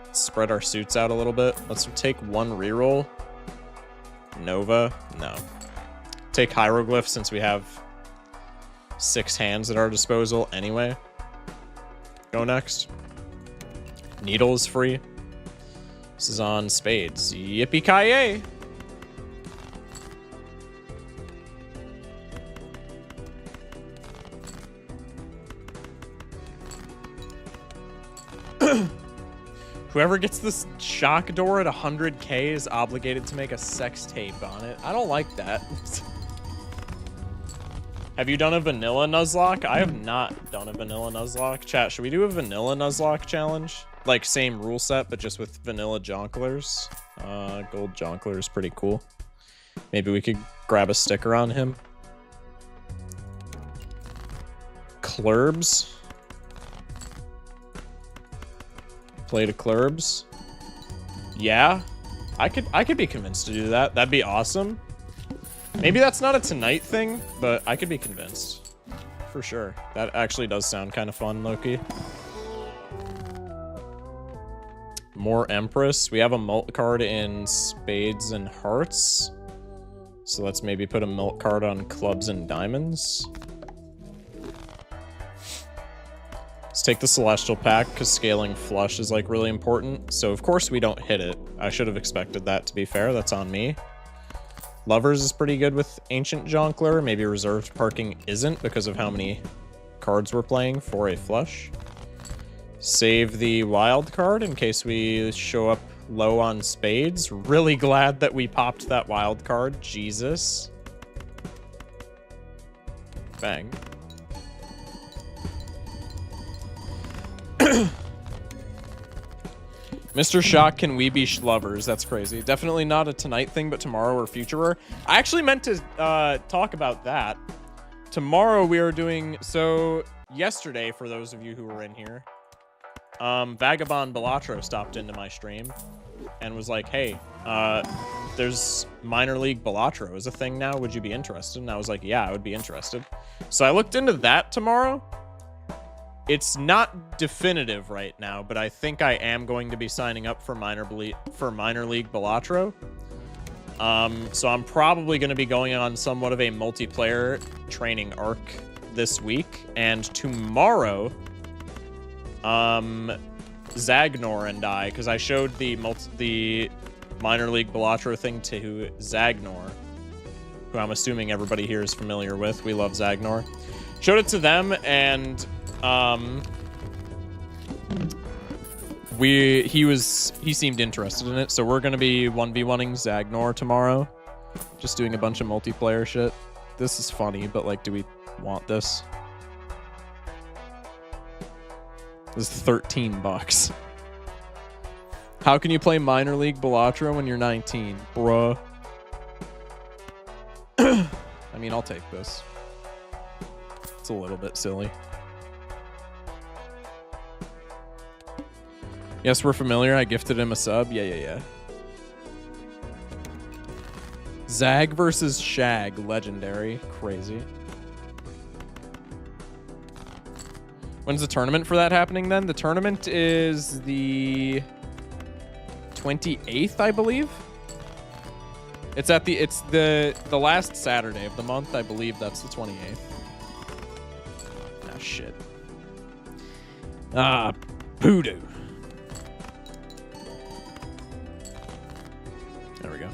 Let's spread our suits out a little bit. Let's take one reroll. Nova? No. Take Hieroglyph since we have 6 hands at our disposal anyway. Go next. Needle is free. This is on spades. Yippee-ki-yay! Whoever gets this shock door at 100k is obligated to make a sex tape on it. I don't like that. Have you done a vanilla Nuzlocke? I have not done a vanilla Nuzlocke. Chat, should we do a vanilla Nuzlocke challenge? Like same rule set, but just with vanilla jonklers. Gold jonkler is pretty cool. Maybe we could grab a sticker on him. Clurbs. Play to Clurbs. Yeah, I could be convinced to do that. That'd be awesome. Maybe that's not a tonight thing, but I could be convinced. For sure. That actually does sound kind of fun, Loki. More Empress. We have a Mult card in Spades and Hearts. So let's maybe put a Mult card on Clubs and Diamonds. Let's take the Celestial pack, because scaling flush is like really important. So of course we don't hit it. I should have expected that, to be fair. That's on me. Lovers is pretty good with Ancient Jonkler. Maybe Reserved Parking isn't because of how many cards we're playing for a flush. Save the wild card in case we show up low on spades. Really glad that we popped that wild card. Jesus. Bang. Mr. Shock, can we be lovers? That's crazy. Definitely not a tonight thing, but tomorrow or future. I actually meant to talk about that. Tomorrow we are doing... So, yesterday, for those of you who were in here, Vagabond Balatro stopped into my stream and was like, hey, there's minor league Balatro is a thing now. Would you be interested? And I was like, yeah, I would be interested. So I looked into that tomorrow. It's not definitive right now, but I think I am going to be signing up for Minor League Balatro. So I'm probably going to be going on somewhat of a multiplayer training arc this week, and tomorrow, Zagnor and I, because I showed the Minor League Balatro thing to Zagnor, who I'm assuming everybody here is familiar with. We love Zagnor. Showed it to them, and he seemed interested in it, so we're gonna be 1v1ing Zagnor tomorrow, just doing a bunch of multiplayer shit. This is funny, but like, do we want this? This is $13. How can you play Minor League Balatro when you're 19, bruh? I mean, I'll take this. It's a little bit silly. Yes, we're familiar. I gifted him a sub. Yeah. Zag versus Shag. Legendary. Crazy. When's the tournament for that happening then? The tournament is the 28th, I believe. It's the last Saturday of the month. I believe that's the 28th. Ah, shit. Ah, poodoo. There we go.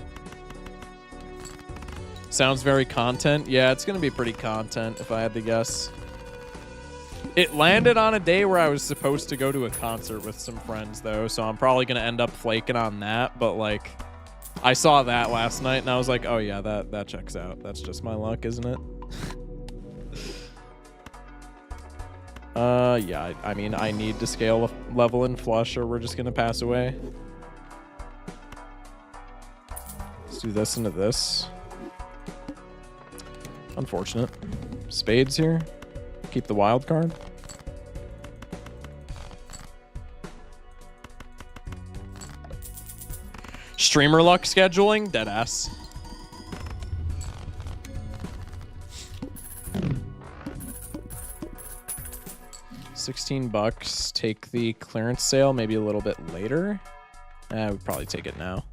Sounds very content. Yeah, it's going to be pretty content if I had to guess. It landed on a day where I was supposed to go to a concert with some friends, though, so I'm probably going to end up flaking on that, but, like, I saw that last night, and I was like, oh, yeah, that checks out. That's just my luck, isn't it? Yeah, I mean, I need to scale a level in Flush, or we're just going to pass away. Let's do this into this. Unfortunate. Spades here. Keep the wild card. Streamer luck scheduling? Deadass. $16. Take the clearance sale maybe a little bit later. I would probably take it now.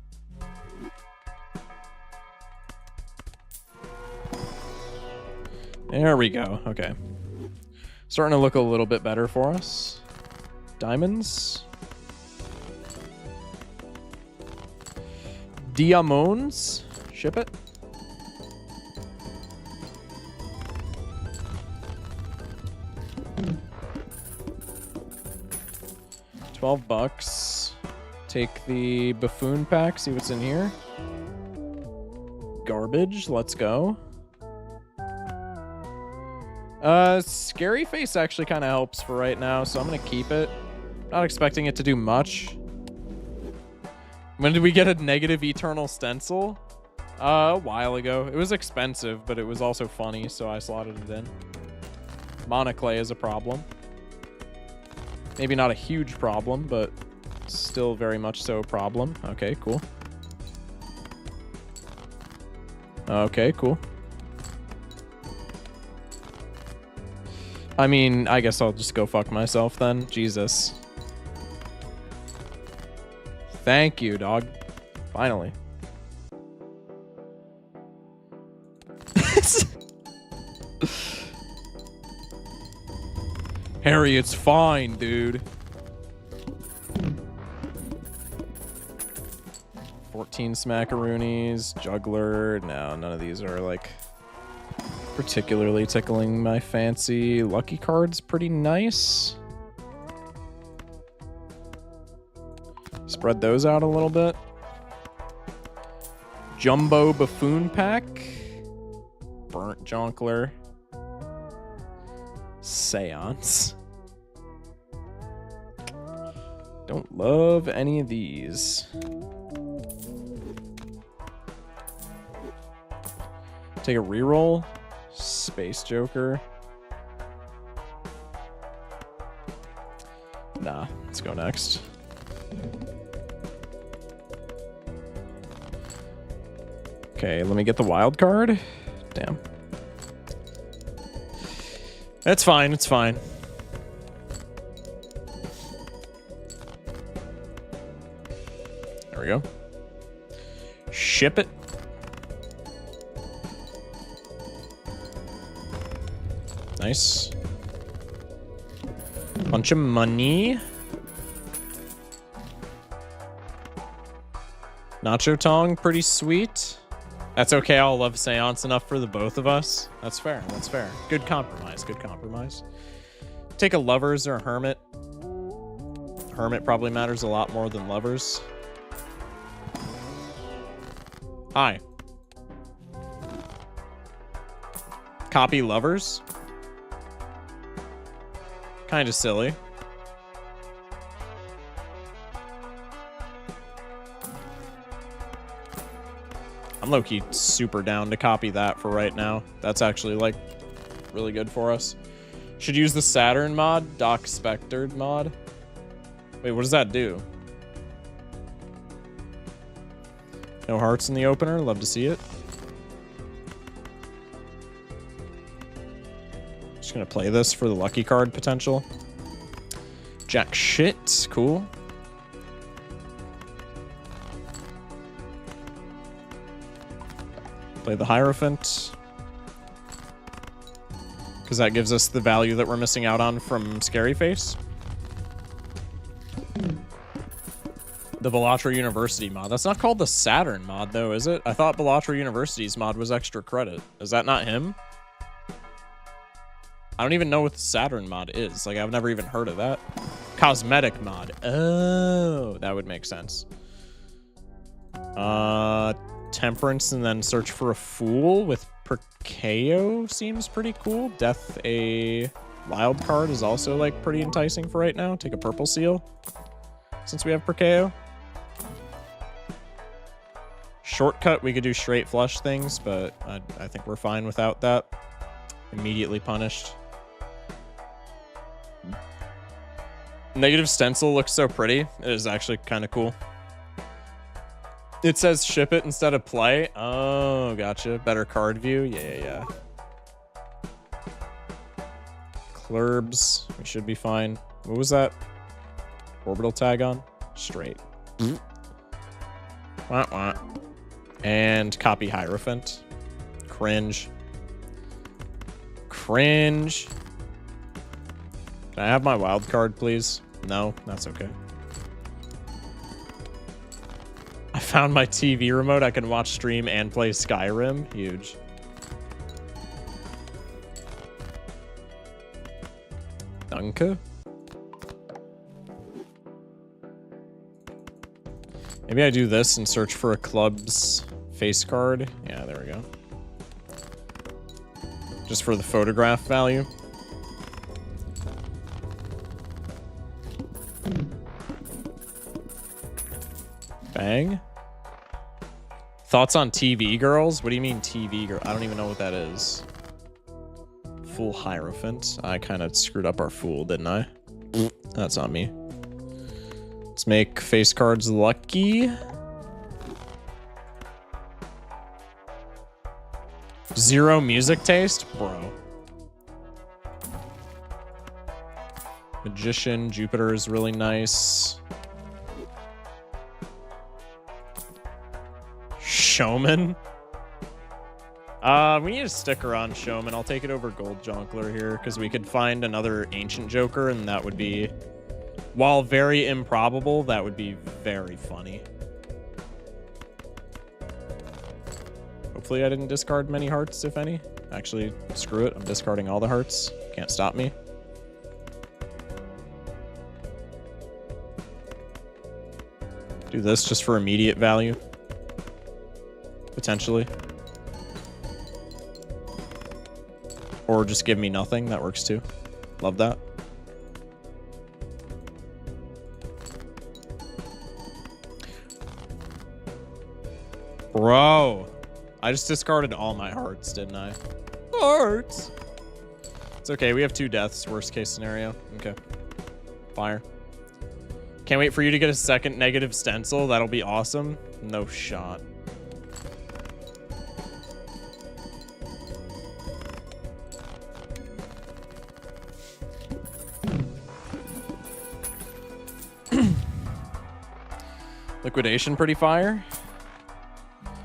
There we go. Okay. Starting to look a little bit better for us. Diamonds. Diamonds. Ship it. $12. Take the buffoon pack. See what's in here. Garbage. Let's go. Scary face actually kind of helps for right now, so I'm gonna keep it. Not expecting it to do much. When did we get a negative eternal stencil? A while ago. It was expensive, but it was also funny, so I slotted it in. Monoclay is a problem. Maybe not a huge problem, but still very much so a problem. Okay, cool. Okay, cool. I mean, I guess I'll just go fuck myself then. Jesus. Thank you, dog. Finally. Harry, it's fine, dude. 14 smackaroonies. Juggler. No, none of these are, like, particularly tickling my fancy. Lucky card's pretty nice. Spread those out a little bit. Jumbo buffoon pack. Burnt jonkler. Seance. Don't love any of these. Take a reroll. Space Joker. Nah, let's go next. Okay, let me get the wild card. Damn. That's fine, it's fine. we go. Ship it. Nice. Bunch of money. Nacho Tong, pretty sweet. That's okay, I'll love Seance enough for the both of us. That's fair, that's fair. Good compromise, good compromise. Take a Lovers or a Hermit. Hermit probably matters a lot more than Lovers. Hi. Copy Lovers? Kind of silly. I'm low-key super down to copy that for right now. That's actually, like, really good for us. Should use the Saturn mod, Doc Spectred mod. Wait, what does that do? No hearts in the opener. Love to see it. Just gonna play this for the lucky card potential. Jack shit. Cool. Play the Hierophant. Because that gives us the value that we're missing out on from Scary Face. The Balatro University mod. That's not called the Saturn mod, though, is it? I thought Balatro University's mod was extra credit. Is that not him? I don't even know what the Saturn mod is. Like, I've never even heard of that. Cosmetic mod. Oh, that would make sense. Temperance and then search for a Fool with Perkeo seems pretty cool. Death a wild card is also, like, pretty enticing for right now. Take a purple seal since we have Perkeo. Shortcut, we could do straight flush things, but I think we're fine without that. Immediately punished. Negative stencil looks so pretty. It is actually kind of cool. It says ship it instead of play. Oh, gotcha. Better card view. Yeah. Clurbs. We should be fine. What was that? Orbital tag on? Straight. Wah, wah. And copy Hierophant. Cringe. Cringe. Can I have my wild card, please? No, that's okay. I found my TV remote. I can watch stream and play Skyrim. Huge. Danke. Maybe I do this and search for a club's face card. Yeah, there we go. Just for the photograph value. Bang. Thoughts on TV girls? What do you mean TV girl? I don't even know what that is. Full Hierophant. I kind of screwed up our Fool, didn't I? That's on me. Let's make face cards lucky. Zero music taste? Bro. Magician, Jupiter is really nice. Showman? We need a sticker on Showman. I'll take it over Gold Jonkler here, because we could find another Ancient Joker, and that would be, while very improbable, that would be very funny. Hopefully I didn't discard many hearts, if any. Actually, screw it. I'm discarding all the hearts. Can't stop me. Do this just for immediate value. Potentially. Or just give me nothing. That works too. Love that. Bro. I just discarded all my hearts, didn't I? Hearts! It's okay. We have 2 deaths. Worst case scenario. Okay. Fire. Can't wait for you to get a second negative stencil. That'll be awesome. No shot. Liquidation pretty fire.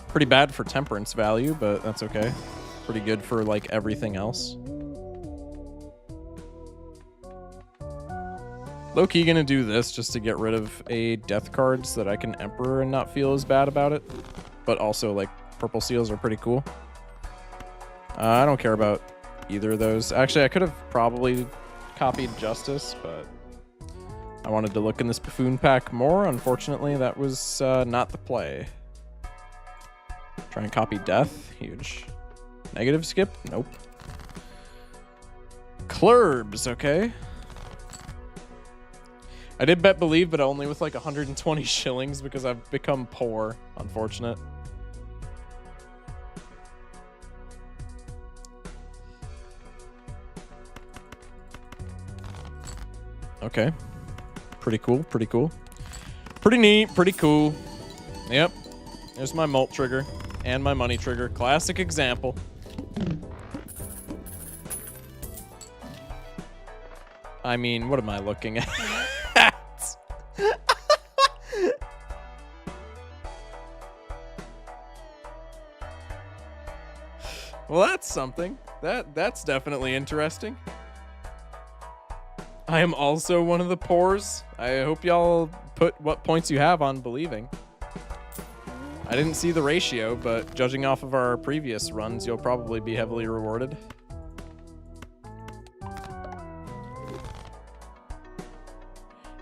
Pretty bad for temperance value, but that's okay. Pretty good for like everything else. Low-key gonna do this just to get rid of a death card so that I can Emperor and not feel as bad about it. But also, like, purple seals are pretty cool. I don't care about either of those. Actually, I could have probably copied Justice, but I wanted to look in this Buffoon pack more. Unfortunately, that was not the play. Try and copy Death. Huge. Negative skip? Nope. Clurbs, okay. I did bet Believe, but only with like 120 shillings because I've become poor. Unfortunate. Okay. Pretty cool, pretty cool. Pretty neat, pretty cool. Yep. There's my Molt trigger and my money trigger. Classic example. I mean, what am I looking at? Well, that's something. That's definitely interesting. I am also one of the poors. I hope y'all put what points you have on believing. I didn't see the ratio, but judging off of our previous runs, you'll probably be heavily rewarded.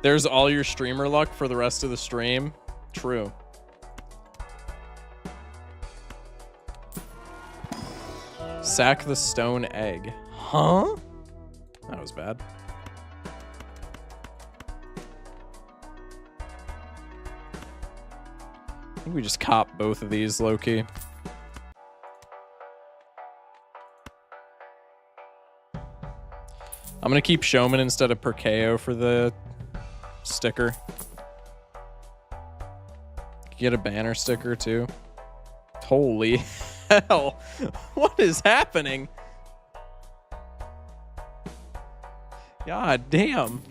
There's all your streamer luck for the rest of the stream. True. Sack the stone egg. Huh? That was bad. I think we just cop both of these low-key. I'm gonna keep Showman instead of Perkeo for the sticker. Get a banner sticker too. Holy hell. What is happening? God damn.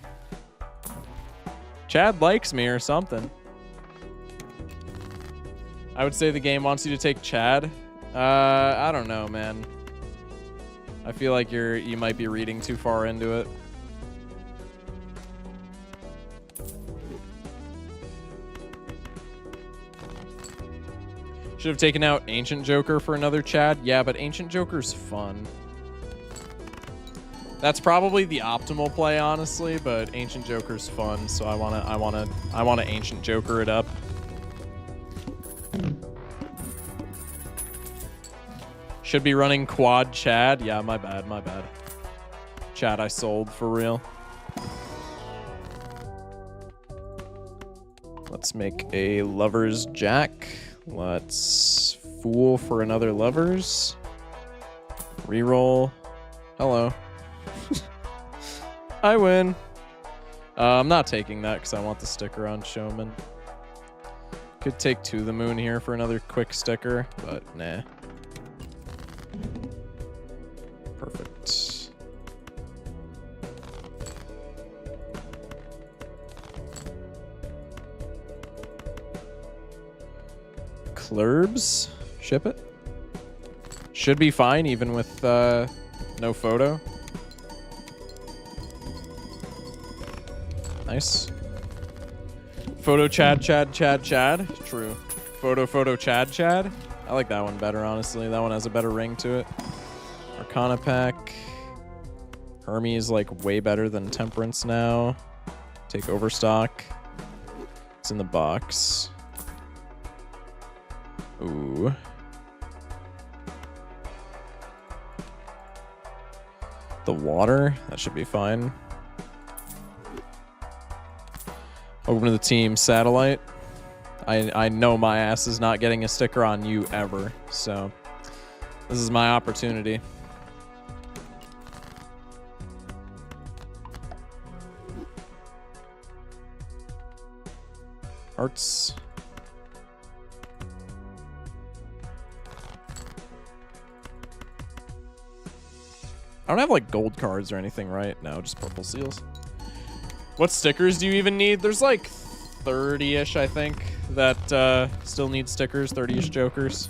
Chad likes me or something. I would say the game wants you to take Chad. I don't know, man. I feel like you might be reading too far into it. Should have taken out Ancient Joker for another Chad. Yeah, but Ancient Joker's fun. That's probably the optimal play, honestly, but Ancient Joker's fun, so I wanna Ancient Joker it up. Should be running quad Chad. Yeah, my bad, my bad. Chad I sold for real. Let's make a Lover's Jack. Let's Fool for another Lover's. Reroll. Hello. I win. I'm not taking that because I want the sticker on Showman. Could take To the Moon here for another quick sticker, but nah. Perfect. Clurbs. Ship it. Should be fine even with no photo. Nice. Photo Chad. True. Photo Chad. I like that one better, honestly. That one has a better ring to it. Arcana pack. Hermes like way better than Temperance now. Take Overstock. It's in the box. Ooh. The water. That should be fine. Open to the team Satellite. I know my ass is not getting a sticker on you ever, so this is my opportunity. Hearts. I don't have like gold cards or anything, right? No, just purple seals. What stickers do you even need? There's like 30-ish, I think, that still need stickers, 30-ish jokers.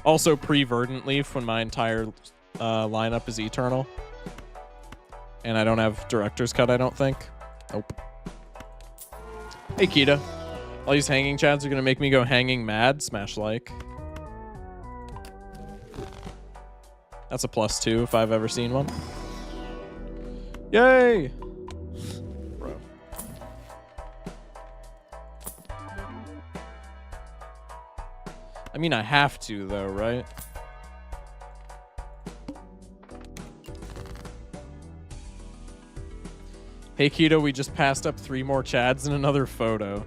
Also pre-Verdant Leaf when my entire lineup is Eternal. And I don't have Director's Cut, I don't think. Nope. Hey, Kita. All these hanging chads are going to make me go hanging mad. Smash like. That's a +2 if I've ever seen one. Yay! Bro. I mean, I have to, though, right? Hey, Keto, we just passed up 3 more chads and another photo.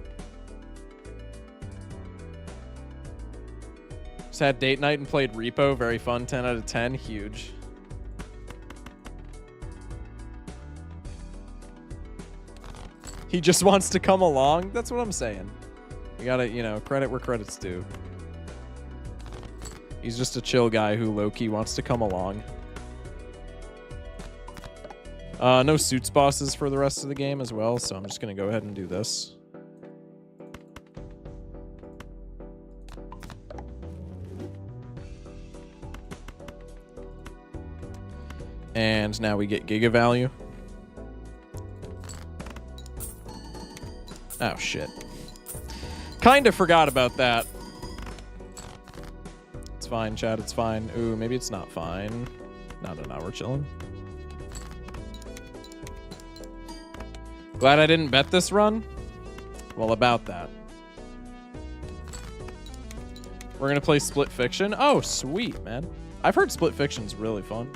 Just had date night and played Repo. Very fun. 10 out of 10. Huge. He just wants to come along. That's what I'm saying. You gotta, you know, credit where credit's due. He's just a chill guy who low-key wants to come along. No suits bosses for the rest of the game as well, so I'm just gonna go ahead and do this. And now we get Giga value. Oh, shit. Kinda forgot about that. It's fine, chat, it's fine. Ooh, maybe it's not fine. No, we're chilling. Glad I didn't bet this run? Well, about that. We're gonna play Split Fiction. Oh, sweet, man. I've heard Split Fiction's really fun.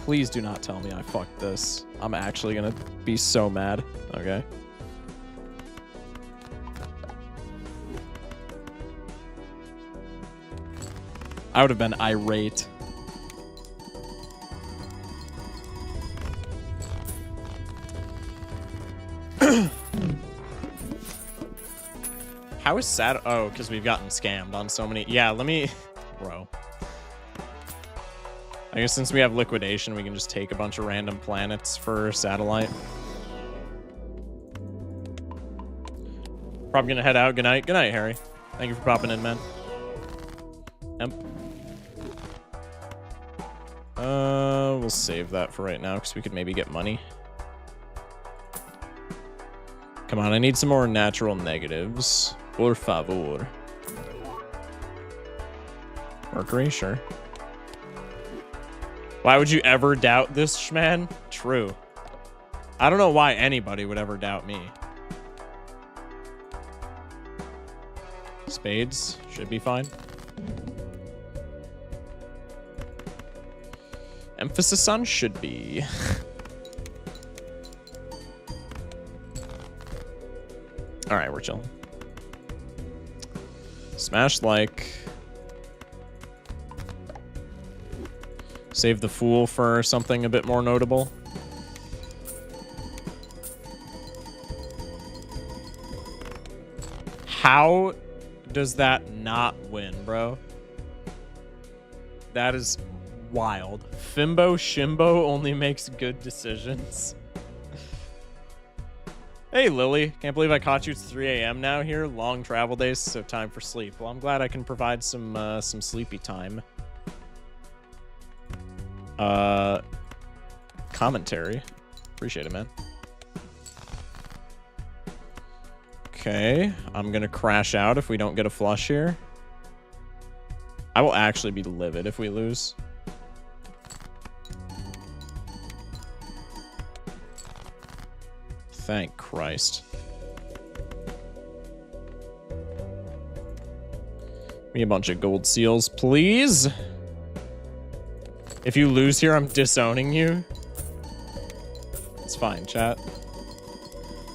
Please do not tell me I fucked this. I'm actually gonna be so mad. Okay. I would have been irate. How is sad? Oh, because we've gotten scammed on so many. Yeah, let me... Bro. I guess since we have liquidation, we can just take a bunch of random planets for satellite. Probably gonna head out. Good night. Good night, Harry. Thank you for popping in, man. We'll save that for right now because we could maybe get money. Come on, I need some more natural negatives. Por favor. Mercury, sure. Why would you ever doubt this, Schman? True. I don't know why anybody would ever doubt me. Spades should be fine. Emphasis on should be. All right, we're chilling. Smash like. Save the Fool for something a bit more notable. How does that not win, bro? That is wild. Fimbo Shimbo only makes good decisions. Hey, Lily. Can't believe I caught you. It's 3 a.m. now here. Long travel days, so time for sleep. Well, I'm glad I can provide some sleepy time. Commentary. Appreciate it, man. Okay. I'm gonna crash out if we don't get a flush here. I will actually be livid if we lose. Thank Christ. Give me a bunch of gold seals, please. If you lose here, I'm disowning you. It's fine, chat.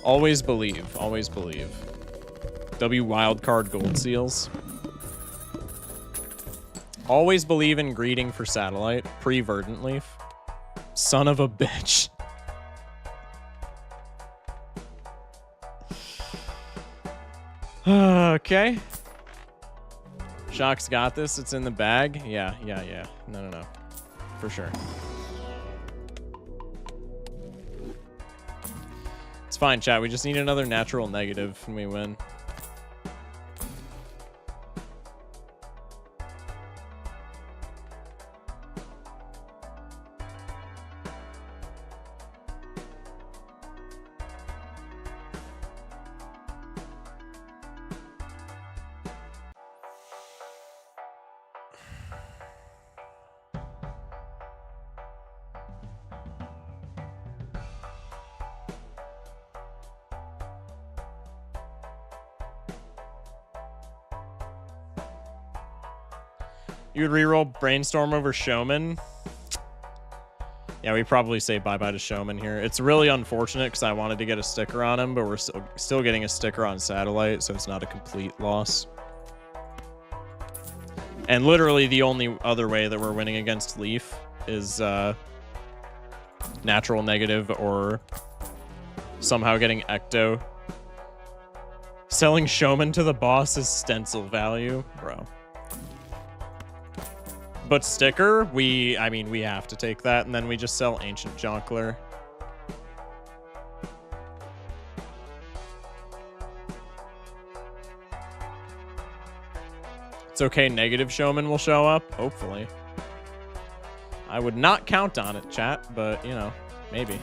Always believe. Always believe. W wildcard gold seals. Always believe in greeting for satellite. Pre-verdant leaf. Son of a bitch. Okay. Shock's got this. It's in the bag. Yeah. No. For sure. It's fine, chat. We just need another natural negative and we win. You would reroll Brainstorm over Showman. Yeah, we probably say bye-bye to Showman here. It's really unfortunate because I wanted to get a sticker on him, but we're still getting a sticker on Satellite, so it's not a complete loss. And literally the only other way that we're winning against Leaf is natural negative or somehow getting Ecto. Selling Showman to the boss is stencil value, bro. But sticker, I mean, we have to take that, and then we just sell Ancient Jonkler. It's okay, negative Showman will show up, hopefully. I would not count on it, chat, but, you know, maybe.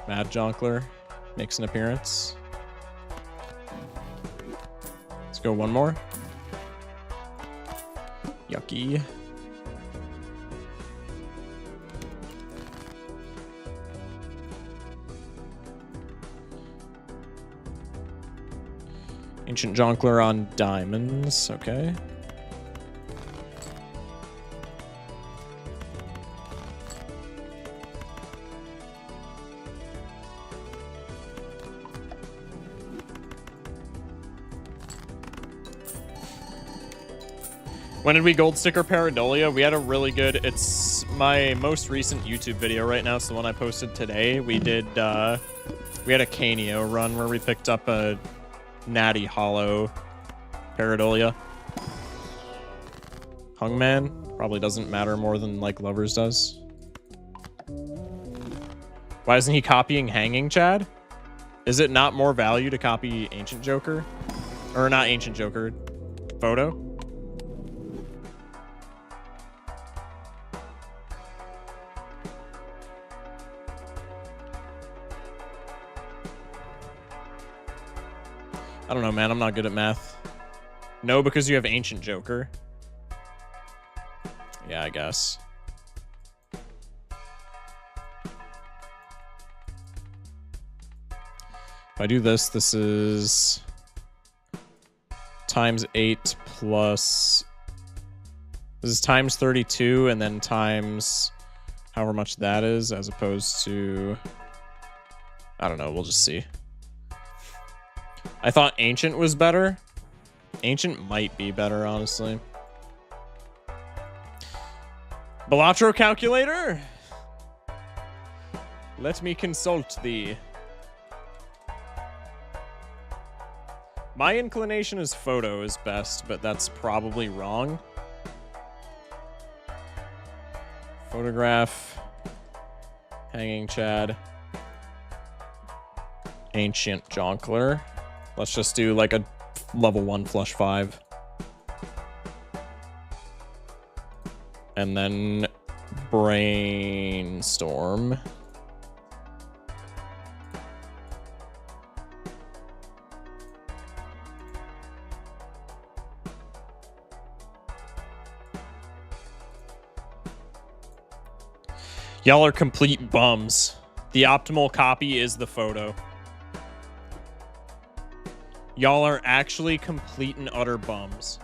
Mad Jonkler makes an appearance. Let's go one more. Yucky. Ancient Jonkler on diamonds, okay. When did we gold sticker Paradolia? We had a really good, it's my most recent YouTube video right now. It's the one I posted today. We did, we had a Canio run where we picked up a Natty Hollow Paradolia. Hungman probably doesn't matter more than like Lovers does. Why isn't he copying Hanging Chad? Is it not more value to copy Ancient Joker? Or not Ancient Joker, Photo? I don't know, man. I'm not good at math. No, because you have Ancient Joker. Yeah, I guess. If I do this, this is times 8 plus... This is times 32 and then times however much that is, as opposed to... I don't know, we'll just see. I thought Ancient was better. Ancient might be better, honestly. Balatro calculator? Let me consult thee. My inclination is Photo is best, but that's probably wrong. Photograph. Hanging Chad. Ancient Jonkler. Let's just do like a level 1 flush 5. And then Brainstorm. Y'all are complete bums. The optimal copy is the Photo. Y'all are actually complete and utter bums.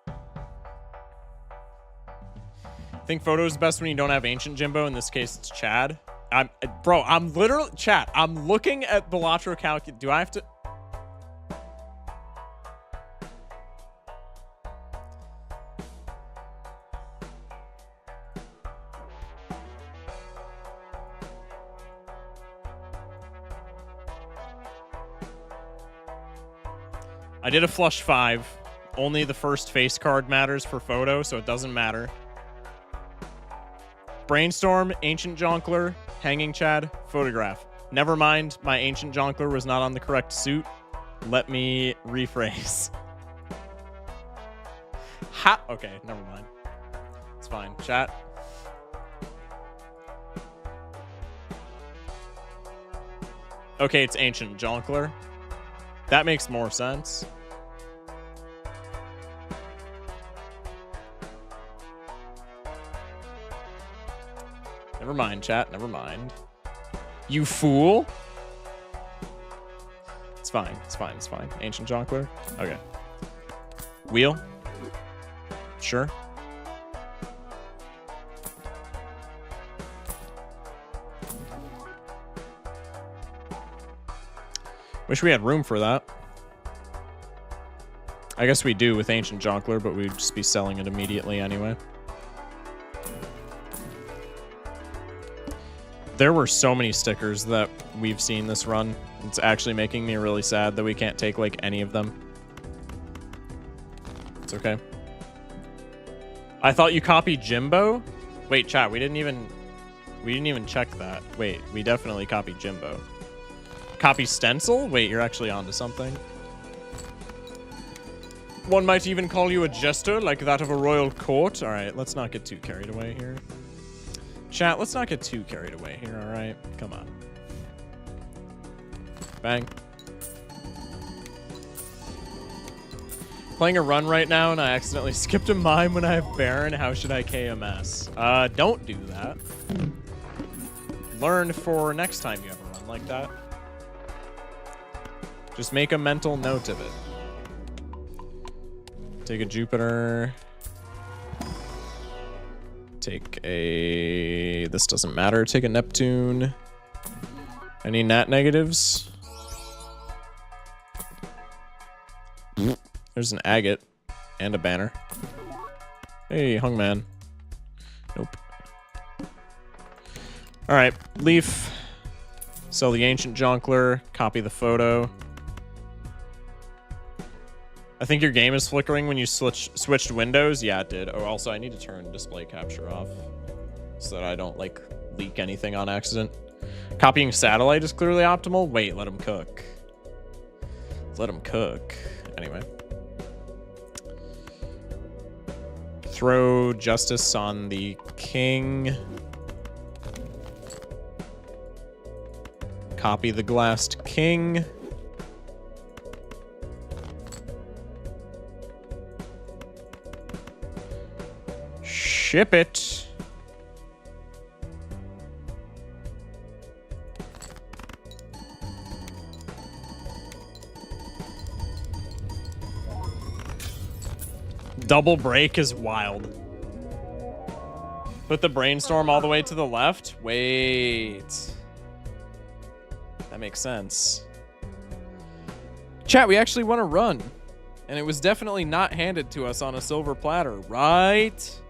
I think Photo is best when you don't have Ancient Jimbo. In this case, it's Chad. Bro, I'm literally... Chat, I'm looking at Balatro calc... Do I have to... I did a flush 5. Only the first face card matters for photo, so it doesn't matter. Brainstorm, Ancient Jonkler, Hanging Chad, Photograph. Never mind, my Ancient Jonkler was not on the correct suit. Let me rephrase. Ha! Okay, never mind. It's fine. Chat. Okay, it's Ancient Jonkler. That makes more sense. Never mind, chat. Never mind. You fool. It's fine. It's fine. It's fine. Ancient Jonkler. Okay. Wheel. Sure. Wish we had room for that. I guess we do with Ancient Jonkler, but we'd just be selling it immediately anyway. There were so many stickers that we've seen this run. It's actually making me really sad that we can't take, like, any of them. It's okay. I thought you copied Jimbo? Wait, chat, we didn't even check that. Wait, we definitely copied Jimbo. Copy stencil? Wait, you're actually onto something. One might even call you a jester, like that of a royal court. All right, let's not get too carried away here. Chat, let's not get too carried away here, all right? Come on. Bang. Playing a run right now, and I accidentally skipped a mime when I have Baron. How should I KMS? Don't do that. Learn for next time you have a run like that. Just make a mental note of it. Take a Jupiter. Take a... This doesn't matter. Take a Neptune. Any nat negatives? There's an agate. And a banner. Hey, Hungman. Nope. Alright, Leaf. Sell the Ancient Jonkler. Copy the photo. I think your game is flickering when you switched windows. Yeah, it did. Oh, also, I need to turn display capture off so that I don't, like, leak anything on accident. Copying satellite is clearly optimal. Wait, let him cook. Let him cook. Anyway. Throw justice on the king. Copy the glassed king. Ship it. Double break is wild. Put the brainstorm all the way to the left. Wait. That makes sense. Chat, we actually want to run. And it was definitely not handed to us on a silver platter, right?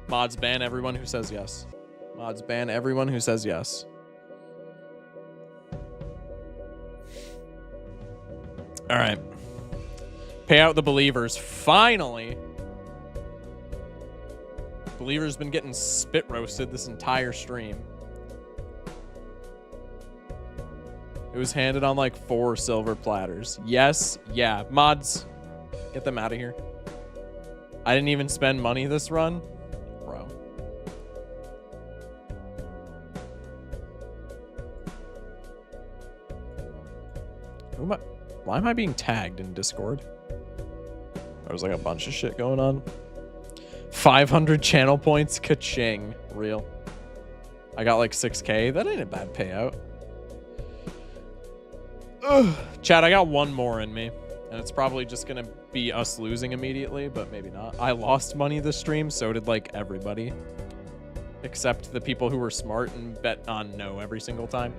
Mods ban everyone who says yes. Mods ban everyone who says yes. All right. Pay out the believers. Finally. Believer's been getting spit roasted this entire stream. It was handed on like 4 silver platters. Yes. Yeah. Mods. Get them out of here. I didn't even spend money this run. Bro. Why am I being tagged in Discord? There's like a bunch of shit going on. 500 channel points. Ka-ching. Real. I got like 6K. That ain't a bad payout. Ugh. Chad, I got one more in me. And it's probably just going to be us losing immediately, but maybe not. I lost money this stream, so did like everybody. Except the people who were smart and bet on no every single time.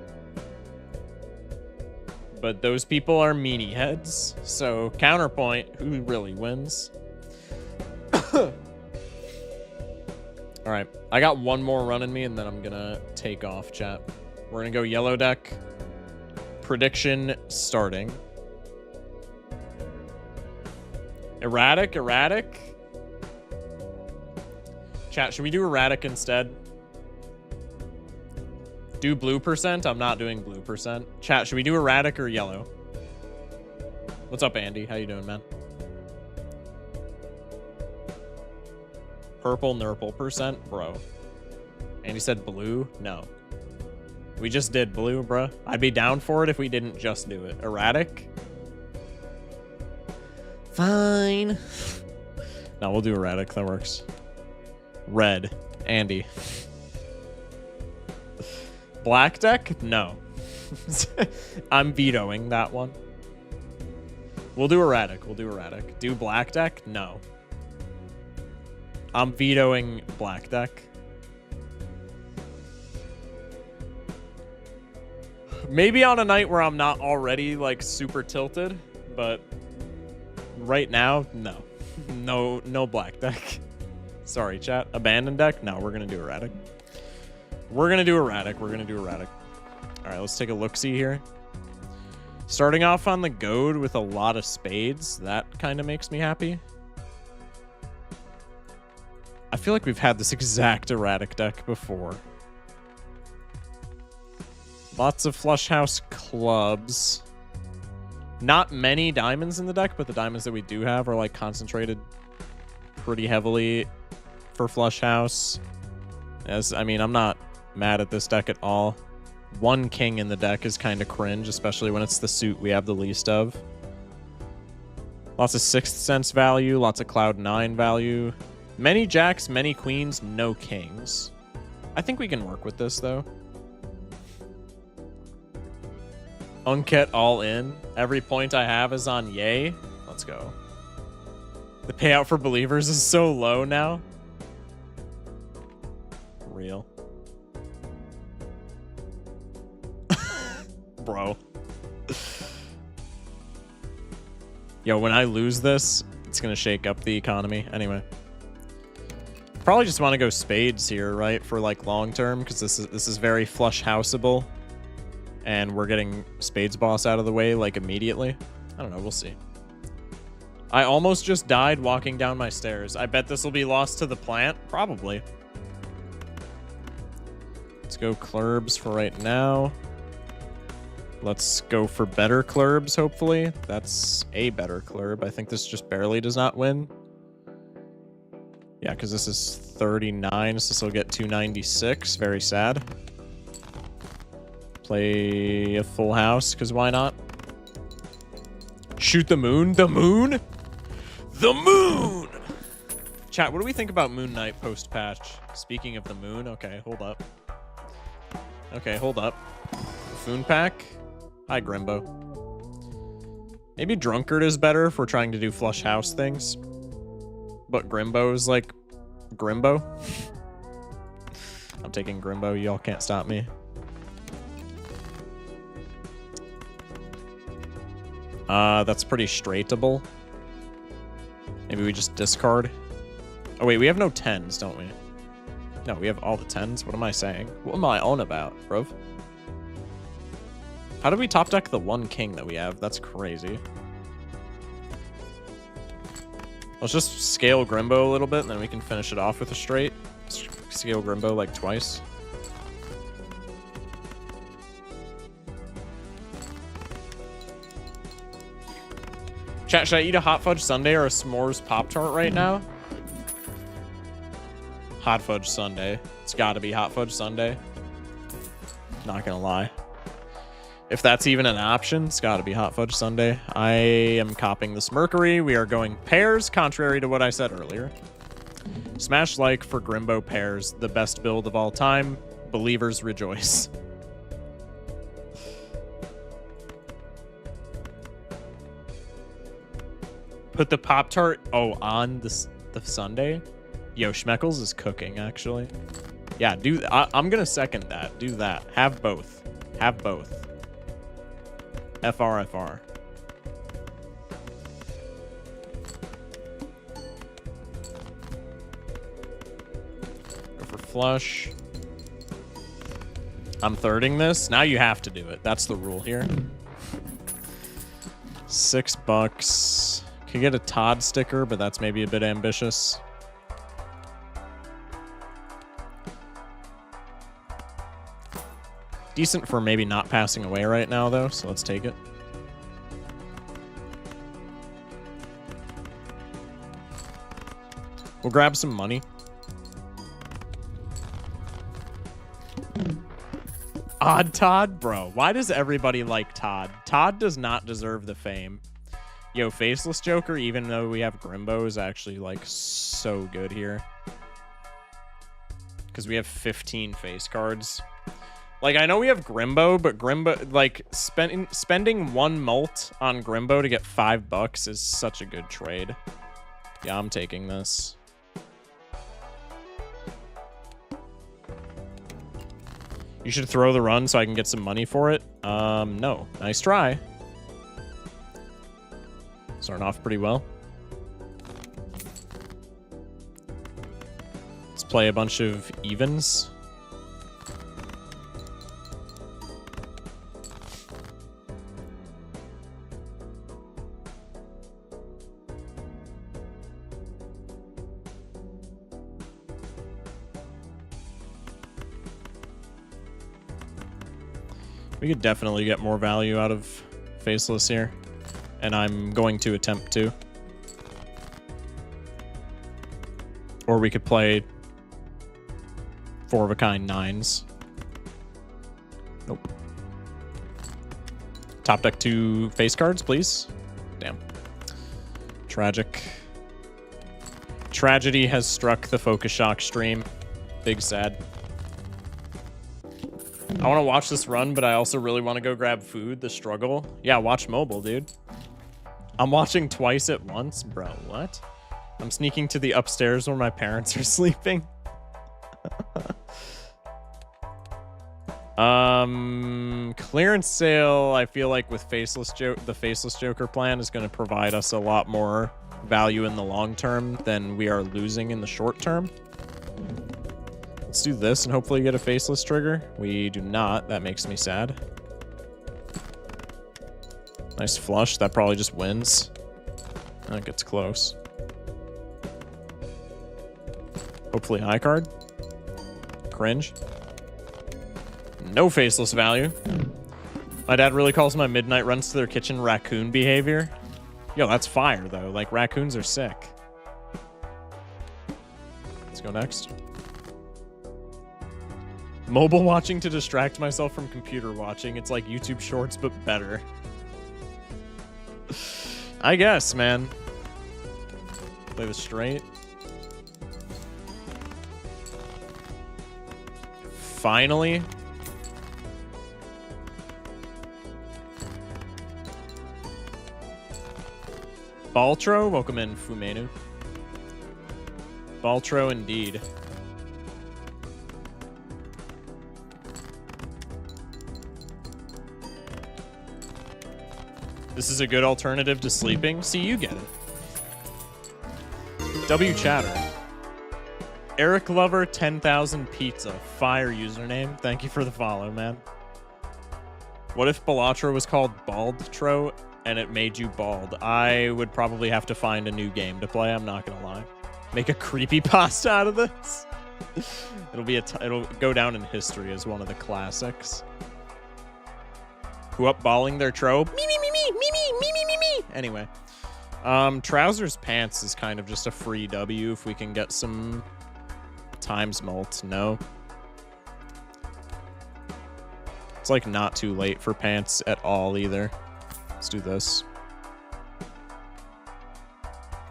But those people are meanie heads. So counterpoint, who really wins? All right, I got one more run in me, and then I'm gonna take off, chat. We're gonna go yellow deck. Prediction starting. Erratic, erratic. Chat, should we do erratic instead? Do blue percent? I'm not doing blue percent. Chat, should we do erratic or yellow? What's up, Andy? How you doing, man? Purple, nurple percent? Bro. Andy said blue? No. We just did blue, bruh. I'd be down for it if we didn't just do it. Erratic? Fine. No, we'll do erratic. That works. Red. Andy. Black deck? No. I'm vetoing that one. We'll do erratic. We'll do erratic. Do black deck? No. I'm vetoing black deck. Maybe on a night where I'm not already, like, super tilted, but right now, no. No black deck. Sorry, chat. Abandoned deck? No, we're going to do erratic. We're going to do erratic. We're going to do erratic. All right, let's take a look-see here. Starting off on the goad with a lot of spades. That kind of makes me happy. I feel like we've had this exact erratic deck before. Lots of flush house clubs. Not many diamonds in the deck, but the diamonds that we do have are like concentrated pretty heavily for flush house. As I mean, I'm not mad at this deck at all. One king in the deck is kind of cringe, especially when it's the suit we have the least of. Lots of Sixth Sense value, lots of Cloud 9 value. Many jacks, many queens, no kings. I think we can work with this, though. Unket all in. Every point I have is on yay. Let's go. The payout for believers is so low now. Real. Bro. Yo, when I lose this, it's gonna shake up the economy. Anyway. Probably just want to go spades here, right? For like long term, because this is very flush houseable. And we're getting spades boss out of the way like immediately. I don't know, we'll see. I almost just died walking down my stairs. I bet this will be lost to the plant. Probably. Let's go clurbs for right now. Let's go for better clurbs, hopefully. That's a better club. I think this just barely does not win. Yeah, because this is 39, so this will get 296. Very sad. Play a full house, because why not? Shoot the moon? The moon? The moon! Chat, what do we think about Moon Knight post-patch? Speaking of the moon, okay, hold up. Okay, hold up. Foon Pack? Hi, Grimbo. Maybe Drunkard is better if we're trying to do flush house things. But Grimbo is like Grimbo. I'm taking Grimbo. Y'all can't stop me. That's pretty straightable. Maybe we just discard. Oh, wait, we have no 10s, don't we? No, we have all the 10s. What am I saying? What am I on about, bro? How do we top deck the one king that we have? That's crazy. Let's just scale Grimbo a little bit, and then we can finish it off with a straight. Scale Grimbo like twice. Chat, should I eat a hot fudge sundae or a s'mores Pop-Tart right now? Hot fudge sundae. It's gotta be hot fudge sundae. Not gonna lie. If that's even an option, it's gotta be hot fudge sundae. I am copying this Mercury. We are going pairs, contrary to what I said earlier. Smash like for Grimbo pairs, the best build of all time. Believers rejoice. Put the Pop-Tart, on the sundae. Yo, Schmeckles is cooking, actually. Yeah, I'm gonna second that. Do that. Have both. Have both. FR. Go for flush. I'm thirding this. Now you have to do it. That's the rule here. $6. Could get a Todd sticker, but that's maybe a bit ambitious. Decent for maybe not passing away right now, though, so let's take it. We'll grab some money. Odd Todd? Bro, why does everybody like Todd? Todd does not deserve the fame. Yo, Faceless Joker, even though we have Grimbo, is actually, like, so good here. Because we have 15 face cards. Like, I know we have Grimbo, but Grimbo, like, spending one mult on Grimbo to get $5 is such a good trade. Yeah, I'm taking this. You should throw the run so I can get some money for it. No. Nice try. Starting off pretty well. Let's play a bunch of evens. We could definitely get more value out of Faceless here. And I'm going to attempt to. Or we could play 4-of-a-kind 9s. Nope. Top deck 2 face cards, please. Damn. Tragic. Tragedy has struck the Focus Shock stream. Big sad. I want to watch this run, but I also really want to go grab food. The struggle. Yeah, watch mobile, dude. I'm watching twice at once? Bro, what? I'm sneaking to the upstairs where my parents are sleeping. Clearance sale, I feel like with the Faceless Joker plan is going to provide us a lot more value in the long term than we are losing in the short term. Let's do this and hopefully get a Faceless trigger. We do not. That makes me sad. Nice flush. That probably just wins. That gets close. Hopefully high card. Cringe. No Faceless value. My dad really calls my midnight runs to their kitchen raccoon behavior. Yo, that's fire, though. Like, raccoons are sick. Let's go next. Mobile watching to distract myself from computer watching. It's like YouTube Shorts, but better. I guess, man. Play the straight. Finally. Balatro, welcome in, Fumenu. Balatro indeed. This is a good alternative to sleeping. See, you get it. W Chatter. Eric Lover 10,000 Pizza. Fire username. Thank you for the follow, man. What if Balatro was called Baldtro and it made you bald? I would probably have to find a new game to play. I'm not gonna lie. Make a creepypasta out of this. It'll go down in history as one of the classics. Who up balling their tro? Me, me, me, me, me, me, me, me, me, me. Anyway. Trousers Pants is kind of just a free W if we can get some times mult. No. It's like not too late for Pants at all either. Let's do this.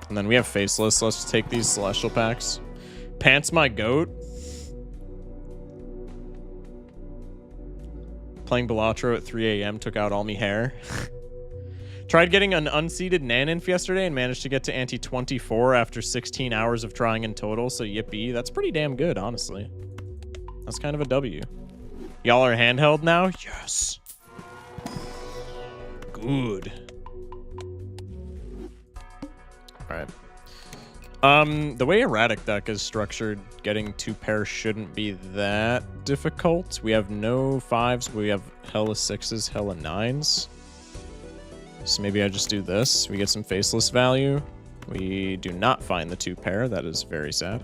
And then we have Faceless. Let's take these Celestial packs. Pants my goat. Playing Balatro at 3 a.m. took out all me hair. Tried getting an unseeded Naninf yesterday and managed to get to ante 24 after 16 hours of trying in total, so yippee. That's pretty damn good, honestly. That's kind of a W. Y'all are handheld now? Yes. Good. Alright. The way Erratic deck is structured, getting 2 pairs shouldn't be that difficult. We have no 5s, we have hella 6s, hella 9s. So maybe I just do this. We get some faceless value. We do not find the 2 pair. That is very sad.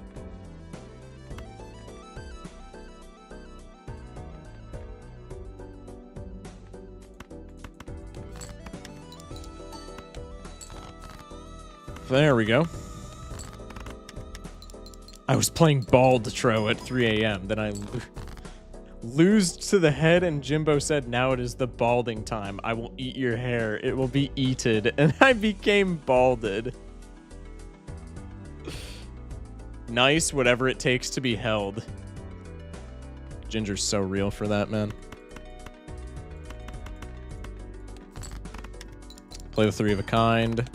There we go. I was playing Balatro at 3 a.m. Then I lose to the head, and Jimbo said, "Now it is the balding time. I will eat your hair. It will be eated." And I became balded. Nice, whatever it takes to be held. Ginger's so real for that, man. Play the 3 of a kind.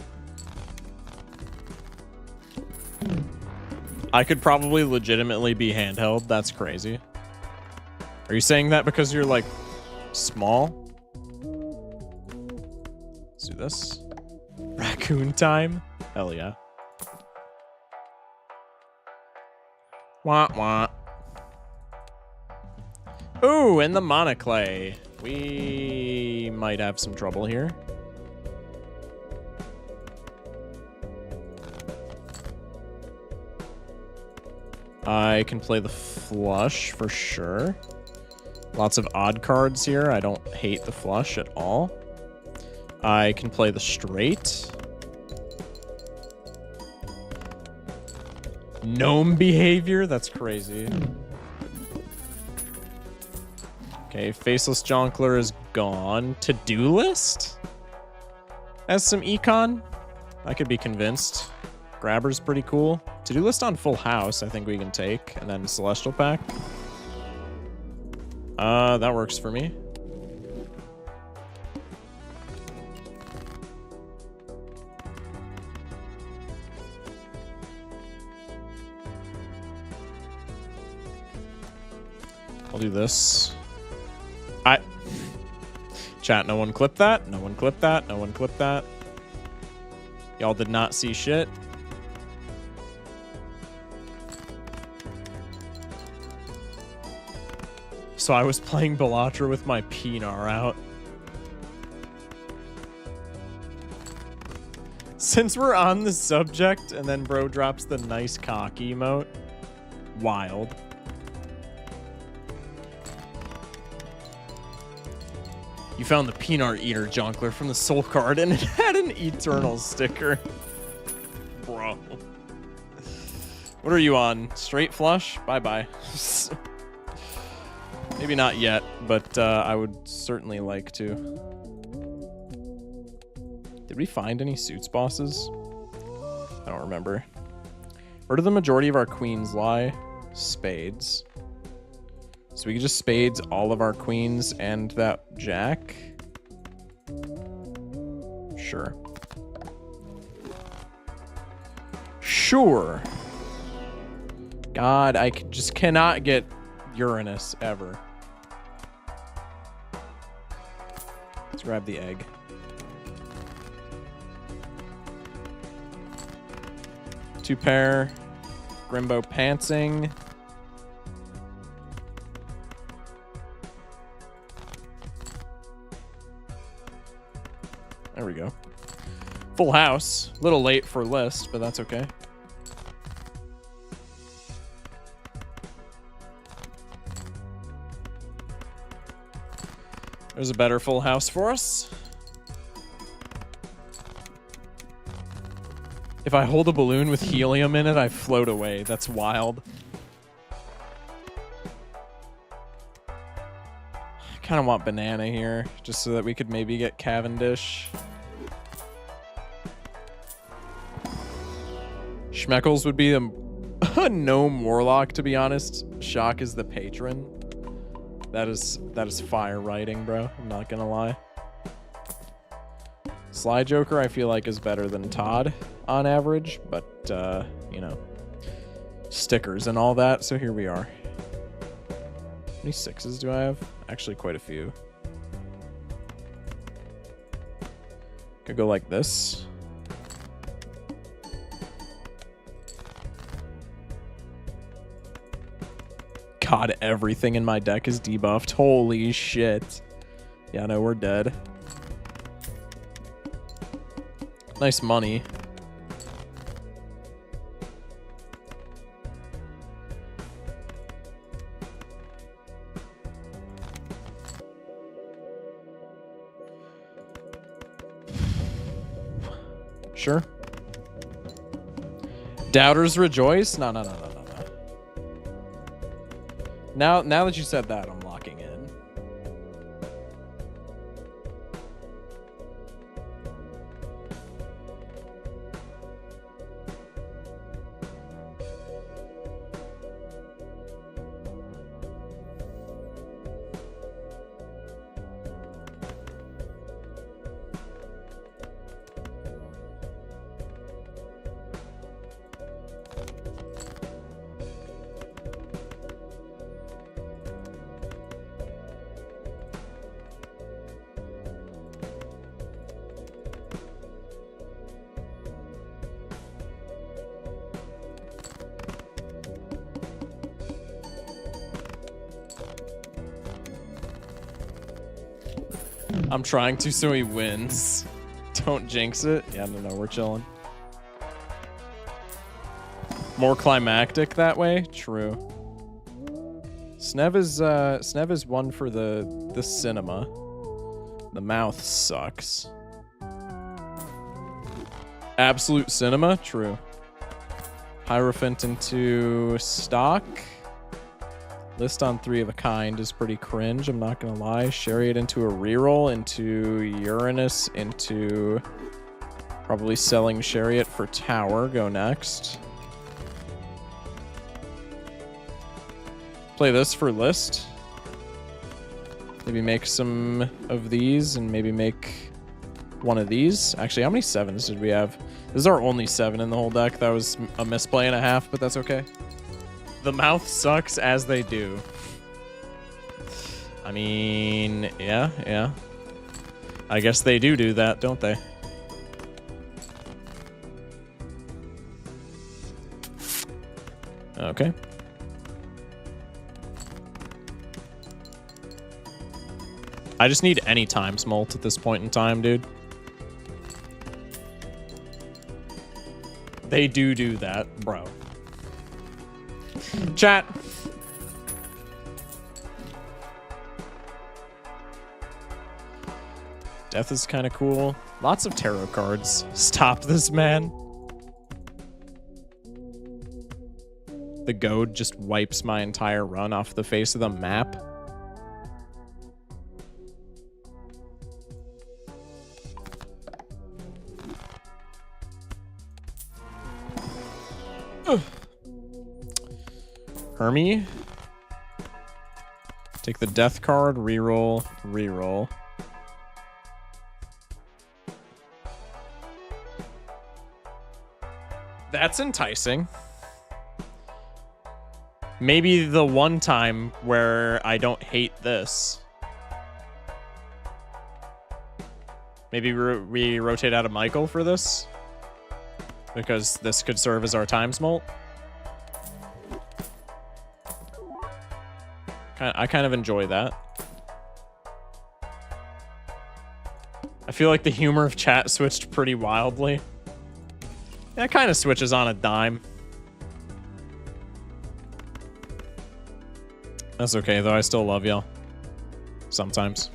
I could probably legitimately be handheld. That's crazy. Are you saying that because you're, like, small? Let's do this. Raccoon time? Hell yeah. Wah, wah. Ooh, and the monoclay. We might have some trouble here. I can play the flush for sure. Lots of odd cards here. I don't hate the flush at all. I can play the straight. Gnome behavior? That's crazy. Okay, Faceless Jonkler is gone. To-do list? Has some econ? I could be convinced. Grabber's pretty cool. To-do list on full house, I think we can take. And then Celestial Pack. That works for me. I'll do this. Chat, no one clipped that. No one clipped that. No one clipped that. Y'all did not see shit. So I was playing Balatro with my Pinar out. Since we're on the subject, and then bro drops the nice cock emote. Wild. You found the Pinar Eater Jonkler from the Soul card, and it had an Eternal sticker. Bro. What are you on? Straight flush? Bye-bye. Maybe not yet, but I would certainly like to. Did we find any suits bosses? I don't remember. Where do the majority of our queens lie? Spades. So we can just spades all of our queens and that jack. Sure. Sure. God, I just cannot get Uranus ever. Let's grab the egg. Two pair. Grimbo Pantsing. There we go. Full house. A little late for list, but that's okay. There's a better full house for us. If I hold a balloon with helium in it, I float away. That's wild. I kind of want banana here, just so that we could maybe get Cavendish. Schmeckles would be a gnome warlock, to be honest. Shock is the patron. That is fire writing, bro. I'm not gonna lie. Sly Joker, I feel like, is better than Todd on average, but, you know, stickers and all that, so here we are. How many sixes do I have? Actually, quite a few. Could go like this. God, everything in my deck is debuffed. Holy shit. Yeah, no, we're dead. Nice money. Sure. Doubters rejoice? No. Now that you said that, I'm locking in. I'm trying to so he wins. Don't jinx it. Yeah, no, we're chilling. More climactic that way? True. Snev is one for the cinema. The mouth sucks. Absolute cinema? True. Hierophant into stock. List on 3 of a kind is pretty cringe, I'm not gonna lie. Chariot into a reroll, into Uranus, into probably selling Chariot for Tower. Go next. Play this for list. Maybe make some of these and maybe make one of these. Actually, how many 7s did we have? This is our only 7 in the whole deck. That was a misplay and a half, but that's okay. The mouth sucks as they do. I mean, yeah. I guess they do that, don't they? Okay. I just need any times mult at this point in time, dude. They do that, bro. Chat. Death is kind of cool. Lots of tarot cards. Stop this, man. The goad just wipes my entire run off the face of the map. Ugh. Hermie. Take the death card, reroll, reroll. That's enticing. Maybe the one time where I don't hate this. Maybe we rotate out of Michael for this. Because this could serve as our times mult. I kind of enjoy that. I feel like the humor of chat switched pretty wildly. Yeah, it kind of switches on a dime. That's okay, though. I still love y'all. Sometimes.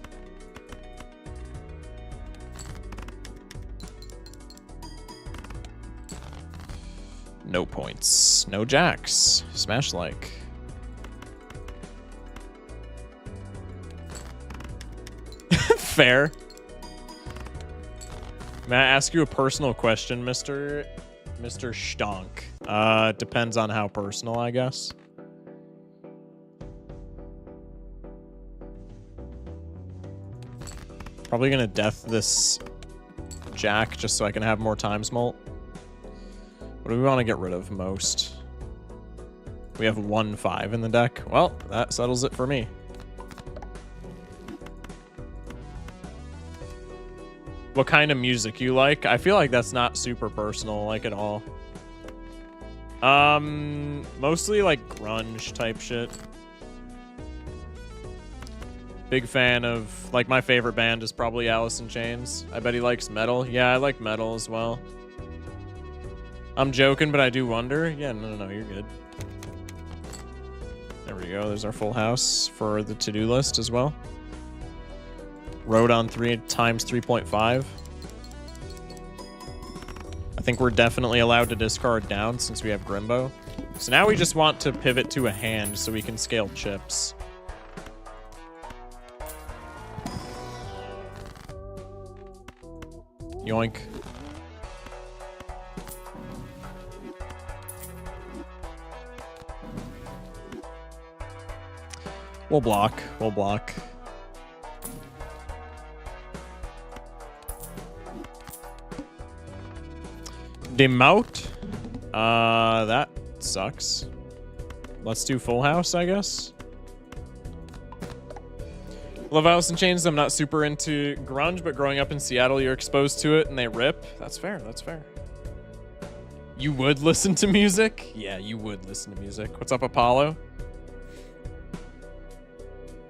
No points. No jacks. Smash like. Fair. May I ask you a personal question, Mr. Stonk? Depends on how personal, I guess. Probably gonna death this jack just so I can have more times mult. What do we want to get rid of most? We have 1-5 in the deck. Well, that settles it for me. What kind of music you like? I feel like that's not super personal, like, at all. Mostly like grunge type shit. Big fan of, like, my favorite band is probably Alice in Chains. I bet he likes metal. Yeah, I like metal as well. I'm joking, but I do wonder. Yeah, no, you're good. There we go. There's our full house for the to-do list as well. Road on 3 times 3.5. I think we're definitely allowed to discard down since we have Grimbo. So now we just want to pivot to a hand so we can scale chips. Yoink. We'll block. We'll block. Demout. That sucks. Let's do full house, I guess. Love Alice in Chains. I'm not super into grunge, but growing up in Seattle, you're exposed to it and they rip. That's fair. That's fair. You would listen to music? Yeah, you would listen to music. What's up, Apollo?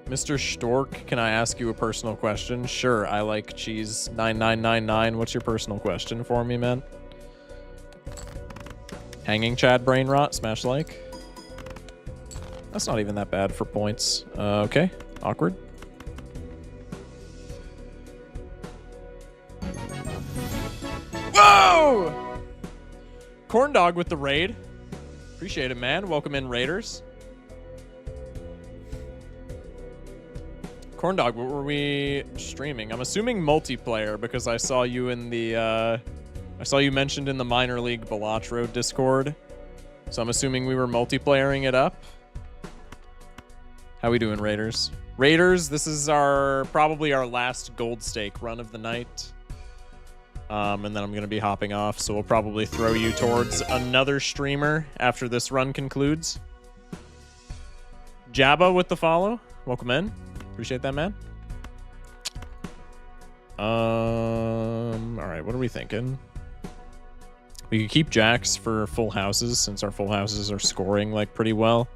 Mr. Stork, can I ask you a personal question? Sure, I like cheese 9999. What's your personal question for me, man? Hanging Chad brain rot, smash like. That's not even that bad for points. Okay, awkward. Whoa! Corn Dog with the raid. Appreciate it, man. Welcome in, Raiders. Corn Dog, what were we streaming? I'm assuming multiplayer because I saw you in the, I saw you mentioned in the minor league Balatro Discord. So I'm assuming we were multiplayering it up. How we doing, Raiders? Raiders, this is probably our last gold stake run of the night. And then I'm going to be hopping off, so we'll probably throw you towards another streamer after this run concludes. Jabba with the follow. Welcome in. Appreciate that, man. All right, what are we thinking? We could keep jacks for full houses since our full houses are scoring like pretty well.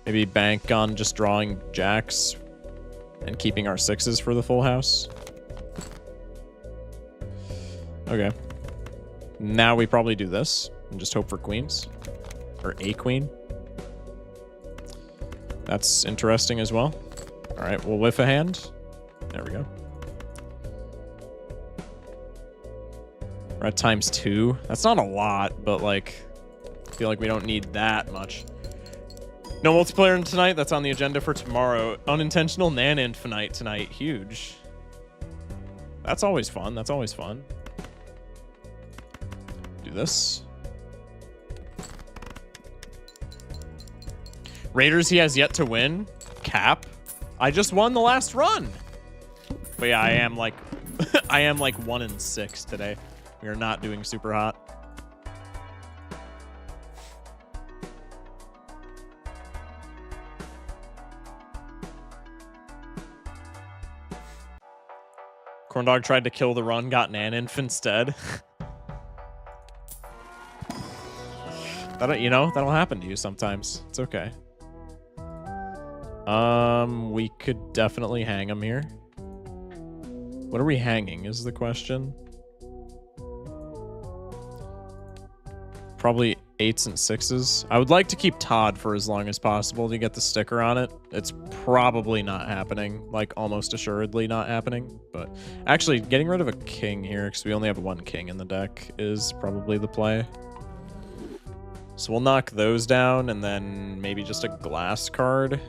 Maybe bank on just drawing jacks and keeping our sixes for the full house. Okay. Now we probably do this and just hope for queens or a queen. That's interesting as well. All right, we'll whiff a hand. There we go. We're at ×2. That's not a lot, but like, I feel like we don't need that much. No multiplayer tonight. That's on the agenda for tomorrow. Unintentional Nan Infinite tonight. Huge. That's always fun. That's always fun. Do this. Raiders, he has yet to win. Cap. I just won the last run. But yeah, I am like I am like 1-6 today. We are not doing super hot. Corndog tried to kill the run, got Naninf instead. You know, that'll happen to you sometimes. It's okay. We could definitely hang him here. What are we hanging is the question. Probably 8s and 6s. I would like to keep Todd for as long as possible to get the sticker on it. It's probably not happening, like almost assuredly not happening. But actually, getting rid of a king here, because we only have one king in the deck, is probably the play. So we'll knock those down, and then maybe just a glass card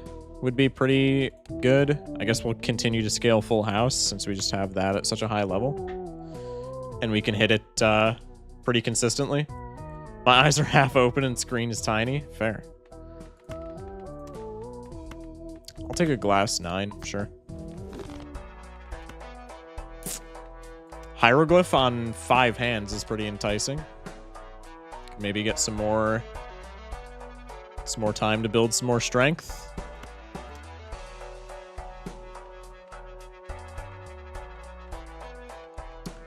would be pretty good. I guess we'll continue to scale full house since we just have that at such a high level. And we can hit it pretty consistently. My eyes are half open and screen is tiny. Fair. I'll take a glass 9, sure. Hieroglyph on 5 hands is pretty enticing. Maybe get some more time to build some more strength.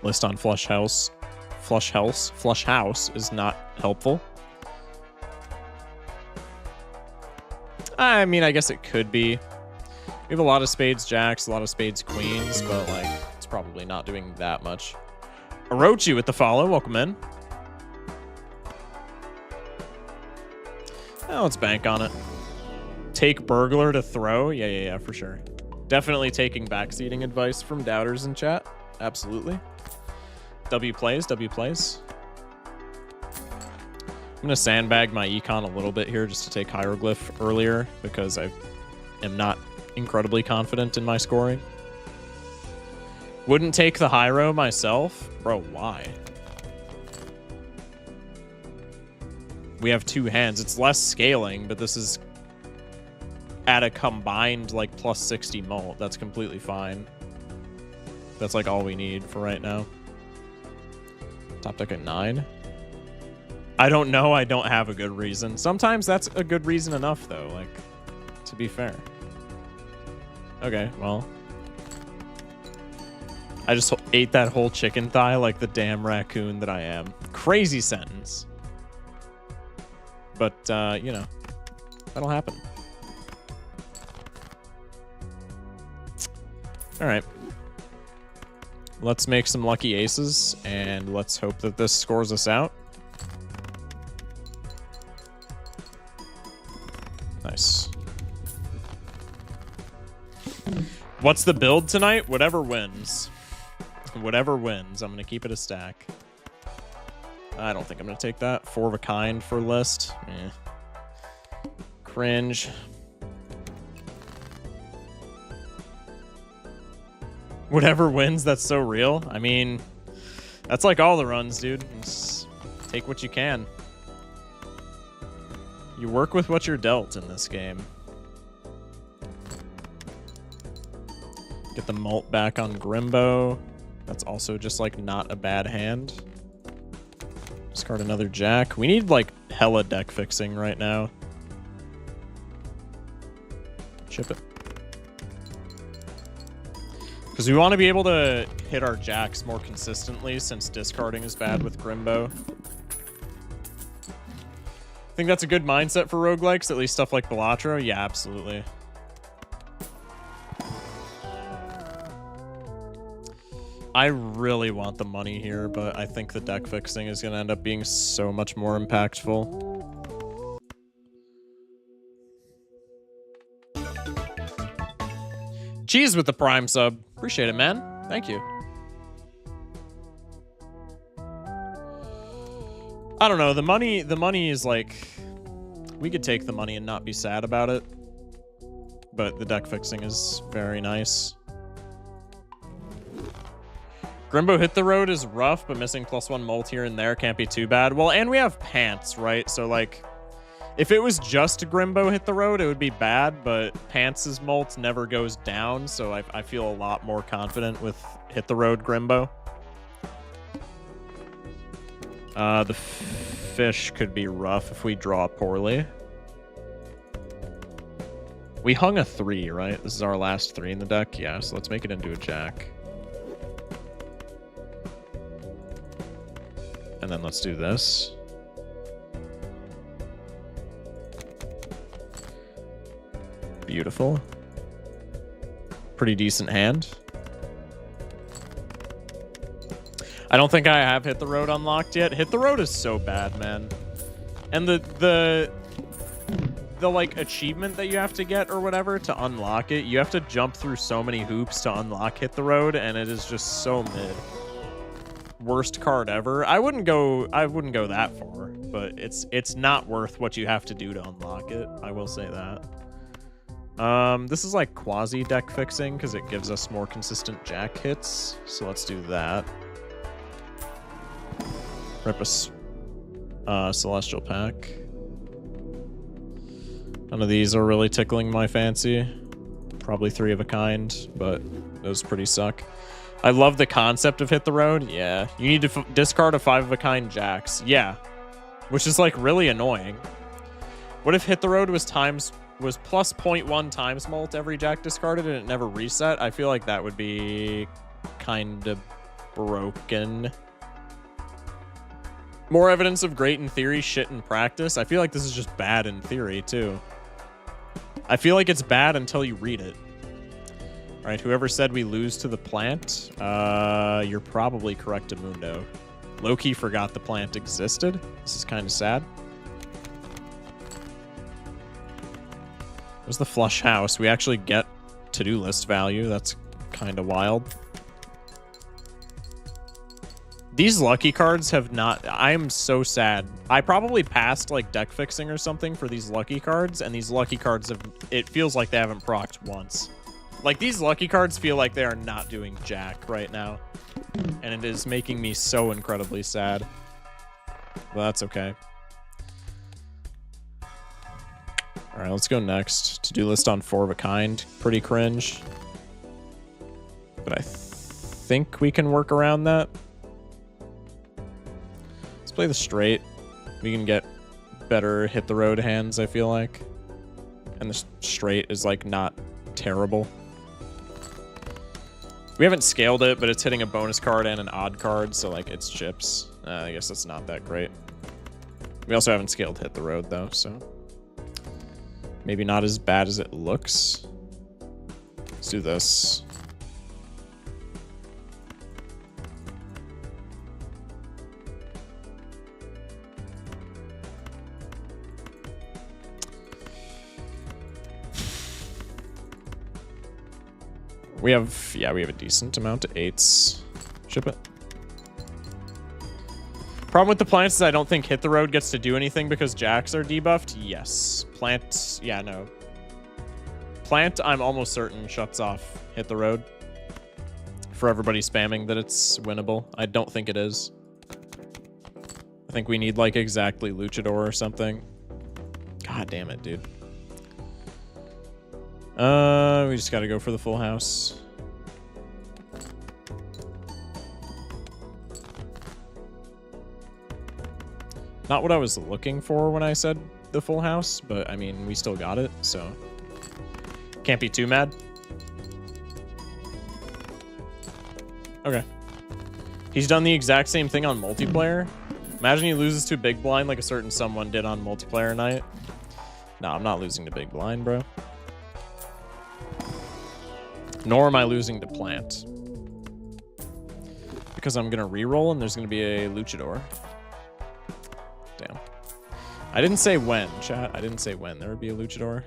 List on Flush House is not helpful. I mean, I guess it could be. We have a lot of spades jacks, a lot of spades queens, but like it's probably not doing that much. Orochi with the follow. Welcome in. Oh, let's bank on it. Take burglar to throw. Yeah, for sure. Definitely taking backseating advice from doubters in chat. Absolutely. W plays. I'm gonna sandbag my econ a little bit here just to take hieroglyph earlier because I am not incredibly confident in my scoring. Wouldn't take the Hyro myself. Bro, why? We have 2 hands. It's less scaling, but this is at a combined like plus 60 mult. That's completely fine. That's like all we need for right now. Top deck at 9. I don't know. I don't have a good reason. Sometimes that's a good reason enough, though, like, to be fair. Okay, well. I just ate that whole chicken thigh like the damn raccoon that I am. Crazy sentence. But, you know, that'll happen. All right. Let's make some lucky aces, and let's hope that this scores us out. Nice. What's the build tonight? Whatever wins. Whatever wins. I'm going to keep it a stack. I don't think I'm going to take that. 4 of a kind for list. Cringe. Whatever wins, that's so real. I mean, that's like all the runs, dude. Just take what you can. You work with what you're dealt in this game. Get the mult back on Grimbo. That's also just like not a bad hand. Discard another jack. We need like hella deck fixing right now. Chip it. Because we want to be able to hit our jacks more consistently since discarding is bad with Grimbo. I think that's a good mindset for roguelikes, at least stuff like Balatro. Yeah, absolutely. I really want the money here, but I think the deck fixing is going to end up being so much more impactful. Cheese with the Prime sub. Appreciate it, man. Thank you. I don't know. The money is like, we could take the money and not be sad about it. But the deck fixing is very nice. Grimbo Hit the Road is rough, but missing +1 mult here and there can't be too bad. Well, and we have Pants, right? So, like, if it was just Grimbo Hit the Road, it would be bad, but Pants' mult never goes down, so I feel a lot more confident with Hit the Road Grimbo. The fish could be rough if we draw poorly. We hung a 3, right? This is our last 3 in the deck. Yeah, so let's make it into a jack. And then let's do this. Beautiful. Pretty decent hand. I don't think I have Hit the Road unlocked yet. Hit the Road is so bad, man. And the like achievement that you have to get or whatever to unlock it, you have to jump through so many hoops to unlock Hit the Road, and it is just so mid. Worst card ever. I wouldn't go that far, but it's not worth what you have to do to unlock it. I will say that. This is like quasi deck fixing because it gives us more consistent jack hits. So let's do that. Rip a Celestial Pack. None of these are really tickling my fancy. Probably 3 of a kind, but those pretty suck. I love the concept of Hit the Road. Yeah, you need to discard a 5 of a kind jacks. Yeah, which is like really annoying. What if Hit the Road was plus 0.1 times mult every jack discarded and it never reset? I feel like that would be kind of broken. More evidence of great in theory, shit in practice. I feel like this is just bad in theory too. I feel like it's bad until you read it. All right, whoever said we lose to the plant, you're probably correct, Mundo. Loki forgot the plant existed. This is kind of sad. Where's the flush house? We actually get to-do list value. That's kind of wild. These lucky cards have not... I'm so sad. I probably passed, like, deck fixing or something for these lucky cards, and these lucky cards have... It feels like they haven't procced once. Like, these lucky cards feel like they are not doing jack right now. And it is making me so incredibly sad. Well, that's okay. Alright, let's go next. To-do list on 4 of a kind. Pretty cringe. But I think we can work around that. Let's play the straight. We can get better hit the road hands, I feel like. And the straight is, like, not terrible. We haven't scaled it, but it's hitting a bonus card and an odd card, so, like, it's chips. I guess that's not that great. We also haven't scaled hit the road, though, so... Maybe not as bad as it looks. Let's do this. We have a decent amount of 8s. Ship it. Problem with the plants is I don't think hit the road gets to do anything because jacks are debuffed. Yes. Plant, yeah, no. Plant, I'm almost certain, shuts off hit the road. For everybody spamming that it's winnable. I don't think it is. I think we need, like, exactly Luchador or something. God damn it, dude. We just gotta go for the full house. Not what I was looking for when I said the full house, but I mean, we still got it, so can't be too mad. Okay. He's done the exact same thing on multiplayer. Imagine he loses to Big Blind like a certain someone did on multiplayer night. No, I'm not losing to Big Blind, bro. Nor am I losing to Plant. Because I'm gonna reroll and there's gonna be a Luchador. Damn. I didn't say when, chat. I didn't say when there would be a Luchador.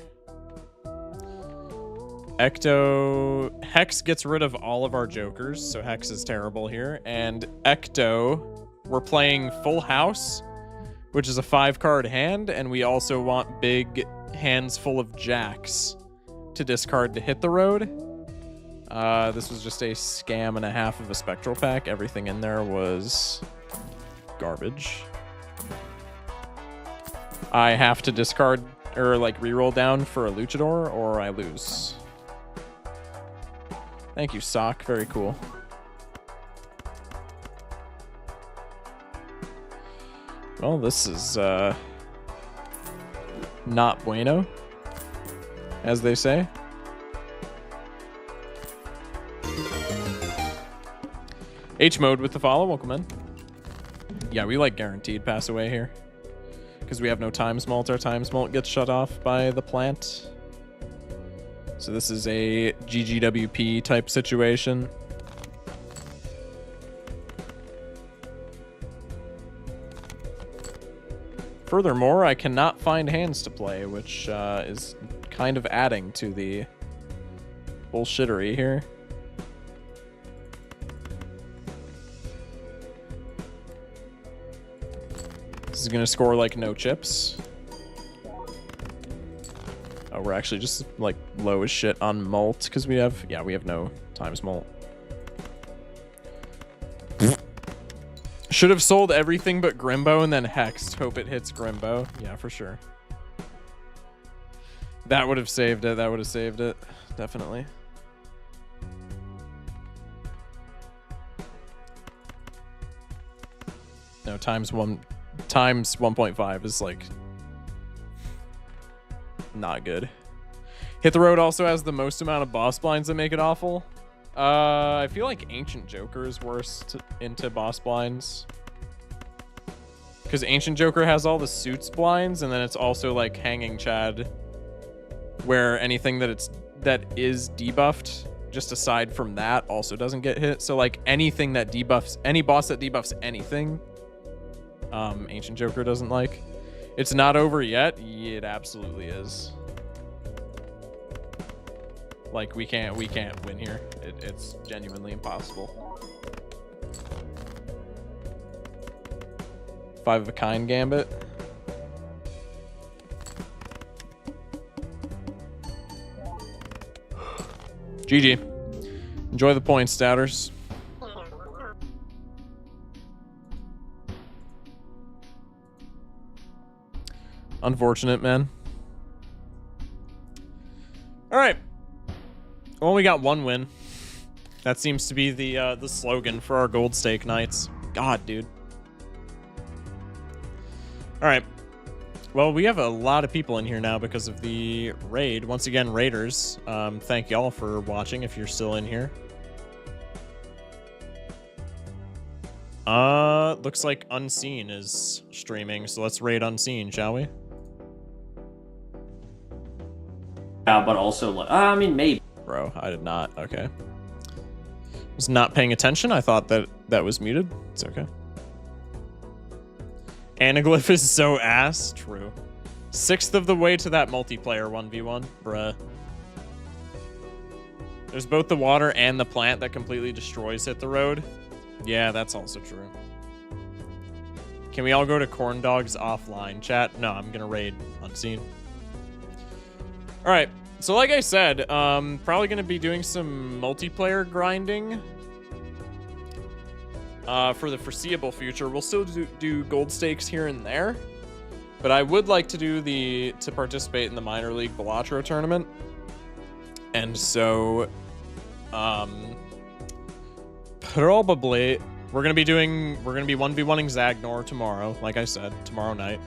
Ecto... Hex gets rid of all of our jokers, so Hex is terrible here. And Ecto, we're playing Full House, which is a 5-card hand, and we also want big hands full of jacks to discard to hit the road. This was just a scam and a half of a Spectral pack. Everything in there was garbage. I have to discard or like reroll down for a Luchador or I lose. Thank you, Sock. Very cool. Well, this is not bueno, as they say. H mode with the follow. Welcome in. Yeah, we like guaranteed pass away here. Because we have no Times Malt. Our Times Malt gets shut off by the plant. So this is a GGWP type situation. Furthermore, I cannot find hands to play, which is kind of adding to the bullshittery here. This is going to score, like, no chips. Oh, we're actually just, like, low as shit on malt, because we have... Yeah, we have no Times Malt. Should have sold everything but Grimbo and then hexed. Hope it hits Grimbo. Yeah, for sure. That would have saved it. That would have saved it. Definitely. No, times 1.5 is like not good. Hit the Road also has the most amount of boss blinds that make it awful. I feel like Ancient Joker is worse into boss blinds. Because Ancient Joker has all the suits blinds, and then it's also like Hanging Chad, where anything that is debuffed just aside from that, also doesn't get hit. So like anything that debuffs, any boss that debuffs anything, Ancient Joker doesn't like. It's not over yet. It absolutely is. Like we can't win here. It's genuinely impossible. 5 of a kind gambit. GG. Enjoy the points, doubters. Unfortunate, man. All right. Well, we got 1 win. That seems to be the slogan for our gold stake nights. God, dude. All right. Well, we have a lot of people in here now because of the raid. Once again, raiders, thank y'all for watching if you're still in here. Looks like Unseen is streaming, so let's raid Unseen, shall we?
But also, I mean, maybe.
Bro, I did not. Okay. Was not paying attention. I thought that was muted. It's okay. Anaglyph is so ass. True. 1/6 of the way to that multiplayer 1v1. Bruh. There's both the water and the plant that completely destroys Hit the Road. Yeah, that's also true. Can we all go to Corn Dogs offline, chat? No, I'm gonna raid Unseen. All right. So like I said, probably going to be doing some multiplayer grinding for the foreseeable future. We'll still do gold stakes here and there, but I would like to participate in the minor league Balatro tournament. And so probably we're going to be 1v1ing Zagnor tomorrow, like I said, tomorrow night.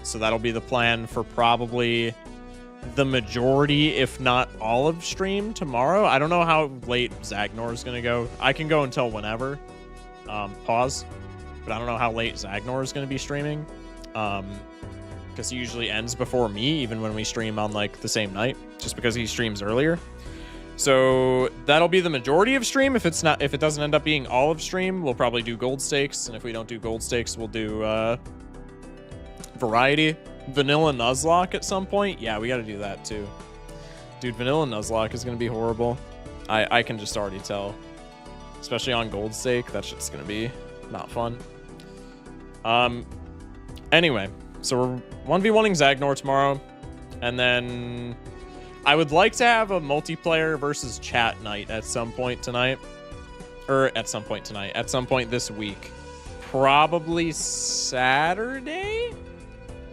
So that'll be the plan for probably the majority, if not all of stream tomorrow. I don't know how late Zagnor is going to go. I can go until whenever. Pause. But I don't know how late Zagnor is going to be streaming. Because he usually ends before me, even when we stream on like the same night, just because he streams earlier. So that'll be the majority of stream. If it doesn't end up being all of stream, we'll probably do gold stakes. And if we don't do gold stakes, we'll do variety. Vanilla Nuzlocke at some point? Yeah, we gotta do that too. Dude, Vanilla Nuzlocke is gonna be horrible. I can just already tell. Especially on gold stake, that shit's gonna be not fun. Anyway, so we're 1v1ing Zagnor tomorrow. And then I would like to have a multiplayer versus chat night at some point tonight. At some point this week. Probably Saturday?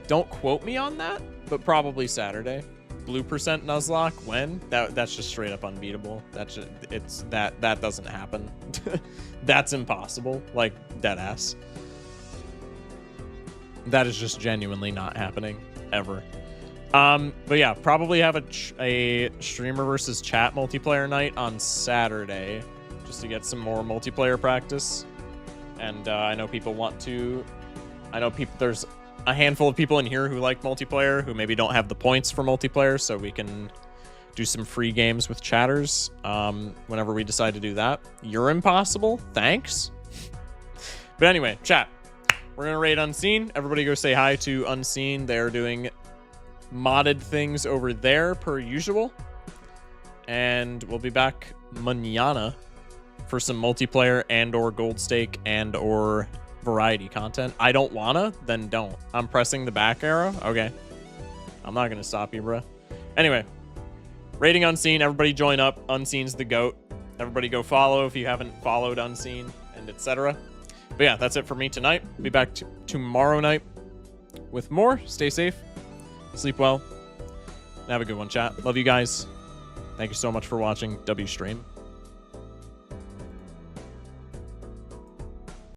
Don't quote me on that, but probably Saturday. Blue percent Nuzlocke, when? That's just straight up unbeatable. That doesn't happen. That's impossible. Like, dead ass. That is just genuinely not happening ever. But yeah, probably have a streamer versus chat multiplayer night on Saturday, just to get some more multiplayer practice. And I know people want to. There's a handful of people in here who like multiplayer, who maybe don't have the points for multiplayer, so we can do some free games with chatters whenever we decide to do that. You're impossible. Thanks. But anyway, chat. We're going to raid Unseen. Everybody go say hi to Unseen. They're doing modded things over there per usual. And we'll be back mañana for some multiplayer and or gold stake and or variety content. I don't wanna, then don't. I'm pressing the back arrow. Okay. I'm not gonna stop you, bro. Anyway, raiding Unseen. Everybody join up. Unseen's the GOAT. Everybody go follow if you haven't followed Unseen, and etc. But yeah, that's it for me tonight. Be back tomorrow night with more. Stay safe. Sleep well. And have a good one, chat. Love you guys. Thank you so much for watching WStream.